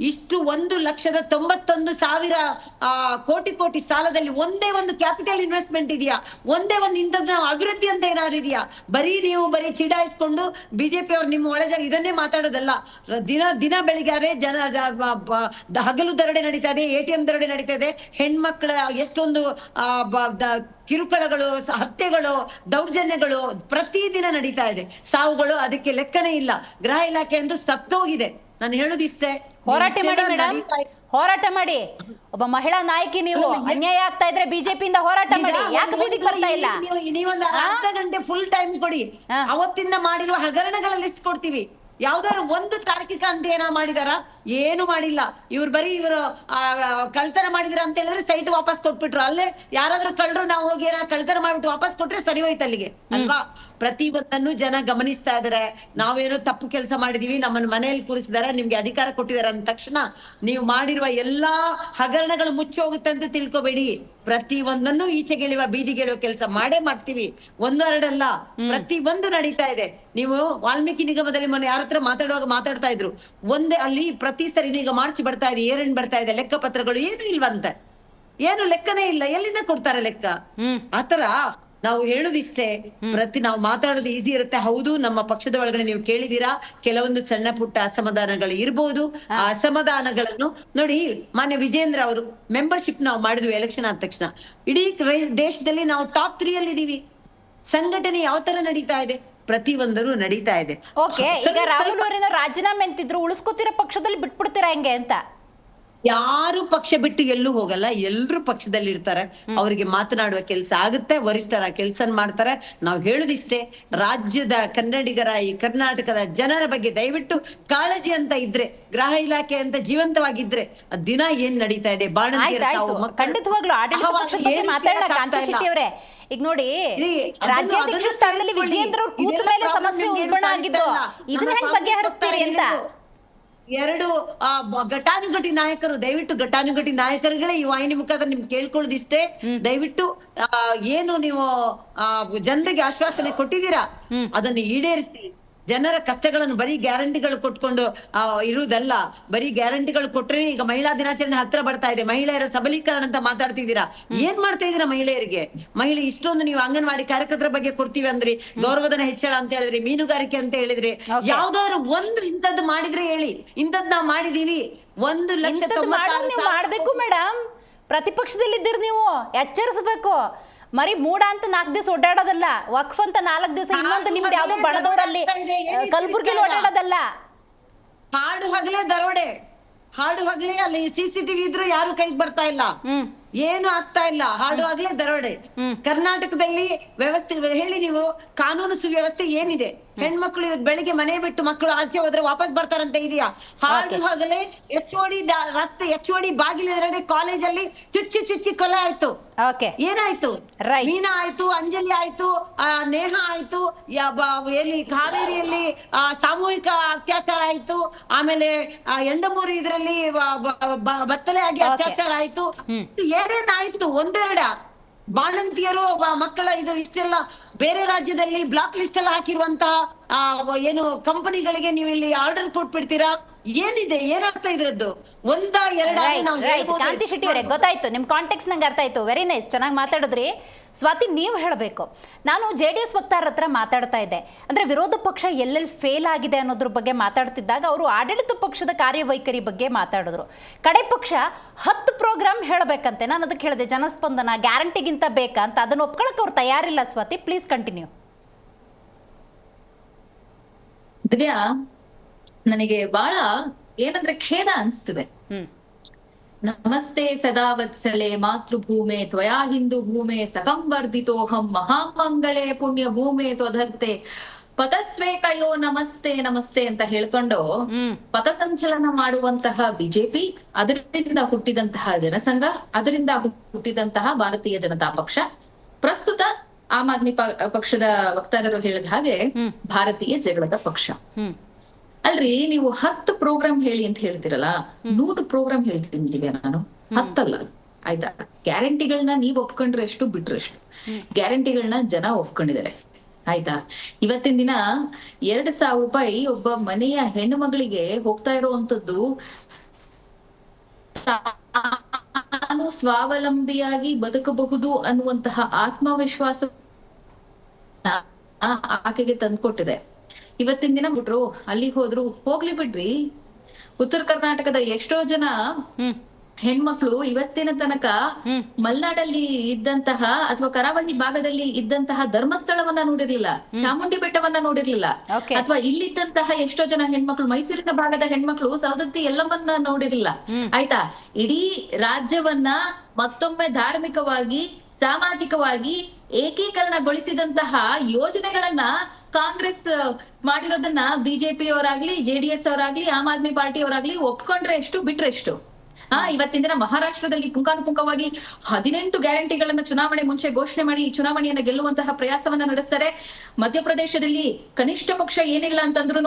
ಇಷ್ಟು 1,91,000 ಕೋಟಿ ಸಾಲದಲ್ಲಿ ಒಂದೇ ಒಂದು ಕ್ಯಾಪಿಟಲ್ ಇನ್ವೆಸ್ಟ್ಮೆಂಟ್ ಇದೆಯಾ? ಒಂದೇ ಒಂದು ಇಂಥದ್ದು ಅಭಿವೃದ್ಧಿ ಅಂತ ಏನಾದ್ರು ಇದೆಯಾ? ಬರೀ ಚಿಡಾಯಿಸ್ಕೊಂಡು ಬಿಜೆಪಿ ಅವ್ರು ನಿಮ್ಮ ಒಳಜಾಗ ಇದನ್ನೇ ಮಾತಾಡೋದಲ್ಲ. ದಿನ ಬೆಳಿಗ್ಗೆ ಹಗಲು ದರೋಡೆ ನಡೀತಾ ಇದೆ, ATM ದರೋಡೆ ನಡೀತಾ ಇದೆ, ಹೆಣ್ಮಕ್ಳ ಎಷ್ಟೊಂದು ಕಿರುಕುಳಗಳು, ಹತ್ಯೆಗಳು, ದೌರ್ಜನ್ಯಗಳು ಪ್ರತಿದಿನ ನಡೀತಾ ಇದೆ, ಸಾವುಗಳು, ಅದಕ್ಕೆ ಲೆಕ್ಕನೇ ಇಲ್ಲ. ಗೃಹ ಇಲಾಖೆ ಎಂದು ಸತ್ತೋಗಿದೆ. ನಾನು ಹೇಳುದಿಷ್ಟೇ, ಹೋರಾಟ ಮಾಡಿ ಮೇಡಮ್, ಹೋರಾಟ ಮಾಡಿ. ಒಬ್ಬ ಮಹಿಳಾ ನಾಯಕಿ ನೀವು, ಅನ್ಯಾಯ ಆಗ್ತಾ ಇದ್ರೆ ಬಿಜೆಪಿಯಿಂದ ಹೋರಾಟ ಮಾಡಿ. ಯಾಕೆ ಬೀದಿಗೆ ಬರ್ತಾ ಇಲ್ಲ? ನೀವೊಂದು ಅರ್ಧ ಗಂಟೆ ಫುಲ್ ಟೈಮ್ ಕೊಡಿ, ಅವತ್ತಿಂದ ಮಾಡಿರುವ ಹಗರಣಗಳ ಲಿಸ್ಟ್ ಕೊಡ್ತೀವಿ. ಯಾವ್ದಾದ್ರು ಒಂದು ತಾರ್ಕಿಕ ಅಂತ ಏನ ಮಾಡಿದಾರ? ಏನು ಮಾಡಿಲ್ಲ. ಇವರು ಕಳ್ತನ ಮಾಡಿದ್ರ ಅಂತ ಹೇಳಿದ್ರೆ ಸೈಟ್ ವಾಪಸ್ ಕೊಟ್ಬಿಟ್ರು. ಅಲ್ಲೇ ಯಾರಾದ್ರೂ ಕಳ್ಳರು ನಾವು ಹೋಗಿ ಕಳ್ತನ ಮಾಡ್ಬಿಟ್ಟು ವಾಪಸ್ ಕೊಟ್ರೆ ಸರಿ ಹೋಯ್ತು ಅಲ್ಲಿಗೆ ಅಲ್ವಾ? ಪ್ರತಿ ಒಂದನ್ನು ಜನ ಗಮನಿಸ್ತಾ ಇದಾರೆ. ನಾವೇನೋ ತಪ್ಪು ಕೆಲಸ ಮಾಡಿದೀವಿ, ನಮ್ಮನ್ನ ಮನೆಯಲ್ಲಿ ಕೂರಿಸಿದಾರೆ, ನಿಮ್ಗೆ ಅಧಿಕಾರ ಕೊಟ್ಟಿದಾರೆ ಅಂದ ತಕ್ಷಣ ನೀವು ಮಾಡಿರುವ ಎಲ್ಲಾ ಹಗರಣಗಳು ಮುಚ್ಚಿ ಹೋಗುತ್ತೆ ಅಂತ ತಿಳ್ಕೊಬೇಡಿ. ಪ್ರತಿ ಒಂದನ್ನು ಈಚೆಗೆಳುವ ಬೀದಿಗೆಳುವ ಕೆಲಸ ಮಾಡೇ ಮಾಡ್ತೀವಿ. 1-2 ಪ್ರತಿ ಒಂದು ನಡೀತಾ ಇದೆ. ನೀವು ವಾಲ್ಮೀಕಿ ನಿಗಮದಲ್ಲಿ ಮೊನ್ನೆ ಯಾರ ಹತ್ರ ಮಾತಾಡ್ತಾ ಇದ್ರು, ಒಂದೇ ಅಲ್ಲಿ ಪ್ರತಿ ಸರಿ ಈಗ ಮಾರ್ಚ್ ಬರ್ತಾ ಇದೆ, ಏರೆಂಡ್ ಬರ್ತಾ ಇದೆ, ಲೆಕ್ಕ ಪತ್ರಗಳು ಏನು ಇಲ್ವಂತೆ, ಏನು ಲೆಕ್ಕನೇ ಇಲ್ಲ. ಎಲ್ಲಿಂದ ಕೊಡ್ತಾರೆ ಲೆಕ್ಕ? ಆತರ ನಾವು ಹೇಳುದಿಷ್ಟೇ, ನಾವು ಮಾತಾಡೋದು ಈಸಿ ಇರುತ್ತೆ. ಹೌದು, ನಮ್ಮ ಪಕ್ಷದ ಒಳಗಡೆ ನೀವು ಕೇಳಿದೀರಾ, ಕೆಲವೊಂದು ಸಣ್ಣ ಪುಟ್ಟ ಅಸಮಾಧಾನಗಳು ಇರ್ಬೋದು. ಆ ಅಸಮಾಧಾನಗಳನ್ನು ನೋಡಿ, ಮಾನ್ಯ ವಿಜೇಂದ್ರ ಅವರು ಮೆಂಬರ್ಶಿಪ್ ನಾವು ಮಾಡಿದ್ವಿ ಎಲೆಕ್ಷನ್ ಆದ ತಕ್ಷಣ. ಇಡೀ ದೇಶದಲ್ಲಿ ನಾವು ಟಾಪ್ 3 ಅಲ್ಲಿ ಇದೀವಿ. ಸಂಘಟನೆ ಯಾವ ತರ ನಡೀತಾ ಇದೆ? ಪ್ರತಿ ಒಂದರೂ ನಡೀತಾ ಇದೆ. ಓಕೆ, ಈಗ ರಾಹುಲ್ ಅವರೇನೋ ರಾಜೀನಾಮೆ ಅಂತಿದ್ರು, ಉಳಿಸ್ಕೊತಿರೋ ಪಕ್ಷದಲ್ಲಿ ಬಿಟ್ಬಿಡ್ತೀರಾ ಹೆಂಗೆ ಅಂತ? ಯಾರು ಪಕ್ಷ ಬಿಟ್ಟು ಎಲ್ಲೂ ಹೋಗಲ್ಲ, ಎಲ್ರು ಪಕ್ಷದಲ್ಲಿ ಇರ್ತಾರೆ. ಅವರಿಗೆ ಮಾತನಾಡುವ ಕೆಲಸ ಆಗುತ್ತೆ, ವರಿಷ್ಠರ ಕೆಲಸ ಮಾಡ್ತಾರೆ. ನಾವು ಹೇಳುದಿಷ್ಟೇ, ರಾಜ್ಯದ ಕನ್ನಡಿಗರ, ಈ ಕರ್ನಾಟಕದ ಜನರ ಬಗ್ಗೆ ದಯವಿಟ್ಟು ಕಾಳಜಿ ಅಂತ ಇದ್ರೆ, ಗೃಹ ಇಲಾಖೆ ಅಂತ ಜೀವಂತವಾಗಿದ್ರೆ, ದಿನ ಏನ್ ನಡೀತಾ ಇದೆ, ಖಂಡಿತವಾಗ್ಲೂ ಆಡಳಿತ ಪಕ್ಷದ ಬಗ್ಗೆ ಮಾತಾಡಲ್ಲ ಕಾಂತಿ ಶೆಟ್ಟಿ ಅವರೇ. ಈಗ ನೋಡಿ, ರಾಜ್ಯಾಧ್ಯಕ್ಷ ಸ್ಥಾನದಲ್ಲಿ ವಿಜೇಂದ್ರ ಅವ್ರು ಕೂತ ಮೇಲೆ ಸಮಸ್ಯೆ ಉಲ್ಬಣ ಆಗಿದ್ದು, ಇದನ್ನ ಹೆಂಗ್ ಬಗೆಹರಿಸ್ತೀರಿ ಅಂತ. 2 ಘಟಾನುಘಟಿ ನಾಯಕರು, ದಯವಿಟ್ಟು ಘಟಾನುಘಟಿ ನಾಯಕರುಗಳೇ ಈ ವಾಹಿನಿ ಮುಖಾಂತರ ನಿಮ್ಗೆ ಕೇಳ್ಕೊಳ್ಳೋದಿಷ್ಟೇ, ದಯವಿಟ್ಟು ಏನು ನೀವು ಜನರಿಗೆ ಆಶ್ವಾಸನೆ ಕೊಟ್ಟಿದ್ದೀರಾ ಅದನ್ನು ಈಡೇರಿಸಿ. ಜನರ ಕಷ್ಟಗಳನ್ನು ಬರೀ ಗ್ಯಾರಂಟಿಗಳು ಕೊಟ್ಕೊಂಡು ಇರುವುದಲ್ಲ. ಬರೀ ಗ್ಯಾರಂಟಿಗಳು ಕೊಟ್ರೆ, ಈಗ ಮಹಿಳಾ ದಿನಾಚರಣೆ ಹತ್ರ ಬರ್ತಾ ಇದೆ, ಮಹಿಳೆಯರ ಸಬಲೀಕರಣ ಅಂತ ಮಾತಾಡ್ತಿದ್ದೀರಾ. ಏನ್ ಮಾಡ್ತಾ ಇದೀರಾ ಮಹಿಳೆಯರಿಗೆ? ಇಷ್ಟೊಂದು ನೀವು ಅಂಗನವಾಡಿ ಕಾರ್ಯಕರ್ತರ ಬಗ್ಗೆ ಕೊಡ್ತೀವಿ ಅಂದ್ರಿ, ಗೌರವಧನ ಹೆಚ್ಚಳ ಅಂತ ಹೇಳಿದ್ರಿ, ಮೀನುಗಾರಿಕೆ ಅಂತ ಹೇಳಿದ್ರಿ. ಯಾವ್ದಾದ್ರು ಒಂದು ಇಂಥದ್ದು ಮಾಡಿದ್ರೆ ಹೇಳಿ, ಇಂಥದ್ದು ನಾವು ಮಾಡಿದೀವಿ. 1,96,000 ಮಾಡ್ಬೇಕು ಮೇಡಮ್. ಪ್ರತಿಪಕ್ಷದಲ್ಲಿದ್ದೀರಿ ನೀವು, ಎಚ್ಚರಿಸಬೇಕು. ಮರಿ ಮೂಡ ಅಂತ 4 ದಿವಸ ಓಡಾಡೋದಲ್ಲ, ವಕ್ಫ್ ಅಂತ 4 ದಿವಸ, ಇನ್ನೊಂದು ನಿಮ್ದು ಯಾವ್ದೋ ಬಡದವರಲ್ಲಿ ಕಲಬುರ್ಗಿಲಿ ಓಡಾಡೋದಲ್ಲ. ಹಾಡು ಹಗಲೇ ದರೋಡೆ, ಹಾಡು ಹಗಲೇ ಅಲ್ಲಿ CCTV ಇದ್ರು ಯಾರು ಕೈಗೆ ಬರ್ತಾ ಇಲ್ಲ, ಏನು ಆಗ್ತಾ ಇಲ್ಲ, ಹಾಡು ಆಗ್ಲೇ ದರೋಡೆ. ಕರ್ನಾಟಕದಲ್ಲಿ ವ್ಯವಸ್ಥೆ ಹೇಳಿ ನೀವು, ಕಾನೂನು ಸುವ್ಯವಸ್ಥೆ ಏನಿದೆ? ಹೆಣ್ಮಕ್ಳು ಬೆಳಿಗ್ಗೆ ಮನೆ ಬಿಟ್ಟು ಮಕ್ಕಳು ಆಚೆ ಹೋದ್ರೆ ವಾಪಸ್ ಬರ್ತಾರಂತ ಇದೆಯಾ? ಹಾಡು ಹಗಲೇ HOD ರಸ್ತೆ, HOD ಬಾಗಿಲು ಕಾಲೇಜಲ್ಲಿ ಚುಚ್ಚಿ ಕೊಲೆ ಆಯ್ತು. ಏನಾಯ್ತು? ಮೀನಾ ಆಯ್ತು, ಅಂಜಲಿ ಆಯ್ತು, ನೇಹ ಆಯ್ತು, ಎಲ್ಲಿ ಕಾವೇರಿಯಲ್ಲಿ ಸಾಮೂಹಿಕ ಅತ್ಯಾಚಾರ ಆಯ್ತು, ಆಮೇಲೆ ಎಂಡಮೂರಿ ಇದರಲ್ಲಿ ಬತ್ತಲೆ ಆಗಿ ಅತ್ಯಾಚಾರ ಆಯ್ತು. ಏನೇನಾಯ್ತು? ಒಂದೆರಡ ಬಾಣಂತಿಯರು ಮಕ್ಕಳ ಇದು ಇಷ್ಟೆಲ್ಲ ಬೇರೆ ರಾಜ್ಯದಲ್ಲಿ ಬ್ಲಾಕ್ ಲಿಸ್ಟ್ ಎಲ್ಲ ಹಾಕಿರುವಂತಹ ಏನು ಕಂಪನಿಗಳಿಗೆ ನೀವು ಇಲ್ಲಿ ಆರ್ಡರ್ ಕೊಟ್ಬಿಡ್ತೀರಾ? ಏನಿದೆ? ಏನರ್ಥ ಇದ್ರದ್ದು? ಕಾಂತಿ ಶೆಟ್ಟಿ ಅವರೇ, ಗೊತ್ತಾಯ್ತು ನಿಮ್ ಕಾಂಟೆಕ್ಸ್ ನಂಗೆ ಅರ್ಥ ಆಯ್ತು. ವೆರಿ ನೈಸ್, ಚೆನ್ನಾಗಿ ಮಾತಾಡಿದ್ರಿ. ಸ್ವಾತಿ, ನೀವು ಹೇಳಬೇಕು. ನಾನು JDS ವಕ್ತಾರರ ಹತ್ರ ಮಾತಾಡ್ತಾ ಇದ್ದೆ. ಅಂದ್ರೆ ವಿರೋಧ ಪಕ್ಷ ಎಲ್ಲೆಲ್ಲಿ ಫೇಲ್ ಆಗಿದೆ ಅನ್ನೋದ್ರ ಬಗ್ಗೆ ಮಾತಾಡ್ತಿದ್ದಾಗ ಅವರು ಆಡಳಿತ ಪಕ್ಷದ ಕಾರ್ಯವೈಖರಿ ಬಗ್ಗೆ ಮಾತಾಡಿದ್ರು. ಕಡೆ ಪಕ್ಷ 10 ಪ್ರೋಗ್ರಾಮ್ ಹೇಳಬೇಕಂತೆ. ನಾನು ಅದಕ್ಕೆ ಹೇಳಿದೆ ಜನಸ್ಪಂದನ ಗ್ಯಾರಂಟಿಗಿಂತ ಬೇಕಾ ಅಂತ. ಅದನ್ನ ಒಪ್ಕೊಳಕ್ಕೆ ಅವ್ರು ತಯಾರಿಲ್ಲ. Swati, please continue. ದಿವ್ಯಾ, ನನಗೆ ಬಹಳ ಏನಂದ್ರೆ ಖೇದ ಅನ್ಸ್ತಿದೆ. ನಮಸ್ತೆ ಸದಾ ವತ್ಸಲೆ ಮಾತೃಭೂಮೆ ತ್ವಯಾ ಹಿಂದೂ ಭೂಮೆ ಸಕಂವರ್ಧಿತೋಹಂ ಮಹಾಮಂಗಳೇ ಪುಣ್ಯ ಭೂಮೆ ತ್ವಧರ್ತೆ ಪತತ್ವೇಕಯೋ ನಮಸ್ತೆ ನಮಸ್ತೆ ಅಂತ ಹೇಳ್ಕೊಂಡು ಪಥಸಂಚಲನ ಮಾಡುವಂತಹ ಬಿಜೆಪಿ, ಅದರಿಂದ ಹುಟ್ಟಿದಂತಹ ಜನಸಂಘ, ಅದರಿಂದ ಹುಟ್ಟಿದಂತಹ ಭಾರತೀಯ ಜನತಾ ಪಕ್ಷ, ಪ್ರಸ್ತುತ ಆಮ್ ಆದ್ಮಿ ಪಕ್ಷದ ವಕ್ತಾರರು ಹೇಳಿದ ಹಾಗೆ ಭಾರತೀಯ ಜಗಳದ ಪಕ್ಷ. ಅಲ್ರಿ, ನೀವು 10 ಪ್ರೋಗ್ರಾಮ್ ಹೇಳಿ ಅಂತ ಹೇಳ್ತಿರಲ್ಲ, 100 ಪ್ರೋಗ್ರಾಮ್ ಹೇಳ್ತಿದ್ದೀನಿ ನಾನು, 10 ಅಲ್ಲ. ಆಯ್ತಾ? ಗ್ಯಾರಂಟಿಗಳನ್ನ ನೀವ್ ಒಪ್ಕೊಂಡ್ರೆ ಎಷ್ಟು, ಬಿಟ್ರೆ ಎಷ್ಟು. ಗ್ಯಾರಂಟಿಗಳನ್ನ ಜನ ಒಪ್ಕೊಂಡಿದ್ದಾರೆ. ಆಯ್ತಾ? ಇವತ್ತಿನ ದಿನ 2,000 ರೂಪಾಯಿ ಒಬ್ಬ ಮನೆಯ ಹೆಣ್ಣು ಮಗಳಿಗೆ ಹೋಗ್ತಾ ಇರುವಂತದ್ದು ನಾನು ಸ್ವಾವಲಂಬಿಯಾಗಿ ಬದುಕಬಹುದು ಅನ್ನುವಂತಹ ಆತ್ಮವಿಶ್ವಾಸ ಆಕೆಗೆ ತಂದ್ಕೊಟ್ಟಿದೆ. ಇವತ್ತಿನ ದಿನ ಬಿಟ್ರು, ಅಲ್ಲಿಗೆ ಹೋದ್ರು, ಹೋಗ್ಲಿ ಬಿಡ್ರಿ. ಉತ್ತರ ಕರ್ನಾಟಕದ ಎಷ್ಟೋ ಜನ ಹೆಣ್ಮಕ್ಳು ಇವತ್ತಿನ ತನಕ ಮಲೆನಾಡಲ್ಲಿ ಇದ್ದಂತಹ ಅಥವಾ ಕರಾವಳಿ ಭಾಗದಲ್ಲಿ ಇದ್ದಂತಹ ಧರ್ಮಸ್ಥಳವನ್ನ ನೋಡಿರ್ಲಿಲ್ಲ, ಚಾಮುಂಡಿ ಬೆಟ್ಟವನ್ನ ನೋಡಿರ್ಲಿಲ್ಲ, ಅಥವಾ ಇಲ್ಲಿದ್ದಂತಹ ಎಷ್ಟೋ ಜನ ಹೆಣ್ಮಕ್ಳು, ಮೈಸೂರಿನ ಭಾಗದ ಹೆಣ್ಮಕ್ಳು ಸವದತ್ತಿ ಎಲ್ಲಮ್ಮನ್ನ ನೋಡಿರ್ಲಿಲ್ಲ. ಆಯ್ತಾ? ಇಡೀ ರಾಜ್ಯವನ್ನ ಮತ್ತೊಮ್ಮೆ ಧಾರ್ಮಿಕವಾಗಿ, ಸಾಮಾಜಿಕವಾಗಿ ಏಕೀಕರಣಗೊಳಿಸಿದಂತಹ ಯೋಜನೆಗಳನ್ನ ಕಾಂಗ್ರೆಸ್ ಮಾಡಿರೋದನ್ನ ಬಿಜೆಪಿ ಅವರಾಗ್ಲಿ, JDS ಅವರಾಗ್ಲಿ, ಆಮ್ ಆದ್ಮಿ ಪಾರ್ಟಿ ಅವರಾಗ್ಲಿ ಒಪ್ಕೊಂಡ್ರೆ ಎಷ್ಟು, ಬಿಟ್ರೆ ಎಷ್ಟು. ಇವತ್ತಿನ ದಿನ ಮಹಾರಾಷ್ಟ್ರದಲ್ಲಿ ಪುಂಖಾನುಪುಂಖವಾಗಿ 18 ಗ್ಯಾರಂಟಿಗಳನ್ನ ಚುನಾವಣೆ ಮುಂಚೆ ಘೋಷಣೆ ಮಾಡಿ ಚುನಾವಣೆಯನ್ನ ಗೆಲ್ಲುವಂತಹ ಪ್ರಯಾಸವನ್ನ ನಡೆಸ್ತಾರೆ. ಮಧ್ಯಪ್ರದೇಶದಲ್ಲಿ ಕನಿಷ್ಠ ಪಕ್ಷ ಏನಿಲ್ಲ ಅಂತಂದ್ರು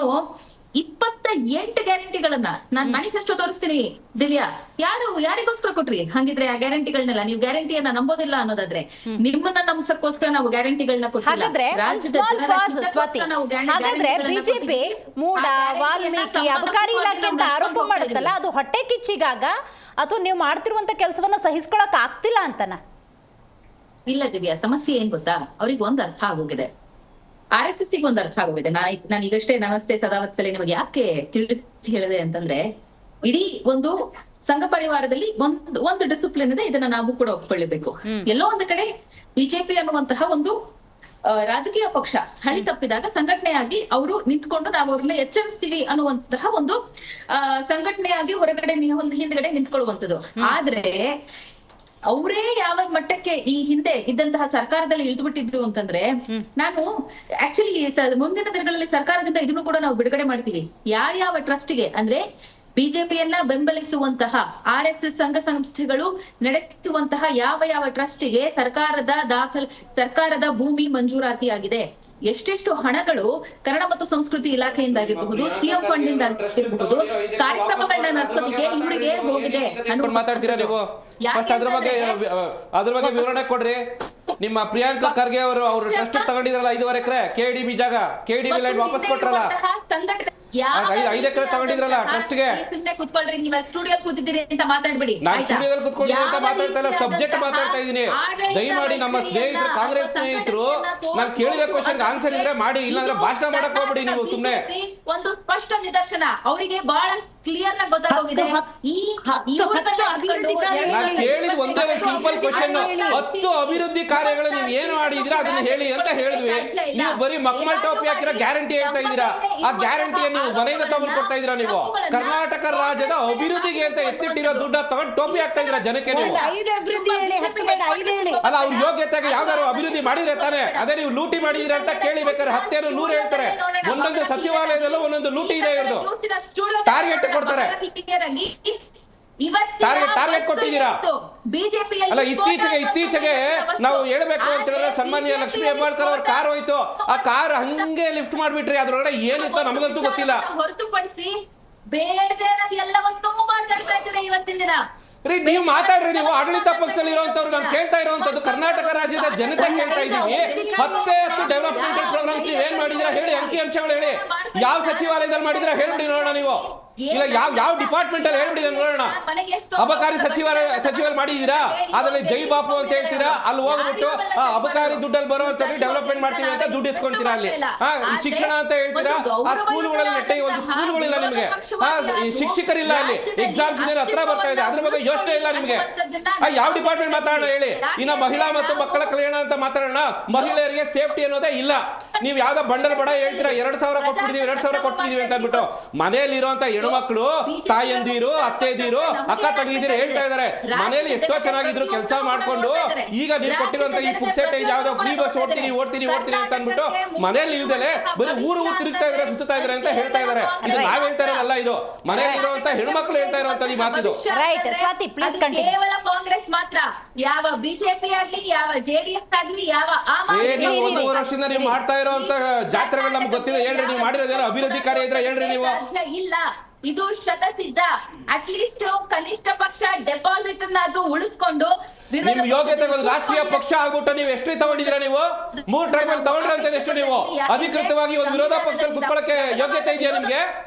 28 ಗ್ಯಾರಂಟಿಗಳನ್ನ ನಾನ್ ಮ್ಯಾನಿಫೆಸ್ಟೋ ತೋರಿಸ್ತೀನಿ. ದಿವ್ಯಾ, ಯಾರಿಗೋಸ್ಕರ ಕೊಟ್ರಿ? ಹಂಗಿದ್ರೆ ಆ ಗ್ಯಾರಂಟಿಗಳನ್ನೆಲ್ಲ ನೀವು ಗ್ಯಾರಂಟಿಯನ್ನ ನಂಬೋದಿಲ್ಲ ಅನ್ನೋದಾದ್ರೆ ನಿಮ್ಮನ್ನ ನಂಬಿಸಕ್ಕೋಸ್ಕರ ನಾವು ಗ್ಯಾರಂಟಿಗಳನ್ನ ಕೊಟ್ಟಿಲ್ಲ. ಹಾಗಾದ್ರೆ ಬಿಜೆಪಿ ಮೂಡ, ವಾಲ್ಮೀಕಿ, ಅಬಕಾರಿ ಇಲಾಖೆ ಅಂತ ಆರೋಪ ಮಾಡುತ್ತಲ್ಲ, ಅದು ಹೊಟ್ಟೆ ಕಿಚ್ಚಿಗಾಗ ಅಥವಾ ನೀವು ಮಾಡ್ತಿರುವಂತ ಕೆಲಸವನ್ನ ಸಹಿಸ್ಕೊಳಕ್ ಆಗ್ತಿಲ್ಲ ಅಂತನ? ಇಲ್ಲ ದಿವ್ಯಾ, ಸಮಸ್ಯೆ ಏನ್ ಗೊತ್ತಾ? ಅವ್ರಿಗೆ ಒಂದ್ ಅರ್ಥ ಆಗೋಗಿದೆ, RSS ಗೆ ಒಂದು ಅರ್ಥ ಆಗೋಗಿದೆ. ನಾನು ಈಗಷ್ಟೇ ನಮಸ್ತೆ ಸದಾವತ್ಸಲೆ ನಿಮಗೆ ಯಾಕೆ ತಿಳಿಸಿ ಹೇಳಿದೆ ಅಂತಂದ್ರೆ, ಇಡೀ ಒಂದು ಸಂಘ ಪರಿವಾರದಲ್ಲಿ ಒಂದು ಡಿಸಿಪ್ಲಿನ್ ಇದೆ, ಇದನ್ನ ನಾವು ಕೂಡ ಒಪ್ಕೊಳ್ಳಬೇಕು. ಎಲ್ಲೋ ಒಂದು ಕಡೆ ಬಿಜೆಪಿ ಅನ್ನುವಂತಹ ಒಂದು ರಾಜಕೀಯ ಪಕ್ಷ ಹಳಿ ತಪ್ಪಿದಾಗ ಸಂಘಟನೆಯಾಗಿ ಅವರು ನಿಂತ್ಕೊಂಡು ನಾವು ಅವ್ರನ್ನ ಎಚ್ಚರಿಸ್ತೀವಿ ಅನ್ನುವಂತಹ ಒಂದು ಸಂಘಟನೆಯಾಗಿ ಹೊರಗಡೆ ಹಿಂದ್ಗಡೆ ನಿಂತ್ಕೊಳ್ಳುವಂಥದ್ದು. ಆದ್ರೆ ಅವರೇ ಯಾವ ಮಟ್ಟಕ್ಕೆ ಈ ಹಿಂದೆ ಇದ್ದಂತಹ ಸರ್ಕಾರದಲ್ಲಿ ಇಳಿದ್ಬಿಟ್ಟಿದ್ರು ಅಂತಂದ್ರೆ, ನಾನು ಆಕ್ಚುಲಿ ಮುಂದಿನ ದಿನಗಳಲ್ಲಿ ಸರ್ಕಾರದಿಂದ ಇದನ್ನು ಕೂಡ ನಾವು ಬಿಡುಗಡೆ ಮಾಡ್ತೀವಿ. ಯಾವ ಟ್ರಸ್ಟ್ಗೆ ಅಂದ್ರೆ ಬಿಜೆಪಿಯನ್ನ ಬೆಂಬಲಿಸುವಂತಹ RSS ಸಂಘ ಸಂಸ್ಥೆಗಳು ನಡೆಸುವಂತಹ ಯಾವ ಟ್ರಸ್ಟ್ಗೆ ಸರ್ಕಾರದ ಭೂಮಿ ಮಂಜೂರಾತಿಯಾಗಿದೆ, ಎಷ್ಟೆಷ್ಟು ಹಣಗಳು ಕನ್ನಡ ಮತ್ತು ಸಂಸ್ಕೃತಿ ಇಲಾಖೆಯಿಂದ ಆಗಿರಬಹುದು, CM ಫಂಡ್ ಇಂದ ಆಗಿರಬಹುದು, ಕಾರ್ಯಕ್ರಮಗಳನ್ನ ನಡೆಸೋದಕ್ಕೆ ಇವರಿಗೆ ಹೋಗಿದೆ. ಮಾತಾಡ್ತೀರಾ ನೀವು? ಅದ್ರ ಬಗ್ಗೆ ವಿವರಣೆ ಕೊಡ್ರಿ. ನಿಮ್ಮ ಪ್ರಿಯಾಂಕಾ ಖರ್ಗೆ ಅವರು ಟ್ರಸ್ಟ್ ತಗೊಂಡಿದ್ರಲ್ಲ 5.5 ಎಕರೆ KDB ಜಾಗ, KDB ಲ್ಯಾಂಡ್ ವಾಪಸ್ ಕೊಟ್ರಲ್ಲ, 5 ಎಕರೆ ತಗೊಂಡಿದ್ರಲ್ಲ ಟ್ರಸ್ಟ್ಗೆ. ಸುಮ್ಮನೆ ಕೂತ್ಕೊಳ್ರಿ, ನೀವು ಸ್ಟುಡಿಯೋ ಕೂತಿದ್ದೀರಿ ಅಂತ ಮಾತಾಡ್ಬಿಡಿ. ನಾನು ಸ್ಟುಡಿಯೋದಲ್ಲಿ ಕೂತ್ಕೊಂಡಿದ್ದೀನಿ ಅಂತ ಮಾತಾಡ್ತಾ ಇಲ್ಲ, ಸಬ್ಜೆಕ್ಟ್ ಮಾತಾಡ್ತಾ ಇದ್ದೀನಿ. ದಯಮಾಡಿ ನಮ್ಮ ಸ್ನೇಹಿತರು, ಕಾಂಗ್ರೆಸ್ ಸ್ನೇಹಿತರು, ನಾನು ಕೇಳಿರೋ ಕ್ವಶನ್ ಆನ್ಸರ್ ಇದ್ರೆ ಮಾಡಿ, ಇಲ್ಲಾಂದ್ರೆ ಭಾಷಣ ಮಾಡಕ್ ಹೋಗ್ಬಿಡಿ ನೀವು ಸುಮ್ನೆ. ಒಂದು ಸ್ಪಷ್ಟ ನಿದರ್ಶನ ಅವರಿಗೆ ಬಹಳ ಕ್ಲಿಯರ್ ಆಗಿ ಗೊತ್ತಾಗೋಗಿದೆ. ನಾನು ಕೇಳಿದ ಒಂದೇ ಸಿಂಪಲ್ ಕ್ವಶನ್, 10 ಅಭಿವೃದ್ಧಿ ಕಾರ್ಯಗಳು ನೀವು ಏನು ಮಾಡಿದೀರಾ ಅದನ್ನ ಹೇಳಿ ಅಂತ ಹೇಳಿದ್ವಿ. ನೀವು ಬರೀ ಮಕ್ಕಳ ಟೋಪಿ ಹಾಕಿರೋ ಗ್ಯಾರಂಟಿ ಹೇಳ್ತಾ ಇದ್ದೀರಾ. ಆ ಗ್ಯಾರಂಟಿಯನ್ನು ನೀವು ಮನೆಯಿಂದ ತಗೊಂಡು ಕೊಡ್ತಾ ಇದೀರಾ ನೀವು ಕರ್ನಾಟಕ ರಾಜ್ಯದ ಅಭಿವೃದ್ಧಿಗೆ ಅಂತ ಎತ್ತಿಟ್ಟಿರೋ ದುಡ್ಡ ತಗೊಂಡು ಟೋಪಿ ಹಾಕ್ತಾ ಇದೀರಾ ಜನಕ್ಕೆ ನೀವು ಐದು ಅಭಿವೃದ್ಧಿ ಹೇಳಿ, 10 ಬೇಡ, 5 ಹೇಳಿ. ಅಲ್ಲ ಅವ್ರ ಯೋಗ್ಯತೆಗೆ ಯಾವ್ದಾದ್ರು ಅಭಿವೃದ್ಧಿ ಮಾಡಿದ್ರೆ ತಾನೆ ಅದೇ ನೀವು ಲೂಟಿ ಮಾಡಿದಿರ ಅಂತ ಕೇಳಿಬೇಕಾದ್ರೆ 10 100 ಹೇಳ್ತಾರೆ ಒಂದೊಂದು ಸಚಿವಾಲಯದಲ್ಲೂ ಒಂದೊಂದು ಲೂಟಿ ಇದೆ ಇವ್ರದ್ದು ಟಾರ್ಗೆಟ್ ಕೊಡ್ತಾರೆ ಟಾರ್ಗೆಟ್ ಕೊಟ್ಟಿದ್ದೀರಾ ಬಿಜೆಪಿ ಅಲ್ಲ ಇತ್ತೀಚೆಗೆ ನಾವು ಹೇಳ್ಬೇಕು ಅಂತ ಹೇಳಿದ್ರೆ ಸನ್ಮಾನ್ಯ ಲಕ್ಷ್ಮೀ ಹೆಬ್ಬಾಳ್ಕರ್ ಅವ್ರ ಕಾರ್ ಹೋಯ್ತು ಆ ಕಾರ್ ಹಂಗೆ ಲಿಫ್ಟ್ ಮಾಡ್ಬಿಟ್ರಿ ಅದ್ರೊಳಗಡೆ ಏನಿತ್ತು ನಮಗಂತೂ ಗೊತ್ತಿಲ್ಲ ಹೊರತುಪಡಿಸಿ ಬೇಡದೆ ಎಲ್ಲವನ್ನೂ ಮಾತಾಡ್ತಾ ಇದ್ದಾರೆ ಇವತ್ತಿನ ದಿನ ರೀ ನೀವು ಮಾತಾಡ್ರಿ ನೀವು ಆಡಳಿತ ಪಕ್ಷದಲ್ಲಿ ಇರುವಂತವ್ರು ನಾನು ಕೇಳ್ತಾ ಇರುವಂತದ್ದು ಕರ್ನಾಟಕ ರಾಜ್ಯದ ಜನತೆ ಕೇಳ್ತಾ ಇದೀವಿ 10 ಡೆವಲಪ್ಮೆಂಟಲ್ ಪ್ರೋಗ್ರಾಮ್ಸ್ ನೀವು ಏನ್ ಮಾಡಿದಿರಾ ಹೇಳಿ ಅಂಕಿ ಅಂಶಗಳು ಹೇಳಿ ಯಾವ ಸಚಿವಾಲಯದಲ್ಲಿ ಮಾಡಿದಿರಾ ಹೇಳ್ಬಿಡಿ ನೋಡೋಣ ನೀವು ಇಲ್ಲ ಯಾವ ಡಿಪಾರ್ಟ್ಮೆಂಟ್ ಅಲ್ಲಿ ಹೇಳ್ಬಿಡಿ ನೋಡೋಣ ಅಬಕಾರಿ ಸಚಿವರು ಮಾಡಿದೀರಾ ಅದ್ರಲ್ಲಿ ಜೈ ಬಾಪು ಅಂತ ಹೇಳ್ತೀರಾ ಅಲ್ಲಿ ಹೋಗ್ಬಿಟ್ಟು ಅಬಕಾರಿ ದುಡ್ಡಲ್ಲಿ ಬರುವಂತದ್ದು ಡೆವಲಪ್ಮೆಂಟ್ ಮಾಡ್ತೀವಿ ಅಂತ ದುಡ್ಡು ಇಸ್ಕೊಂತೀರಾ ಅಲ್ಲಿ ಶಿಕ್ಷಣ ಅಂತ ಹೇಳ್ತೀರಾ ಆ ಸ್ಕೂಲ್ಗಳಲ್ಲಿ ನೆಟ್ಟೆ ಒಂದು ಸ್ಕೂಲ್ಗಳಿಲ್ಲ ನಿಮಗೆ ಶಿಕ್ಷಕರಿಲ್ಲ ಅಲ್ಲಿ ಎಕ್ಸಾಮ್ಸ್ ಹತ್ರ ಬರ್ತಾ ಇದೆ ಅದ್ರ ಬಗ್ಗೆ ಯೋಚನೆ ಇಲ್ಲ ನಿಮಗೆ ಯಾವ ಡಿಪಾರ್ಟ್ಮೆಂಟ್ ಮಾತಾಡೋಣ ಹೇಳಿ ಇನ್ನ ಮಹಿಳಾ ಮತ್ತು ಮಕ್ಕಳ ಕಲ್ಯಾಣ ಅಂತ ಮಾತಾಡೋಣ ಮಹಿಳೆಯರಿಗೆ ಸೇಫ್ಟಿ ಅನ್ನೋದೇ ಇಲ್ಲ ನೀವು ಯಾವ್ದೋ ಬಂಡಲ್ ಬಡ ಹೇಳ್ತೀರಾ 2,000 ಕೊಟ್ಬಿಟ್ಟಿದೀವಿ ಅಂತ ಅಂದ್ಬಿಟ್ಟು ಮನೆಯಲ್ಲಿ ಇರುವಂತ ಹೆಣ್ಮಕ್ಳು ತಾಯಂದಿರು ಅತ್ತೆದಿರು ಅಕ್ಕ ತಂಗಿದಿರು ಹೇಳ್ತಾ ಇದಾರೆ ಮನೇಲಿ ಎಷ್ಟೋ ಚೆನ್ನಾಗಿದ್ರು ಕೆಲಸ ಮಾಡ್ಕೊಂಡು ಈಗ ನೀವು ಕೊಟ್ಟಿರುವಂತ ಈ ಪುಕ್ಸೆಟ್ ಯಾವ್ದೋ ಫ್ರೀ ಬಸ್ ಓಡ್ತೀನಿ ಅಂತ ಅಂದ್ಬಿಟ್ಟು ಮನೇಲಿ ಇಲ್ದಲೆ ಬರೀ ಊರು ತಿರುಗ್ತಾ ಇದ್ರೆ ಸುತ್ತಾ ಇದ್ರೆ ಅಂತ ಹೇಳ್ತಾ ಇದಾರೆ ಇದು ನಾವ್ ಹೇಳ್ತಾ ಇರೋದಲ್ಲ ಇದು ಮನೇಲಿ ಇರುವಂತ ಹೆಣ್ಮಕ್ಳು ಹೇಳ್ತಾ ಇರುವಂತ ಈ ಮಾತಿದು ರೈಟ್ ಸ್ವಾತಿ ಪ್ಲೀಸ್ ಕಂಟಿನ್ಯೂ ಕೇವಲ ಕಾಂಗ್ರೆಸ್ ಮಾತ್ರ ಯಾವ ಬಿಜೆಪಿ ಆಗ್ಲಿ ಯಾವ ಜೆಡಿಎಸ್ ಆಗ್ಲಿ ಯಾವ ಆಮ್ ಆದ್ಮಿ ನೀವು 1 ವರ್ಷದಿಂದ ನೀವು ಮಾಡ್ತಾ ಇರುವಂತ ಜಾತ್ರೆಗಳು ನಮ್ಗೆ ಗೊತ್ತಿದೆ ಹೇಳ್ರಿ ನೀವು ಮಾಡಿರೋದೇನೋ ಅಭಿವೃದ್ಧಿ ಕಾರ್ಯ ಇದ್ರೆ ಹೇಳ್ರಿ ನೀವು ಸಾಧ್ಯ ಇಲ್ಲ ಇದು ಶತಸಿದ್ಧ ಅಟ್ಲೀಸ್ಟ್ ಕನಿಷ್ಠ ಪಕ್ಷ ಡೆಪಾಸಿಟ್ ಅನ್ನಾದ್ರೂ ಉಳಿಸ್ಕೊಂಡು ನಿಮ್ ಯೋಗ್ಯತೆ ಒಂದು ರಾಷ್ಟ್ರೀಯ ಪಕ್ಷ ಆಗ್ಬಿಟ್ಟು ನೀವು ಎಷ್ಟು ತಗೊಂಡಿದ್ದೀರಾ ನೀವು 3 ಟರ್ಮಲ್ಲಿ ತಗೊಂಡ್ರೆ ಅಂತ ಎಷ್ಟು ನೀವು ಅಧಿಕೃತವಾಗಿ ಒಂದು ವಿರೋಧ ಪಕ್ಷದಲ್ಲಿ ಕುತ್ಕೊಳ್ಳಕ್ಕೆ ಯೋಗ್ಯತೆ ಇದೆಯಾ ನಿಮ್ಗೆ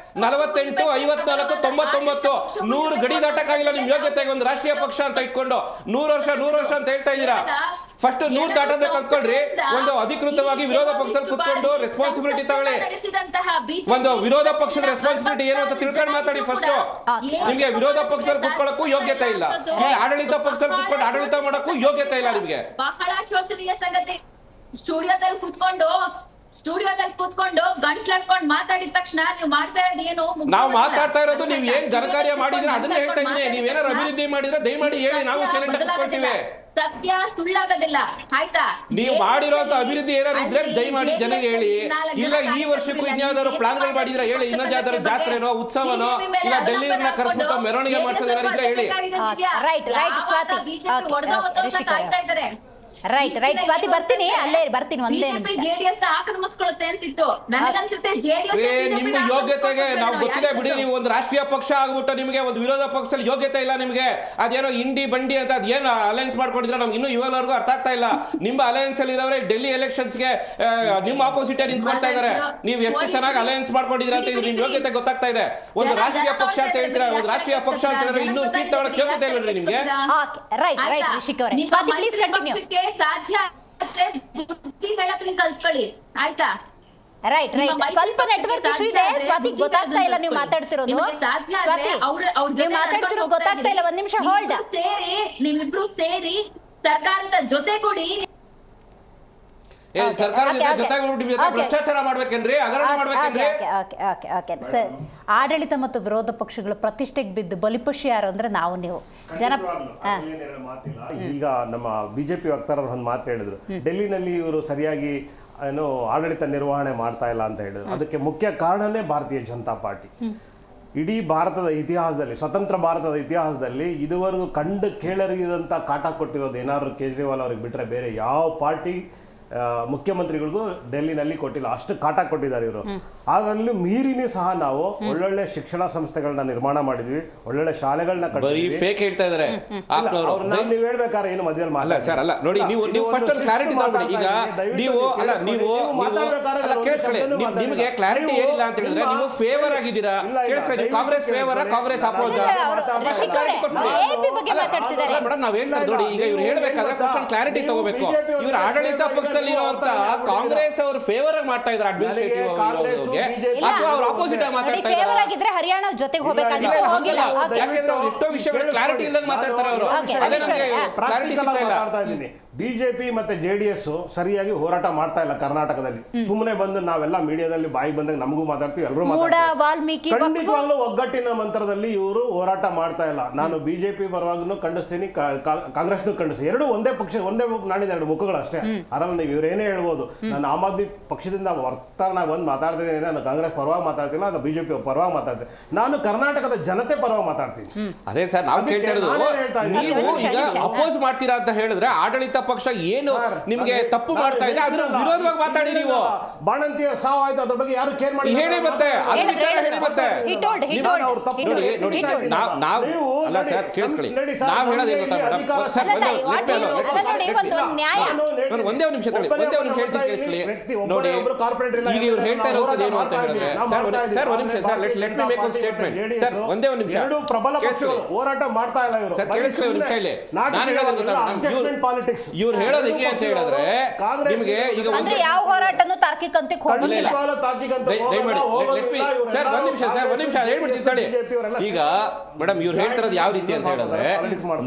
48 54 99 100 ಗಡಿ ದಾಟಕ್ಕಾಗಿಲ್ಲ ನಿಮ್ ಯೋಗ್ಯತೆಗೆ ಒಂದು ರಾಷ್ಟ್ರೀಯ ಪಕ್ಷ ಅಂತ ಇಟ್ಕೊಂಡು 100 ವರ್ಷ ಅಂತ ಹೇಳ್ತಾ ಇದ್ದೀರಾ ಫಸ್ಟ್ 100 ದಾಟದ ಕಲ್ತ್ಕೊಳ್ರಿ ಒಂದು ಅಧಿಕೃತವಾಗಿ ವಿರೋಧ ಪಕ್ಷದಲ್ಲಿ ಕುತ್ಕೊಂಡು ರೆಸ್ಪಾನ್ಸಿಬಿಲಿಟಿ ತಗೊಳ್ಳಿ ಒಂದು ವಿರೋಧ ಪಕ್ಷದ ರೆಸ್ಪಾನ್ಸಿಬಿಲಿಟಿ ಏನು ಅಂತ ತಿಳ್ಕೊಂಡು ಮಾತಾಡಿ ಫಸ್ಟ್ ನಿಮ್ಗೆ ವಿರೋಧ ಪಕ್ಷದಲ್ಲಿ ಕುತ್ಕೊಳ್ಳಕ್ಕೂ ಯೋಗ್ಯತೆ ಇಲ್ಲ ಆಡಳಿತ ಪಕ್ಷದಲ್ಲಿ ಕುತ್ಕೊಂಡು ಆಡಳಿತ ಮಾಡಕ್ಕೂ ಯೋಗ್ಯತೆ ಇಲ್ಲ ನಿಮ್ಗೆ ಬಹಳ ಶೋಚನೀಯ ಸಂಗತಿ ಸ್ಟುಡಿಯೋದಲ್ಲಿ ಕೂತ್ಕೊಂಡು ಗಂಟ್ಲಡ್ಕೊಂಡು ಮಾತಾಡಿದ ತಕ್ಷಣ ನೀವು ಮಾಡ್ತಾ ಇರೋದು ಏನು ನಾವು ಮಾತಾಡ್ತಾ ಇರೋದು ನೀವು ಏನ್ ಜನಕಾರ್ಯ ಮಾಡಿದ್ರೆ ಅದನ್ನ ಹೇಳ್ತಾ ಇದ್ದೀನಿ ನೀವೇನಾರು ಅಭಿವೃದ್ಧಿ ಮಾಡಿದ್ರೆ ದಯಮಾಡಿ ಹೇಳಿ ನಾವು ಸೈಲೆಂಟ್ ಕೂತ್ಕೊಳ್ತೀವಿ ಸತ್ಯ ಸುಳ್ಳಾಗೋದಿಲ್ಲ ಆಯ್ತಾ ನೀವು ಮಾಡಿರೋಂತ ಅಭಿವೃದ್ಧಿ ಏನಾದ್ರು ಇದ್ರೆ ದಯಮಾಡಿ ಜನಗೆ ಹೇಳಿ ಇಲ್ಲ ಈ ವರ್ಷಕ್ಕೂ ಇನ್ಯಾವ್ದಾದ್ರು ಪ್ಲಾನ್ಗಳು ಮಾಡಿದ್ರೆ ಹೇಳಿ ಇನ್ನೊಂದು ಯಾವ್ದಾದ್ರು ಜಾತ್ರೆನೋ ಉತ್ಸವನೋ ಇಲ್ಲ ಡೆಲ್ಲಿನ ಕರ್ಸ್ಬಿಟ್ಟು ಮೆರವಣಿಗೆ ಮಾಡ್ಸೋದಾದ್ರೆ ಇದ್ರೆ ಹೇಳಿ ರೈಟ್ ಸ್ವಾತಿ ಕಾಯ್ತಾ ಇದ್ದಾರೆ ರೈಟ್ ಸ್ವಾತಿ ಬರ್ತೀನಿ ಒಂದೇ ನಿಮಿಷ ಜೆಡಿಎಸ್ ಆಕ್ರಮಿಸ್ಕೊಳ್ಳುತ್ತೆ ಅಂತಿತ್ತು ನನಗನ್ಸುತ್ತೆ ನಿಮ್ಮ ಯೋಗ್ಯತೆಗೆ ನಾವು ಗೊತ್ತಿದೆ ಬಿಡಿ ನೀವು ಒಂದು ರಾಷ್ಟ್ರೀಯ ಪಕ್ಷ ಆಗ್ಬಿಟ್ಟು ನಿಮಗೆ ಒಂದು ವಿರೋಧ ಪಕ್ಷದಲ್ಲಿ ಯೋಗ್ಯತೆ ಇಲ್ಲ ನಿಮಗೆ ಅದೇನೋ ಇಂಡಿ ಬಂಡಿ ಅಂತ ಅದೇನು ಅಲಯನ್ಸ್ ಮಾಡ್ಕೊಂಡಿದ್ರೆ ನಮ್ಗೆ ಇನ್ನೂ ಇವಾಗವರೆಗೂ ಅರ್ಥ ಆಗ್ತಾ ಇಲ್ಲ ನಿಮ್ಮ ಅಲಯನ್ಸ್ ಅಲ್ಲಿ ಇರೋರೆ ಡೆಲ್ಲಿ ಎಲೆಕ್ಷನ್ಸ್ಗೆ ನಿಮ್ಮ ಆಪೋಸಿಟ್ ನಿಂತ್ಕೊಳ್ತಾ ಇದಾರೆ ನೀವು ಎಷ್ಟು ಚೆನ್ನಾಗಿ ಅಲಯನ್ಸ್ ಮಾಡ್ಕೊಂಡಿದ್ರ ಅಂತ ನಿಮ್ ಯೋಗ್ಯತೆ ಗೊತ್ತಾಗ್ತಾ ಇದೆ ಒಂದು ರಾಷ್ಟ್ರೀಯ ಪಕ್ಷ ಅಂತ ಹೇಳ್ತೀರಾ ಒಂದು ರಾಷ್ಟ್ರೀಯ ಪಕ್ಷ ಅಂತ ಹೇಳಿದ್ರೆ ಇನ್ನೂ ಸೀಟ್ ತಗೊಳಕ್ ಯೋಗ್ಯತೆ ಇಲ್ಲ ನಿಮ್ಗೆ ರೈಟ್ ರಿಷಿಕ್ ಅವರೇ ಸ್ವಾತಿ ಪ್ಲೀಸ್ ಕಂಟಿನ್ಯೂ ಸಾಧ್ಯ ಬುದ್ಧಿ ಹೇಳೋದನ್ನ ಕಲ್ತ್ಕೊಳ್ಳಿ ಆಯ್ತಾ ರೈಟ್ ಸ್ವಲ್ಪ ನೆಟ್ವರ್ಕ್ ಇಶ್ಯೂ ಇದೆ ಸ್ವಾತಿ ಗೊತ್ತಾಗ್ತಾ ಇಲ್ಲ ನೀವು ಮಾತಾಡ್ತಿರೋದು ಸ್ವಾತಿ ನೀವು ಮಾತಾಡ್ತಿರೋದು ಗೊತ್ತಾಗ್ತಾ ಇಲ್ಲ ಒಂದ್ ನಿಮಿಷ ಹೋಲ್ಡ್ ನೀವಿಬ್ರು ಸೇರಿ ಸರ್ಕಾರದ ಜೊತೆಗೂಡಿ ಸರ್ಕಾರದ ಜೊತೆಗೆ ಭ್ರಷ್ಟಾಚಾರ ಮಾಡ್ಬೇಕೇನ್ರಿ ಹಗರಣ ಮಾಡ್ಬೇಕೇನ್ರಿ ಸರ್ ಆಡಳಿತ ಮತ್ತು ವಿರೋಧ ಪಕ್ಷಗಳು ಪ್ರತಿಷ್ಠೆಗೆ ಬಿದ್ದು ಬಲಿಪಶು ಯಾರು ಅಂದ್ರೆ ನಾವು ನೀವು ಮಾತಿಲ್ಲ ಈಗ ನಮ್ಮ ಬಿಜೆಪಿ ವಕ್ತಾರರು ಒಂದು ಮಾತು ಹೇಳಿದ್ರು ಡೆಲ್ಲಿನಲ್ಲಿ ಇವರು ಸರಿಯಾಗಿ ಏನು ಆಡಳಿತ ನಿರ್ವಹಣೆ ಮಾಡ್ತಾ ಇಲ್ಲ ಅಂತ ಹೇಳಿದ್ರು ಅದಕ್ಕೆ ಮುಖ್ಯ ಕಾರಣನೇ ಭಾರತೀಯ ಜನತಾ ಪಾರ್ಟಿ ಇಡೀ ಭಾರತದ ಇತಿಹಾಸದಲ್ಲಿ ಸ್ವತಂತ್ರ ಭಾರತದ ಇತಿಹಾಸದಲ್ಲಿ ಇದುವರೆಗೂ ಕಂಡು ಕೇಳರಿದಂಥ ಕಾಟ ಕೊಟ್ಟಿರೋದು ಏನಾದ್ರು ಕೇಜ್ರಿವಾಲ್ ಅವ್ರಿಗೆ ಬಿಟ್ಟರೆ ಬೇರೆ ಯಾವ ಪಾರ್ಟಿ ಮುಖ್ಯಮಂತ್ರಿಗಳಿಗೂ ಡೆಲ್ಲಿನಲ್ಲಿ ಕೊಟ್ಟಿಲ್ಲ ಅಷ್ಟು ಕಾಟ ಕೊಟ್ಟಿದ್ದಾರೆ ಇವರು ಅದರಲ್ಲೂ ಮೀರಿನೇ ಸಹ ನಾವು ಒಳ್ಳೊಳ್ಳೆ ಶಿಕ್ಷಣ ಸಂಸ್ಥೆಗಳನ್ನ ನಿರ್ಮಾಣ ಮಾಡಿದ್ವಿ ಒಳ್ಳೊಳ್ಳೆ ಶಾಲೆಗಳನ್ನ ಫೇಕ್ ಹೇಳ್ತಾ ಇದ್ದಾರೆ ನೀವು ಹೇಳ್ಬೇಕಾದ್ರೆ ಏನು ಮಧ್ಯದಲ್ಲಿ ಅಲ್ಲ ಸರ್ ಅಲ್ಲ ನೋಡಿ ನೀವು ಫಸ್ಟ್ ಒಂದು ಕ್ಲಾರಿಟಿ ತಗೊಳ್ಳಿ ಈಗ ನೀವು ಕೇಳಿಸ್ಕೊಳ್ಳಿ ನಿಮಗೆ ಕ್ಲಾರಿಟಿ ಏನಿಲ್ಲ ಅಂತ ಹೇಳಿದ್ರೆ ನೀವು ಫೇವರ್ ಆಗಿದ್ದೀರಾ ಕೇಳಿಸ್ಕೊಳ್ಳಿ ನೀವು Congress favour Congress oppose madam ನಾವ್ ಹೇಳ್ತಾರೆ ನೋಡಿ ಈಗ ಇವ್ರು ಹೇಳ್ಬೇಕಾದ್ರೆ ಫಸ್ಟ್ ಒಂದು ಕ್ಲಾರಿಟಿ ತಗೋಬೇಕು ಇವ್ರ ಆಡಳಿತ ಪಕ್ಷದಲ್ಲಿ ಇರುವಂತ ಕಾಂಗ್ರೆಸ್ ಅವರು ಫೇವರ್ ಆಗಿ ಮಾಡ್ತಾ ಇದ್ದಾರೆ ಅಡ್ಮಿನಿಸ್ಟ್ರೇಟಿವ್ ಅಥವಾ ಅವ್ರ ಆಪೋಸಿಟ್ ಆಗಿ ಮಾತಾಡ್ತಾ ಫೇವರ್ ಆಗಿದ್ರೆ ಹರಿಯಾಣ ಜೊತೆಗೆ ಹೋಗಬೇಕಾಗಿತ್ತು ಹೋಗಿಲ್ಲ ಯಾಕಂದ್ರೆ ಎಷ್ಟೋ ವಿಷಯಗಳು ಕ್ಲಾರಿಟಿ ಇಲ್ಲದಂಗೆ ಮಾತಾಡ್ತಾರೆ ಅವರು ಅದೇ ನಮಗೆ ಕ್ಲಾರಿಟಿ ಸಿಗ್ತಾ ಇಲ್ಲ ಬಿಜೆಪಿ ಮತ್ತೆ JDS ಸರಿಯಾಗಿ ಹೋರಾಟ ಮಾಡ್ತಾ ಇಲ್ಲ ಕರ್ನಾಟಕದಲ್ಲಿ. ಸುಮ್ಮನೆ ಬಂದು ನಾವೆಲ್ಲ ಮೀಡಿಯಾದಲ್ಲಿ ಬಾಯಿ ಬಂದಾಗ ನಮಗೂ ಮಾತಾಡ್ತೀವಿ, ಎಲ್ಲರೂ ವಾಲ್ಮೀಕಿ ಖಂಡಿತವಾಗ್ಲೂ ಒಗ್ಗಟ್ಟಿನ ಮಂತ್ರದಲ್ಲಿ ಇವರು ಹೋರಾಟ ಮಾಡ್ತಾ ಇಲ್ಲ. ನಾನು ಬಿಜೆಪಿ ಪರವಾಗೂ ಖಂಡಿಸ್ತೀನಿ, ಕಾಂಗ್ರೆಸ್ನು ಖಂಡಿಸ್ತೀನಿ. ಎರಡು ಒಂದೇ ಪಕ್ಷ, ಒಂದೇ ನಾಣಿದ ಎರಡು ಮುಖಗಳು ಅಷ್ಟೇ. ಆರಾಮ ನೀವು ಇವ್ರೇನೇ ಹೇಳ್ಬೋದು, ನಾನು ಆಮ್ ಆದ್ಮಿ ಪಕ್ಷದಿಂದ ವಕ್ತಾರನಾಗಿ ಬಂದು ಮಾತಾಡ್ತಿದ್ದೇನೆ, ನಾನು ಕಾಂಗ್ರೆಸ್ ಪರವಾಗಿ ಮಾತಾಡ್ತಿಲ್ಲ, ನಾನು ಬಿಜೆಪಿ ಪರವಾಗಿ ಮಾತಾಡ್ತೀನಿ. ನಾನು ಕರ್ನಾಟಕದ ಜನತೆ ಪರವಾಗಿ ಮಾತಾಡ್ತೀನಿ. ಅದೇ ಸರ್ ನಾವು ಕೇಳ್ತಾ ಇರೋದು, ನೀವು ಈಗ ಅಪೋಸ್ ಮಾಡ್ತೀರಾ ಅಂತ ಹೇಳಿದ್ರೆ ಆಡಳಿತ ಪಕ್ಷ ಏನು ನಿಮ್ಗೆ ತಪ್ಪು ಮಾಡ್ತಾ ಇದೆ ಅದ್ರ ವಿರೋಧವಾಗಿ ಮಾತಾಡಿ. ನೀವು ಬಾಣಂತಿಯ ಸಾವು ಆಯ್ತು, ಅದ್ರ ಬಗ್ಗೆ ಯಾರು ಕೇರ್ ಮಾಡಿ ಹೇಳಿ ಮತ್ತೆ ಅದ್ರ ವಿಚಾರ ಹೇಳಿ ಮತ್ತೆ. ಅಲ್ಲ ಸರ್ ಕೇಳಿಸ್ಕೊಳ್ಳಿ, ನಾವ್ ಹೇಳೋದು ಏನು ಗೊತ್ತಾ ಮೇಡಮ್, ಒಂದೇ ಒಂದು ನಿಮಿಷ ತಳಿ, ಒಂದೇ ಒಂದು ನಿಮಿಷ ಹೇಳ್ತೀನಿ ಕೇಳಿಸ್ಕೊಳ್ಳಿ. ನೋಡಿ ಈಗ ಇವ್ರು ಹೇಳ್ತಾ ಇರೋದು ಏನು ಅಂತ ಹೇಳಿದ್ರೆ, ಸರ್ ಒಂದ್ ನಿಮಿಷ sir, let me make one statement sir, ಒಂದೇ ಒಂದು ನಿಮಿಷ ಹೋರಾಟ ಮಾಡ್ತಾ ಇಲ್ಲ ಇವರು. ಸರ್ ಕೇಳಿಸ್ಕೊಳ್ಳಿ ಒಂದು ನಿಮಿಷ ಇಲ್ಲಿ, ನಾನು ಹೇಳೋದು ಗೊತ್ತಾ, ಇವ್ರು ಹೇಳೋದು ಹೇಗೆ ಅಂತ ಹೇಳಿದ್ರೆ ನಿಮಗೆ ಈಗ ಯಾವ ಹೋರಾಟನೂ ತಾರ್ಕಿಕ ಅಂತ್ಯಕ್ಕೆ ಹೋಗಲಿಲ್ಲ. ಸರ್ ಒಂದ್ ನಿಮಿಷ ಹೇಳ್ಬಿಡ್ತೀನಿ ತಡಿ. ಈಗ ಮೇಡಮ್ ಇವ್ರು ಹೇಳ್ತಿರೋದು ಯಾವ ರೀತಿ ಅಂತ ಹೇಳಿದ್ರೆ,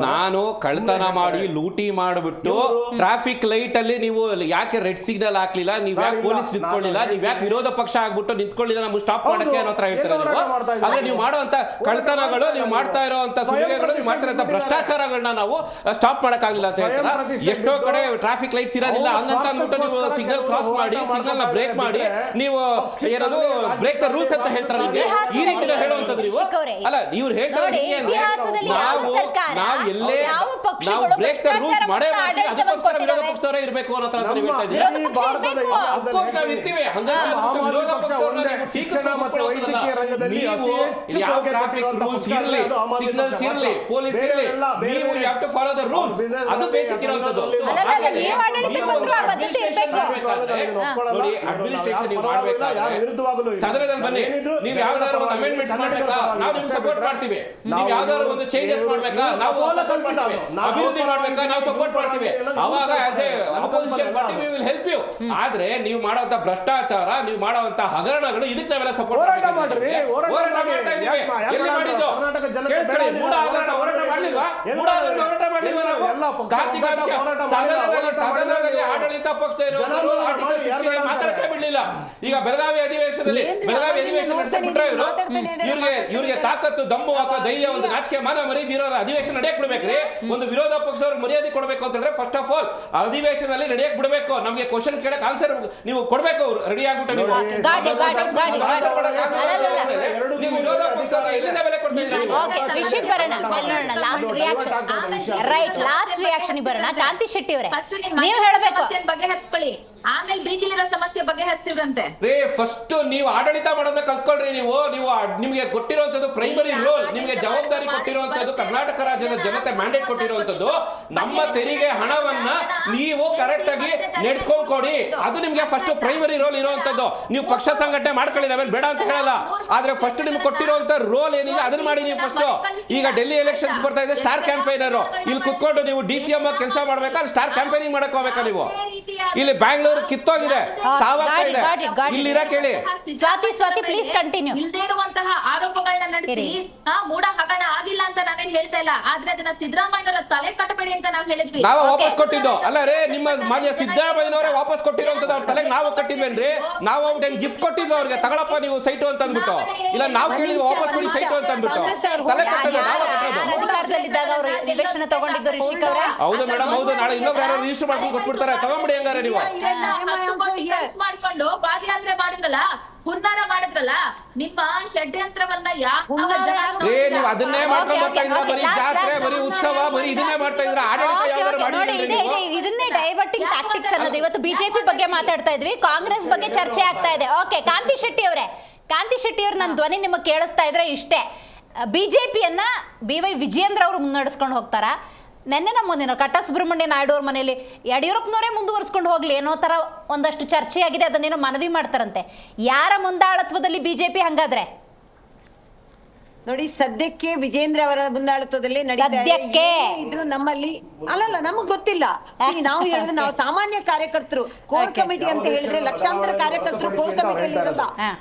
ನಾನು ಕಳ್ತನ ಮಾಡಿ ಲೂಟಿ ಮಾಡಿಬಿಟ್ಟು ಟ್ರಾಫಿಕ್ ಲೈಟ್ ಅಲ್ಲಿ ನೀವು ಯಾಕೆ ರೆಡ್ ಸಿಗ್ನಲ್ ಹಾಕ್ಲಿಲ್ಲ, ನೀವ್ ಯಾಕೆ ಪೊಲೀಸ್ ನಿಂತ್ಕೊಳ್ಳಿಲ್ಲ, ನೀವ್ ಯಾಕೆ ವಿರೋಧ ಪಕ್ಷ ಆಗ್ಬಿಟ್ಟು ನಿಂತ್ಕೊಳ್ಳಿಲ್ಲ ನಮ್ಗೆ ಸ್ಟಾಪ್ ಮಾಡಕ್ಕೆ ಅನ್ನೋ ಹತ್ರ ಹೇಳ್ತಾರೆ ನೀವು. ಆದ್ರೆ ನೀವು ಮಾಡುವಂತ ಕಳ್ತನಗಳು, ನೀವು ಮಾಡ್ತಾ ಇರುವಂತ ಸುಲಿಗೆಗಳು, ನೀವು ಮಾಡ್ತಾ ಇರುವಂತ ಭ್ರಷ್ಟಾಚಾರಗಳನ್ನ ನಾವು ಸ್ಟಾಪ್ ಮಾಡಕ್ಕಾಗಲಿಲ್ಲ ಅಂತ ಹೇಳ್ತಾರೆ. ಎಷ್ಟೋ ಕಡೆ ಟ್ರಾಫಿಕ್ ಲೈಟ್ಸ್ ಇರೋದಿಲ್ಲ, ಹಂಗಂತ ಅಂದ್ಬಿಟ್ಟು ನೀವು ಸಿಗ್ನಲ್ ಕ್ರಾಸ್ ಮಾಡಿ, ಸಿಗ್ನಲ್ ನ ಬ್ರೇಕ್ ಮಾಡಿ, ನೀವು ಏನದು ಬ್ರೇಕ್ ದ ರೂಲ್ಸ್ ಅಂತ ಹೇಳ್ತಾರೆ. ನಿಮಗೆ ಈ ರೀತಿ ಹೇಳುವಂತದ್ದು ನೀವು ಅಲ್ಲ, ಇವ್ರು ಹೇಳ್ತಾರೆ ಹೇಗೆ ಅಂದ್ರೆ ನಾವು ಎಲ್ಲೇ ನಾವು ಬ್ರೇಕ್ ದ ರೂಲ್ಸ್ ಮಾಡೇ ಮಾಡ್ತೀವಿ, ಅದಕ್ಕೋಸ್ಕರ ವಿರೋಧ ಪಕ್ಷದವರೇ ಇರಬೇಕು ಅನ್ನೋ ಹತ್ರ ನೀವು ಹೇಳ್ತಾ ಇದ್ದೀರಾ. ಅಫ್ಕೋರ್ಸ್ ನಾವು ಇರ್ತೀವಿ, ಹಂಗಂತ ವಿರೋಧ ಪಕ್ಷದವರನ್ನ ನೀವು ಯಾವ ಟ್ರಾಫಿಕ್ ರೂಲ್ಸ್ ಇರಲಿ, ಸಿಗ್ನಲ್ಸ್ ಇರಲಿ, ಪೊಲೀಸ್ ಇರಲಿ, ನೀವು you have to follow the rules. ಅದು ಬೇಸಿಕ್ ಇರುವಂತದ್ದು. ನೋಡಿ ಅಡ್ಮಿನಿಸ್ಟ್ರೇಷನ್ ನೀವು ಮಾಡ್ಬೇಕಾದ್ರೆ ಸದನದಲ್ಲಿ ಬನ್ನಿ, ನೀವು ಯಾವ್ದಾದ್ರು ಒಂದು ಅಮೆಂಡ್ಮೆಂಟ್ಸ್ ಮಾಡ್ಬೇಕಾ, ನಾವು ನಿಮ್ಗೆ ಸಪೋರ್ಟ್ ಮಾಡ್ತೀವಿ. ನೀವು ಯಾವ್ದಾದ್ರು ಒಂದು ಚೇಂಜಸ್ ಮಾಡ್ಬೇಕಾ, ನಾವು ಸಪೋರ್ಟ್ ಮಾಡ್ತೀವಿ. ಅಭಿವೃದ್ಧಿ ಮಾಡ್ಬೇಕಾ, ನಾವು ಸಪೋರ್ಟ್ ಮಾಡ್ತೀವಿ. ಅವಾಗ as a opposition party we will help you. ಆದ್ರೆ ನೀವು ಮಾಡುವಂತ ಭ್ರಷ್ಟಾಚಾರ, ನೀವು ಮಾಡುವಂತ ಹಗರಣಗಳು, ಇದಕ್ಕೆ ನಾವೆಲ್ಲ ಸಪೋರ್ಟ್ ಮಾಡ್ತೀವಿ. ಹೋರಾಟ ಮಾಡ್ತಾ ಇದೀವಿ. ಎಲ್ಲಿ ಮಾಡಿದ್ದು ಕೇಳಿಸ್ಕೊಳ್ಳಿ, ಮೂಡ ಹಗರಣ ಹೋರಾಟ ಮಾಡ್ಲಿಲ್ವಾ? ಮೂಡ ಹಗರಣ ಹೋರಾಟ ಮಾಡ್ಲಿಲ್ವಾ ನಾವು? ಸದನದಲ್ಲಿ ಆಡಳಿತ ಪಕ್ಷ ಇರುವವರು ಆರ್ಟಿಕಲ್ 16 ಮಾತಾಡಕ್ಕೆ ಬಿಡ್ಲಿಲ್ಲ. ಈಗ ಬೆಳಗಾವಿ ಅಧಿವೇಶನದಲ್ಲಿ ನಡೆಸಬಿಟ್ರೆ ಇವ್ರಿಗೆ ತಾಕತ್ತು, ದಮ್ಮು ಅಥವಾ ಧೈರ್ಯ, ಒಂದು ನಾಚಿಕೆ ಮಾನ ಮರ್ಯಾದೆ ಇರೋ ಅಧಿವೇಶನ ನಡೆಯಕ್ ಬಿಡ್ಬೇಕ್ರಿ. ಒಂದು ವಿರೋಧ ಪಕ್ಷದವ್ರು ಮರ್ಯಾದೆ ಕೊಡ್ಬೇಕು ಅಂತ ಹೇಳಿದ್ರೆ ಫಸ್ಟ್ ಆಫ್ ಆಲ್ ಅಧಿವೇಶನದಲ್ಲಿ ನಡೆಯಕ್ ಬಿಡಬೇಕು. ನಮ್ಗೆ ಕ್ವಶನ್ ಕೇಳಕ್ ಆನ್ಸರ್ ನೀವು ಕೊಡ್ಬೇಕು, ರೆಡಿ ಆಗ್ಬಿಟ್ಟು ನೀವು ವಿರೋಧ ಪಕ್ಷದವ್ರ ಎಲ್ಲಿಂದ ಬೆಲೆ ಕೊಡ್ತಿದ್ದೀರಿ? ಲಾಸ್ಟ್ ರಿಯಾಕ್ಷನ್ ಬರೋಣ. ಕಾಂತಿ ಶೆಟ್ಟಿ ಅವರೇ, ನೀವು ಹೇಳಬೇಕು, ಬಗೆಹರಿಸ್ಕೊಳ್ಳಿ, ಆಮೇಲೆ ಬೀದಿಲಿರೋ ಸಮಸ್ಯೆ ಬಗೆಹರಿಸಿವ್ರಂತೆ. ಫಸ್ಟ್ ನೀವು ಆಡಳಿತ ಮಾಡೋದನ್ನ ಕಲ್ತ್ಕೊಳ್ರಿ. ನೀವು ನಿಮಗೆ ಕೊಟ್ಟಿರುವಂತದ್ದು ಪ್ರೈಮರಿ ರೋಲ್, ನಿಮಗೆ ಜವಾಬ್ದಾರಿ ಕೊಟ್ಟಿರುವಂತದ್ದು ಕರ್ನಾಟಕ ರಾಜ್ಯದ ಜನತೆ ಮ್ಯಾಂಡೇಟ್ ಕೊಟ್ಟಿರುವಂತದ್ದು, ನಮ್ಮ ತೆರಿಗೆ ಹಣವನ್ನ ನೀವು ಕರೆಕ್ಟ್ ಆಗಿ ನಡೆಸ್ಕೊಂಡ್ ಕೊಡಿ. ಅದು ನಿಮ್ಗೆ ಫಸ್ಟ್ ಪ್ರೈಮರಿ ರೋಲ್ ಇರುವಂತದ್ದು. ನೀವು ಪಕ್ಷ ಸಂಘಟನೆ ಮಾಡ್ಕೊಳ್ಳಿ, ನಾವೇನು ಬೇಡ ಅಂತ ಹೇಳಲ್ಲ. ಆದ್ರೆ ಫಸ್ಟ್ ನಿಮ್ಗೆ ಕೊಟ್ಟಿರುವಂತ ರೋಲ್ ಏನಿದೆ ಅದನ್ನ ಮಾಡಿ ನೀವು ಫಸ್ಟ್. ಈಗ ಡೆಲ್ಲಿ ಎಲೆಕ್ಷನ್ಸ್ ಬರ್ತಾ ಇದೆ, ಸ್ಟಾರ್ ಕ್ಯಾಂಪೈನರ್ ಇಲ್ಲಿ ಕುತ್ಕೊಂಡು ನೀವು DCM ಕೆಲಸ ಮಾಡ್ಬೇಕಾ, ಅಲ್ಲಿ ಸ್ಟಾರ್ ಕ್ಯಾಂಪೈನಿಂಗ್ ಮಾಡಕ್ ಹೋಗ್ಬೇಕಾ? ನೀವು ಇಲ್ಲಿ ಬ್ಯಾಂಗ್ಳೂರ್ ಕಿತ್ತೋಗಿದೆ, ಸಾವಾಗ್ತಾ ಇದೆ, ಇಲ್ಲಿರ ಕೇಳಿ. Swathi please continue. ಇಲ್ಲದೆ ಇರುವಂತಹ ಆರೋಪಗಳನ್ನ ನಡೆಸಿ ಮೂಢ ಹಗರಣ ಆಗಿಲ್ಲ ಅಂತ ನಾವೇನ್ ಹೇಳ್ತಾ ಇಲ್ಲ, ಆದ್ರೆ ಅದನ್ನ ಸಿದ್ದರಾಮಯ್ಯನವರ ತಲೆ ಕಟ್ಟಬೇಡಿ ಅಂತ ನಾವು ಹೇಳಿದ್ವಿ. ನಾವು ವಾಪಸ್ ಕೊಟ್ಟಿದ್ದು ಅಲ್ಲ ರೇ, ನಿಮ್ಮ ಮಾನ್ಯ ಸಿದ್ದರಾಮಯ್ಯನವರೇ ವಾಪಸ್ ಕೊಟ್ಟಿರುವಂತದ್ದು ಅವ್ರ ತಲೆಗೆ ನಾವು ಕಟ್ಟಿದ್ವೇನ್ರಿ? ನಾವು ಗಿಫ್ಟ್ ಕೊಟ್ಟಿದ್ವಿ ಅವ್ರಿಗೆ, ತಗೊಳಪ್ಪ ನೀವು ಸೈಟು ಅಂತ ಅಂದ್ಬಿಟ್ಟು. ಇಲ್ಲ ನಾವು ಕೇಳಿದ್ವಿ ವಾಪಸ್ ಕೊಡಿ ಸೈಟು ಅಂತ ಅಂದ್ಬಿಟ್ಟು, ತಲೆ ಕಟ್ಟೋದು ನಾವು ಹೌದು ಮೇಡಮ್, ಹೌದು. ನಾಳೆ ಇನ್ನೊಬ್ರು ಯಾರು ರಿಜಿಸ್ಟರ್ ಮಾಡ್ಕೊಂಡು ಕೊಟ್ಬಿಡ್ತಾರೆ, ತಗೊಂಡ್ಬಿಡಿ ಹಂಗಾರೆ ನೀವು. ಮಾಡ್ಕೊಂಡು ಪಾದಯಾತ್ರೆ ಮಾಡಿದ್ರಲ್ಲ, ಹುನ್ನಾರ ಮಾಡಿದ್ರಲ್ಲ, ನಿಮ್ಮ ಷಡ್ಯಂತ್ರವನ್ನ ನೀವು ಅದನ್ನೇ ಮಾಡ್ಕೊಂಡು ಬರ್ತಾ ಇದ್ರ, ಬರೀ ಜಾತ್ರೆ, ಬರೀ ಉತ್ಸವ, ಬರೀ ಇದನ್ನೇ ಮಾಡ್ತಾ ಇದ್ರ. ಆಡಳಿತ ಯಾವ್ದಾರು ಇದನ್ನೇ ಡೈವರ್ಟಿಂಗ್ ಟ್ಯಾಕ್ಟಿಕ್ಸ್ ಅನ್ನೋದು. ಇವತ್ತು ಬಿಜೆಪಿ ಬಗ್ಗೆ ಮಾತಾಡ್ತಾ ಇದ್ವಿ, ಕಾಂಗ್ರೆಸ್ ಬಗ್ಗೆ ಚರ್ಚೆ ಆಗ್ತಾ ಇದೆ. ಓಕೆ, ಕಾಂತಿ ಶೆಟ್ಟಿ ಅವರೇ, ನನ್ನ ಧ್ವನಿ ನಿಮಗೆ ಕೇಳಿಸ್ತಾ ಇದ್ರೆ ಇಷ್ಟೇ. ಬಿಜೆಪಿಯನ್ನ BY ವಿಜಯೇಂದ್ರ ಅವರು ಮುನ್ನಡೆಸ್ಕೊಂಡು ಹೋಗ್ತಾರಾ? ನೆನ್ನೆ ನಮ್ಮ ಕಟ್ಟ ಸುಬ್ರಹ್ಮಣ್ಯ ನಾಯ್ಡು ಅವ್ರ ಮನೆಯಲ್ಲಿ ಯಡಿಯೂರಪ್ಪನವರೇ ಮುಂದುವರಿಸ್ಕೊಂಡು ಹೋಗ್ಲಿ ಅನ್ನೋ ಥರ ಒಂದಷ್ಟು ಚರ್ಚೆಯಾಗಿದೆ. ಅದನ್ನೇನೋ ಮನವಿ ಮಾಡ್ತಾರಂತೆ. ಯಾರ ಮುಂದಾಳತ್ವದಲ್ಲಿ ಬಿಜೆಪಿ ಹಂಗಾದ್ರೆ? ನೋಡಿ ಸದ್ಯಕ್ಕೆ ವಿಜೇಂದ್ರ ಅವರ ಮುಂದಾಳತ್ವದಲ್ಲಿ ನಡೀತಾ ಇದೆ. ಸದ್ಯಕ್ಕೆ? ಇದು ನಮ್ಮಲ್ಲಿ ಅಲ್ಲಲ್ಲ ನಮಗ್ ಗೊತ್ತಿಲ್ಲ. See, ನಾವು ಹೇಳಿದ್ರೆ ನಾವು ಸಾಮಾನ್ಯ ಕಾರ್ಯಕರ್ತರು ಕೋರ್ ಕಮಿಟಿ ಅಂತ ಹೇಳಿದ್ರೆ ಲಕ್ಷಾಂತರ ಕಾರ್ಯಕರ್ತರು ಕೋರ್ ಕಮಿಟಿಯಲ್ಲಿ ಇರಲ್ಲ.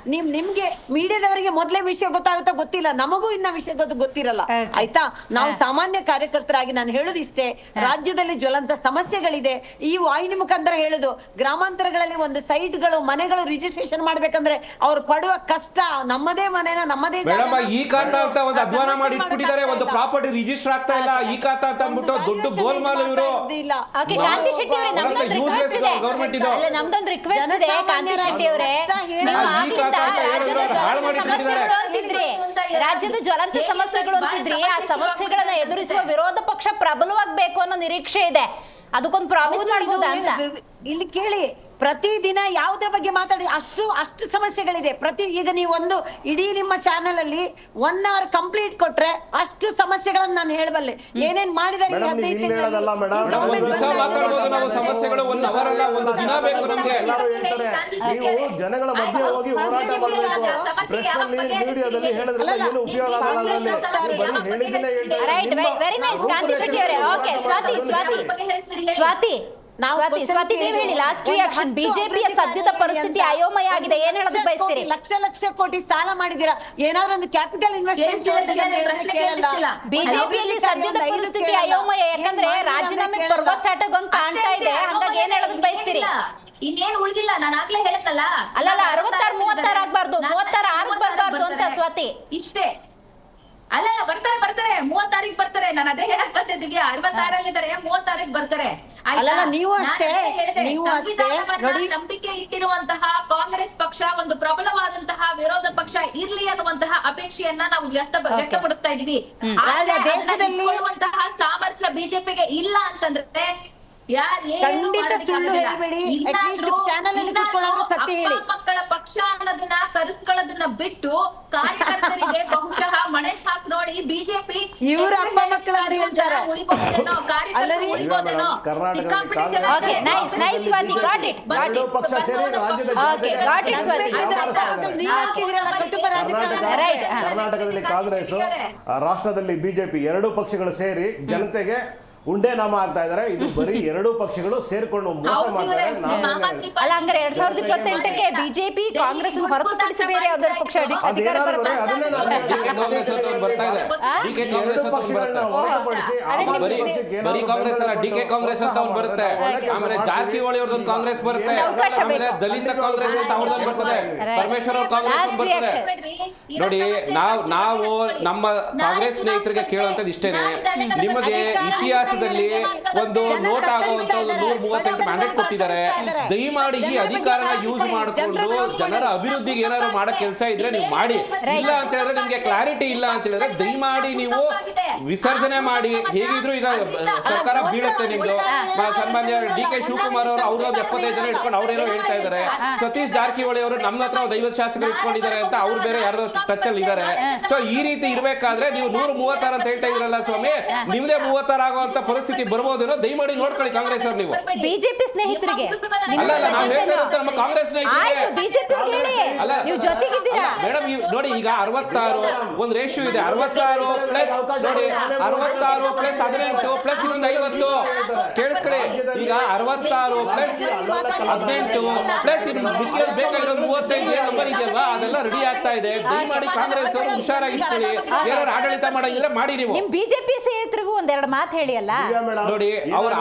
ನಿಮ್ಗೆ ಮೀಡಿಯಾದವರಿಗೆ ಮೊದಲೇ ವಿಷಯ ಗೊತ್ತಾಗುತ್ತಾ ಗೊತ್ತಿಲ್ಲ, ನಮಗೂ ಇನ್ನ ವಿಷಯ ಗೊತ್ತಿರಲ್ಲ. ಆಯ್ತಾ, ನಾವು ಸಾಮಾನ್ಯ ಕಾರ್ಯಕರ್ತರಾಗಿ ನಾನು ಹೇಳುದು ಇಷ್ಟೇ, ರಾಜ್ಯದಲ್ಲಿ ಜ್ವಲಂತ ಸಮಸ್ಯೆಗಳಿದೆ. ಈ ವಾಹಿನಿ ಮುಖಾಂತರ ಹೇಳುದು, ಗ್ರಾಮಾಂತರಗಳಲ್ಲಿ ಒಂದು ಸೈಟ್ಗಳು ಮನೆಗಳು ರಿಜಿಸ್ಟ್ರೇಷನ್ ಮಾಡ್ಬೇಕಂದ್ರೆ ಅವ್ರು ಪಡುವ ಕಷ್ಟ, ನಮ್ಮದೇ ಮನೆನ ನಮ್ಮದೇ ಮೇಡಮ್ ಈ ಖಾತಾ ಅಂತ ಒಂದು ಅಧ್ವಾನ ಮಾಡಿ ಇಟ್ಬಿಟ್ಟಿದ್ದಾರೆ, ಒಂದು ಪ್ರಾಪರ್ಟಿ ರಿಜಿಸ್ಟರ್ ಆಗ್ತಾ ಇಲ್ಲ, ಈ ಖಾತಾ ಅಂತ ಅಂದ್ಬಿಟ್ಟು ದೊಡ್ಡ ಗೋಲ್ಮಾಲ್ ಇವರು. ಓಕೆ, ಕಾಂತಿ ಶೆಟ್ಟಿ ಅವರೇ, ನಮ್ದೊಂದು ರಿಕ್ವೆಸ್ಟ್ ಇದೆ. ಅಲ್ಲ, ನಮ್ದೊಂದು ರಿಕ್ವೆಸ್ಟ್ ಇದೆ ಕಾಂತಿ ಶೆಟ್ಟಿ ಅವರೇ, ನೀವು ಆಗಿಂದ ರಾಜ್ಯದ ಜ್ವಲಂತ ಸಮಸ್ಯೆಗಳು ಅಂತಿದ್ರಿ, ಆ ಸಮಸ್ಯೆಗಳನ್ನ ಎದುರಿಸುವ ವಿರೋಧ ಪಕ್ಷ ಪ್ರಬಲವಾಗಬೇಕು ಅನ್ನೋ ನಿರೀಕ್ಷೆ ಇದೆ, ಅದಕ್ಕೊಂದು ಪ್ರಾಮಿಸ್ ಮಾಡ್ಬೋದಾ ಅಂತ. ಇಲ್ಲಿ ಕೇಳಿ, ಪ್ರತಿದಿನ ಯಾವುದ್ರ ಬಗ್ಗೆ ಮಾತಾಡಿ ಅಷ್ಟು ಸಮಸ್ಯೆಗಳಿದೆ. ಈಗ ನೀವು ಒಂದು ಇಡೀ ನಿಮ್ಮ ಚಾನೆಲ್ ಅಲ್ಲಿ 1 hour ಕಂಪ್ಲೀಟ್ ಕೊಟ್ರೆ ಅಷ್ಟು ಸಮಸ್ಯೆಗಳನ್ನ ನಾನು ಹೇಳಬಲ್ಲೆ, ಏನೇನ್ ಮಾಡಿದಾರೆ ಈ 15 ಸಮಸ್ಯೆಗಳು 1 hour ಅಲ್ಲ, ಒಂದು ದಿನ ಬೇಕು ನಮ್ಗೆ. ನೀವು ಜನಗಳ ಮಧ್ಯೆ ಹೋಗಿ ಹೋರಾಟ ಮಾಡಬೇಕು, ಮೀಡಿಯಾದಲ್ಲಿ ಹೇಳಿದ್ರೆ ಏನು ಉಪಯೋಗ ಆಗಲ್ಲ. ರೈಟ್, ವೆರಿ ನೈಸ್ ಕಾಂತಿ ಶೆಟ್ಟಿ ಅವರೇ. ಓಕೆ, ಸ್ವಾತಿ ನೀವು ಹೇಳಿ ಲಾಸ್ಟ್ ರಿಯಾಕ್ಷನ್. ಬಿಜೆಪಿಯ ಸದ್ಯದ ಪರಿಸ್ಥಿತಿ ಅಯೋಮಯ ಆಗಿದೆ, ಏನ್ ಹೇಳೋದು ಬಯಸ್ತೀರಿ? ಲಕ್ಷ ಕೋಟಿ ಸಾಲ ಮಾಡಿದೀರಾ, ಏನಾದ್ರೂ ಒಂದು ಕ್ಯಾಪಿಟಲ್ ಇನ್ವೆಸ್ಟ್ಮೆಂಟ್ ಬಿಜೆಪಿಯಲ್ಲಿ ಸದ್ಯದ ಪರಿಸ್ಥಿತಿ ಅಯೋಮಯ, ಯಾಕಂದ್ರೆ ರಾಜೀನಾಮೆ ಪರ್ವ ಸ್ಟಾರ್ಟ್ ಆಗೋಂಗ್ ಕಾಣ್ತಾ ಇದೆ, ಹಂಗಾಗಿ ಏನ್ ಹೇಳೋದು ಬಯಸ್ತೀರಿ? ಇನ್ನೇನ್ ಉಳಿದಿಲ್ಲ, ನಾನು ಆಗ್ಲೇ ಹೇಳತ್ತಲ್ಲ. ಅಲ್ಲ 66-36 ಆಗ್ಬಾರ್ದು, 36 ಬರ್ಬಾರ್ದು ಅಂತ ಸ್ವಾತಿ. ಇಷ್ಟೇ ಅಲ್ಲ, ಬರ್ತಾರೆ 30 ಬರ್ತಾರೆ. ನಾನು ಅದೇ ಹೇಳಕ್ ಬರ್ತಿದ್ದೀವಿ, 66 30 ಬರ್ತಾರೆ. ನೀವು ಅಷ್ಟೇ ನೋಡಿ, ನಂಬಿಕೆ ಇಟ್ಟಿರುವಂತಹ ಕಾಂಗ್ರೆಸ್ ಪಕ್ಷ ಒಂದು ಪ್ರಬಲವಾದಂತಹ ವಿರೋಧ ಪಕ್ಷ ಇರ್ಲಿ ಅನ್ನುವಂತಹ ಅಪೇಕ್ಷೆಯನ್ನ ನಾವು ವ್ಯಕ್ತಪಡಿಸ್ತಾ ಇದೀವಿ. ದೇಶದಲ್ಲಿ ಸಾಮರ್ಥ್ಯ ಬಿಜೆಪಿಗೆ ಇಲ್ಲ ಅಂತಂದ್ರೆ ಮಕ್ಕಳ ಪಕ್ಷ ಅನ್ನೋದನ್ನ ಕರೆಸ್ಕೊಳ್ಳೋದನ್ನ ಬಿಟ್ಟು ಕಾರ್ಯಕರ್ತರಿಗೆ ಬಹುಶಃ ಮನೆ ಹಾಕಿ ನೋಡಿ ಬಿಜೆಪಿ ಇವ್ರ ಅಪ್ಪ ಮಕ್ಕಳ ಉಳಿಬೋದೇನೋ, ಕಾರ್ಯಕರ್ತರು ಉಳಿಬೋದೇನೋ. ಕರ್ನಾಟಕದಲ್ಲಿ ಕಾಂಗ್ರೆಸ್, ರಾಷ್ಟ್ರದಲ್ಲಿ ಬಿಜೆಪಿ, 2 ಪಕ್ಷಗಳು ಸೇರಿ ಜನತೆಗೆ ಉಂಡೆ ನಾಮ ಆಗ್ತಾ ಇದಾರೆ. ಇದು ಬರೀ 2 ಪಕ್ಷಗಳು ಸೇರ್ಕೊಂಡು ಮೋಸ ಮಾಡ್ತಾರೆ. ಅಲ್ಲ, ಹಂಗಾರೆ 2028ಕ್ಕೆ ಬಿಜೆಪಿ ಕಾಂಗ್ರೆಸ್ ಹೊರತುಪಡಿಸಿ ಬೇರೆ ಯಾವ್ದಾದ್ರು ಪಕ್ಷ ಅಧಿಕಾರ ಬರುತ್ತೆ? ಬರೀ ಕಾಂಗ್ರೆಸ್ ಅಲ್ಲ, ಡಿಕೆ ಕಾಂಗ್ರೆಸ್ ಅಂತ ಅವ್ನು ಬರುತ್ತೆ, ಆಮೇಲೆ ಜಾರಕಿಹೊಳಿ ಅವ್ರದೊಂದು ಕಾಂಗ್ರೆಸ್ ಬರುತ್ತೆ, ಆಮೇಲೆ ದಲಿತ ಕಾಂಗ್ರೆಸ್ ಅಂತ ಅವ್ರದ್ದು ಬರ್ತದೆ, ಪರಮೇಶ್ವರ್ ಅವ್ರ ಕಾಂಗ್ರೆಸ್ ಬರ್ತದೆ. ನೋಡಿ, ನಾವು ನಮ್ಮ ಕಾಂಗ್ರೆಸ್ ಸ್ನೇಹಿತರಿಗೆ ಕೇಳುವಂತದ್ದು ಇಷ್ಟೇನೆ, ನಿಮಗೆ ಇತಿಹಾಸದಲ್ಲಿ ಒಂದು ನೋಟ್ ಆಗುವಂತ ಒಂದು 138 ಮ್ಯಾಂಡೇಟ್ ಕೊಟ್ಟಿದ್ದಾರೆ. ದಯಮಾಡಿ ಈ ಅಧಿಕಾರನ ಯೂಸ್ ಮಾಡಿಕೊಂಡು ಜನರ ಅಭಿವೃದ್ಧಿಗೆ ಏನಾದ್ರು ಮಾಡೋ ಕೆಲಸ ಇದ್ರೆ ನೀವು ಮಾಡಿ, ಇಲ್ಲ ಅಂತ ಹೇಳಿದ್ರೆ ನಿಮ್ಗೆ ಕ್ಲಾರಿಟಿ ಇಲ್ಲ ಅಂತ ಹೇಳಿದ್ರೆ ದಯಮಾಡಿ ನೀವು ವಿಸರ್ಜನೆ ಮಾಡಿ. ಹೇಗಿದ್ರು ಈಗ ಸರ್ಕಾರ ಬೀಳುತ್ತೆ ನಿಮ್ದು. ಸನ್ಮಾನ್ಯ ಡಿ.ಕೆ. ಶಿವಕುಮಾರ್ ಅವರು ಅವ್ರೊಂದು 75 ಜನ ಇಟ್ಕೊಂಡು ಅವ್ರೇನೋ ಹೇಳ್ತಾ ಇದ್ದಾರೆ. ಸತೀಶ್ ಜಾರಕಿಹೊಳಿ ಅವರು ನಮ್ಮ ಹತ್ರ ಒಂದು 50 ಶಾಸಕರು ಇಟ್ಕೊಂಡಿದ್ದಾರೆ ಅಂತ ಅವ್ರು ಬೇರೆ ಯಾರ್ದೋ ಟಚ್ ಅಲ್ಲಿ ಇದ್ದಾರೆ. ಸೊ ಈ ರೀತಿ ಇರ್ಬೇಕಾದ್ರೆ ನೀವು 136 ಅಂತ ಹೇಳ್ತಾ ಇದ್ರಲ್ಲ ಸ್ವಾಮಿ, ನಿಮ್ದೇ 36 ಆಗುವಂತ ಪರಿಸ್ಥಿತಿ ಬರ್ಬೋದೇನೋ, ದಯಮಾಡಿ ನೋಡ್ಕೊಳ್ಳಿ ಕಾಂಗ್ರೆಸ್ ಅವ್ರು. ನೀವು ಬಿಜೆಪಿ ಸ್ನೇಹಿತರಿಗೆ ಅಲ್ಲ ನಾವು ಹೇಳ್ತಾ ಇರೋದು ನಮ್ಮ ಕಾಂಗ್ರೆಸ್ ಸ್ನೇಹಿತರಿಗೆ ಅಲ್ಲ, ನೀವು ಜೊತೆಗಿದ್ದೀರಾ ಮೇಡಮ್. ನೋಡಿ, ಈಗ 66 ಒಂದು ರೇಷಿಯೋ ಇದೆ, 66 ಪ್ಲಸ್ ನೋಡಿ 66 ಪ್ಲಸ್ 18 ಪ್ಲಸ್ ಇನ್ನೊಂದು 50 ಕೇಳಿಸ್ಕೊಳ್ಳಿ. ಈಗ 66 ಪ್ಲಸ್ 18 ಪ್ಲಸ್ ಬೇಕಾಗಿರೋ 35 ನಂಬರ್ ಇದೆಯಲ್ವಾ, ಅದೆಲ್ಲ ರೆಡಿ ಆಗ್ತಾ ಇದೆ. ದಯಮಾಡಿ ಕಾಂಗ್ರೆಸ್ ಅವರು ಹುಷಾರಾಗಿರ್ತೀವಿ, ಏನಾದ್ರು ಆಡಳಿತ ಮಾಡಿದ್ರೆ ಮಾಡಿ. ನೀವು ನಿಮ್ ಬಿಜೆಪಿ ಸ್ನೇಹಿತರಿಗೂ ಒಂದೆರಡು ಮಾತು ಹೇಳಿ. ಅಲ್ಲ ನೋಡಿ, ಅವ್ರ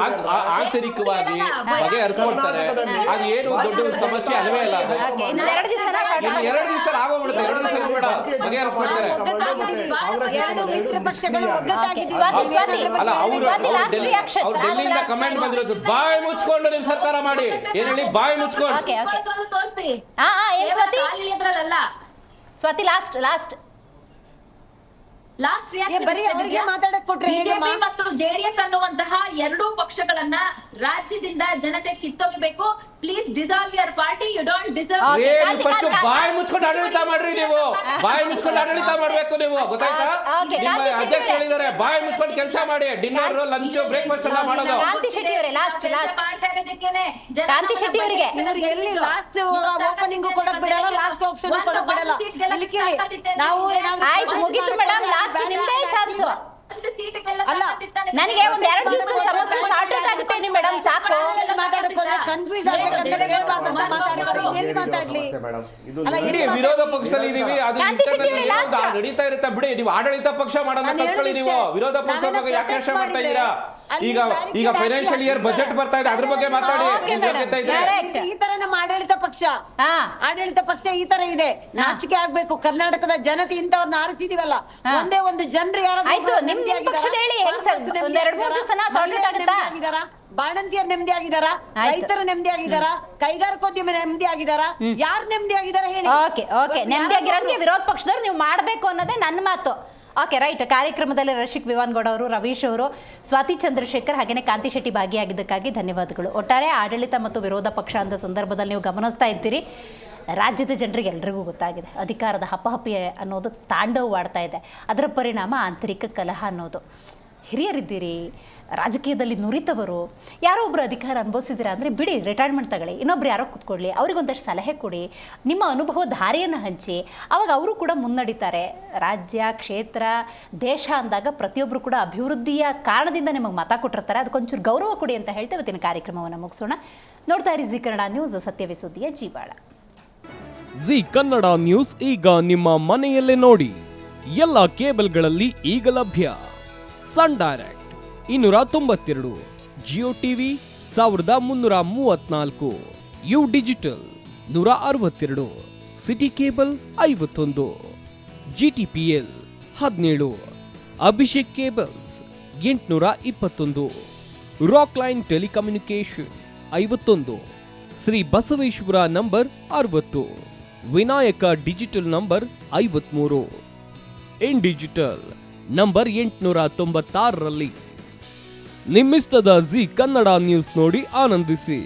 ಆಂತರಿಕವಾಗಿ ಬಗೆಹರಿಸ್ಕೊಳ್ತಾರೆ, ಅದು ಏನು ದೊಡ್ಡ ಸಮಸ್ಯೆ ಅಲ್ವೇ ಅಲ್ಲ. ಅದು 2 ದಿವಸ ಆಗೋಗ್ಬಿಡುತ್ತೆ, 2 ದಿವಸ ಬೇಡ, ಬಗೆಹರಿಸ್ಕೊಳ್ತಾರೆ. ಅಲ್ಲ, ಅವ್ರು ಡೆಲ್ಲಿಯಿಂದ ಕಮೆಂಟ್ ಬಂದಿರೋದು, ಬಾಯಿ ಮುಚ್ಕೊಂಡು ನಿಮ್ ಸರ್ಕಾರ ಮಾಡಿ. ಏನ್ ಹೇಳಿ, ಬಾಯಿ ಮುಚ್ಕೊಂಡು. ಸ್ವಾತಿ ಲಾಸ್ಟ್ ಬಿಜೆಪಿ ಮತ್ತು ಜೆಡಿಎಸ್ ಅನ್ನುವಂತಹ 2 ಪಕ್ಷಗಳನ್ನ ರಾಜ್ಯದಿಂದ ಜನತೆ ಕಿತ್ತೋಗಬೇಕು. Please dissolve your party, you don't deserve. First ಬಾಯಿ ಮುಚ್ಕೊಂಡು ಆಡಳಿತ ಮಾಡ್ರಿ. ನೀವು ಬಾಯಿ ಮುಚ್ಕೊಂಡು ಆಡಳಿತ ಮಾಡ್ಬೇಕು. ನೀವು ಗೊತ್ತಾಯ್ತಾ? ನಿಮ್ಮ ಅಧ್ಯಕ್ಷ ಹೇಳಿದ್ದಾರೆ, ಬಾಯಿ ಮುಚ್ಕೊಂಡು ಕೆಲಸ ಮಾಡಿ. ಡಿನ್ನರ್, ಲಂಚ್, ಬ್ರೇಕ್ಫಾಸ್ಟ್ ಎಲ್ಲ ಮಾಡೋದು. ಕಾಂತಿ ಶೆಟ್ಟಿ ಅವರೇ ಮಾಡ್ತಾ ಇರೋದಕ್ಕೇನೆ ಕಾಂತಿ ಶೆಟ್ಟಿ ಅವರಿಗೆ ಎಲ್ಲಿ ಲಾಸ್ಟ್ ಓಪನಿಂಗ್ ಕೊಡಕ್ ಬಿಡಲ್ಲ, ಲಾಸ್ಟ್ ಆಪ್ಷನ್ ಕೊಡಕ್ ಬಿಡಲ್ಲ. ಇಲ್ಲಿ ಕೇಳಿ, ನಾವು ಆಯ್ತು, ಮುಗಿತು ಮೇಡಮ್. ನನಗೆ ಒಂದ್ 2 ದಿವಸದ ಸಮಸ್ಯೆ ಸಾರ್ಟ್ ಔಟ್ ಆಗುತ್ತೆ ನೀವು ಮೇಡಮ್, ಸಾಕು. ಕನ್ಫ್ಯೂಸ್ ಆಗ್ಬೇಕಂದ್ರೆ ಹೇಳ್ಬಾರ್ದು ಅಂತ ಮಾತಾಡ್ತಾರೆ. ಇನ್ನೇನ್ ಮಾತಾಡ್ಲಿ? ಮೇಡಮ್ ಇದು ಅಲ್ಲ, ಬಿಡಿ, ಏನ್ ವಿರೋಧ ಪಕ್ಷದಲ್ಲಿ ಇದೀವಿ, ಅದು ಕಾಂತಿ ಶೆಟ್ಟಿ internal ಏನೋ last. ನಡೀತಾ ಇರುತ್ತೆ ಬಿಡಿ. ನೀವು ಆಡಳಿತ ಪಕ್ಷ ಮಾಡೋಣ ನಾನು ಕಲ್ತ್ಕೊಳ್ಳಿ. ನೀವು ಹೇಳಿದ್ದೆ. ವಿರೋಧ ಪಕ್ಷ ನಾವೇನೋ ಬಗ್ಗೆ ಯಾಕೆ protest ಯೋಚನೆ ಮಾಡ್ತಾ ಇದ್ದೀರಾ? ಅಲ್ಲಿ ಈಗ barricade ಫೈನಾನ್ಷಿಯಲ್ ಇಯರ್ ಬಜೆಟ್ ಬರ್ತಾ ಇದೆ, ಅದ್ರ ಬಗ್ಗೆ ಮಾತಾಡಿ. Okay, ನಿಮ್ madam. ಯೋಗ್ಯತೆ ಇದ್ರೆ Correct. ಈ ತರ ನಮ್ಮ ಆಡಳಿತ ಪಕ್ಷ ಹಾ. ಆಡಳಿತ ಪಕ್ಷ ಈ ತರ ಇದೆ. ನಾಚಿಕೆ ಆಗ್ಬೇಕು. ಕರ್ನಾಟಕದ ಜನತೆ ಇಂಥವ್ರನ್ನ ಆರಿಸಿದೀವಲ್ಲ, ಒಂದೇ ಒಂದು ಜನರು ಯಾರಾದ್ರೂ ಆಯ್ತು, ನಿಮ್ ಪಕ್ಷದ ಹೇಳಿ ಹೆಂಗ್ ಸರ್? ಒಂದ್ 2-3 ದಿವಸನ ಸಾರ್ಟ್ ಔಟ್ ಆಗುತ್ತಾ? ಬಾಣಂತಿಯರ್ ನೆಮ್ಮದಿ ಆಗಿದಾರ, ರೈತರು ನೆಮ್ಮದಿ ಆಗಿದಾರ, ಕೈಗಾರಿಕೋದ್ಯಮ ನೆಮ್ಮದಿ ಆಗಿದಾರ, ಯಾರು ನೆಮ್ಮದಿ ಆಗಿದಾರ ಹೇಳಿ? ಓಕೆ ನೆಮ್ಮದಿಯಾಗಿರೋಂಗೆ ವಿರೋಧ ಪಕ್ಷದವ್ರು ನೀವು ಮಾಡಬೇಕು ಅನ್ನೋದೇ ನನ್ನ ಮಾತು. Okay right. ಕಾರ್ಯಕ್ರಮದಲ್ಲಿ ರಶಿಕ್ ವಿವಾನ್ಗೌಡ ಅವರು, ರವೀಶ್ ಅವರು, ಸ್ವಾತಿ ಚಂದ್ರಶೇಖರ್ ಹಾಗೆಯೇ ಕಾಂತಿ ಶೆಟ್ಟಿ ಭಾಗಿಯಾಗಿದ್ದಕ್ಕಾಗಿ ಧನ್ಯವಾದಗಳು. ಒಟ್ಟಾರೆ ಆಡಳಿತ ಮತ್ತು ವಿರೋಧ ಪಕ್ಷ ಅಂತ ಸಂದರ್ಭದಲ್ಲಿ ನೀವು ಗಮನಿಸ್ತಾ ಇದ್ದೀರಿ, ರಾಜ್ಯದ ಜನರಿಗೆ ಎಲ್ರಿಗೂ ಗೊತ್ತಾಗಿದೆ ಅಧಿಕಾರದ ಹಪಹಪಿ ಅನ್ನೋದು ತಾಂಡವವಾಡ್ತಾ ಇದೆ. ಅದರ ಪರಿಣಾಮ ಆಂತರಿಕ ಕಲಹ ಅನ್ನೋದು. ಹಿರಿಯರಿದ್ದೀರಿ, ರಾಜಕೀಯದಲ್ಲಿ ನುರಿತವರು, ಯಾರೋ ಒಬ್ಬರು ಅಧಿಕಾರ ಅನುಭವಿಸಿದ್ದೀರಾ ಅಂದರೆ ಬಿಡಿ, ರಿಟೈರ್ಮೆಂಟ್ ತಗೊಳ್ಳಿ, ಇನ್ನೊಬ್ರು ಯಾರೋ ಕೂತ್ಕೊಳ್ಳಿ, ಅವ್ರಿಗೊಂದಷ್ಟು ಸಲಹೆ ಕೊಡಿ, ನಿಮ್ಮ ಅನುಭವ ಧಾರೆಯನ್ನು ಹಂಚಿ, ಆವಾಗ ಅವರು ಕೂಡ ಮುನ್ನಡೀತಾರೆ. ರಾಜ್ಯ, ಕ್ಷೇತ್ರ, ದೇಶ ಅಂದಾಗ ಪ್ರತಿಯೊಬ್ಬರು ಕೂಡ ಅಭಿವೃದ್ಧಿಯ ಕಾರಣದಿಂದ ನಿಮಗೆ ಮತ ಕೊಟ್ಟಿರ್ತಾರೆ, ಅದಕ್ಕೊಂಚೂರು ಗೌರವ ಕೊಡಿ ಅಂತ ಹೇಳ್ತಾ ಇವತ್ತಿನ ಕಾರ್ಯಕ್ರಮವನ್ನು ಮುಗಿಸೋಣ. ನೋಡ್ತಾ ಇರಿ ಜಿ ಕನ್ನಡ ನ್ಯೂಸ್, ಸತ್ಯವೇ ಸುದ್ದಿಯ ಜೀವಾಳ. ಜಿ ಕನ್ನಡ ನ್ಯೂಸ್ ಈಗ ನಿಮ್ಮ ಮನೆಯಲ್ಲೇ ನೋಡಿ. ಎಲ್ಲ ಕೇಬಲ್ಗಳಲ್ಲಿ ಈಗ ಲಭ್ಯ. Sun Direct 292, Jio TV 1334, U Digital 162, City Cable 51, GTPL 17, Abhishek cables 821, Rock Line telecommunication 51, Shri Basaveshwara number 60, Vinayaka digital number 53, In Digital number 896ರಲ್ಲಿ. ನಿಮ್ಮಿಸ್ತದ ಜಿ ಕನ್ನಡ ನ್ಯೂಸ್ ನೋಡಿ ಆನಂದಿಸಿ.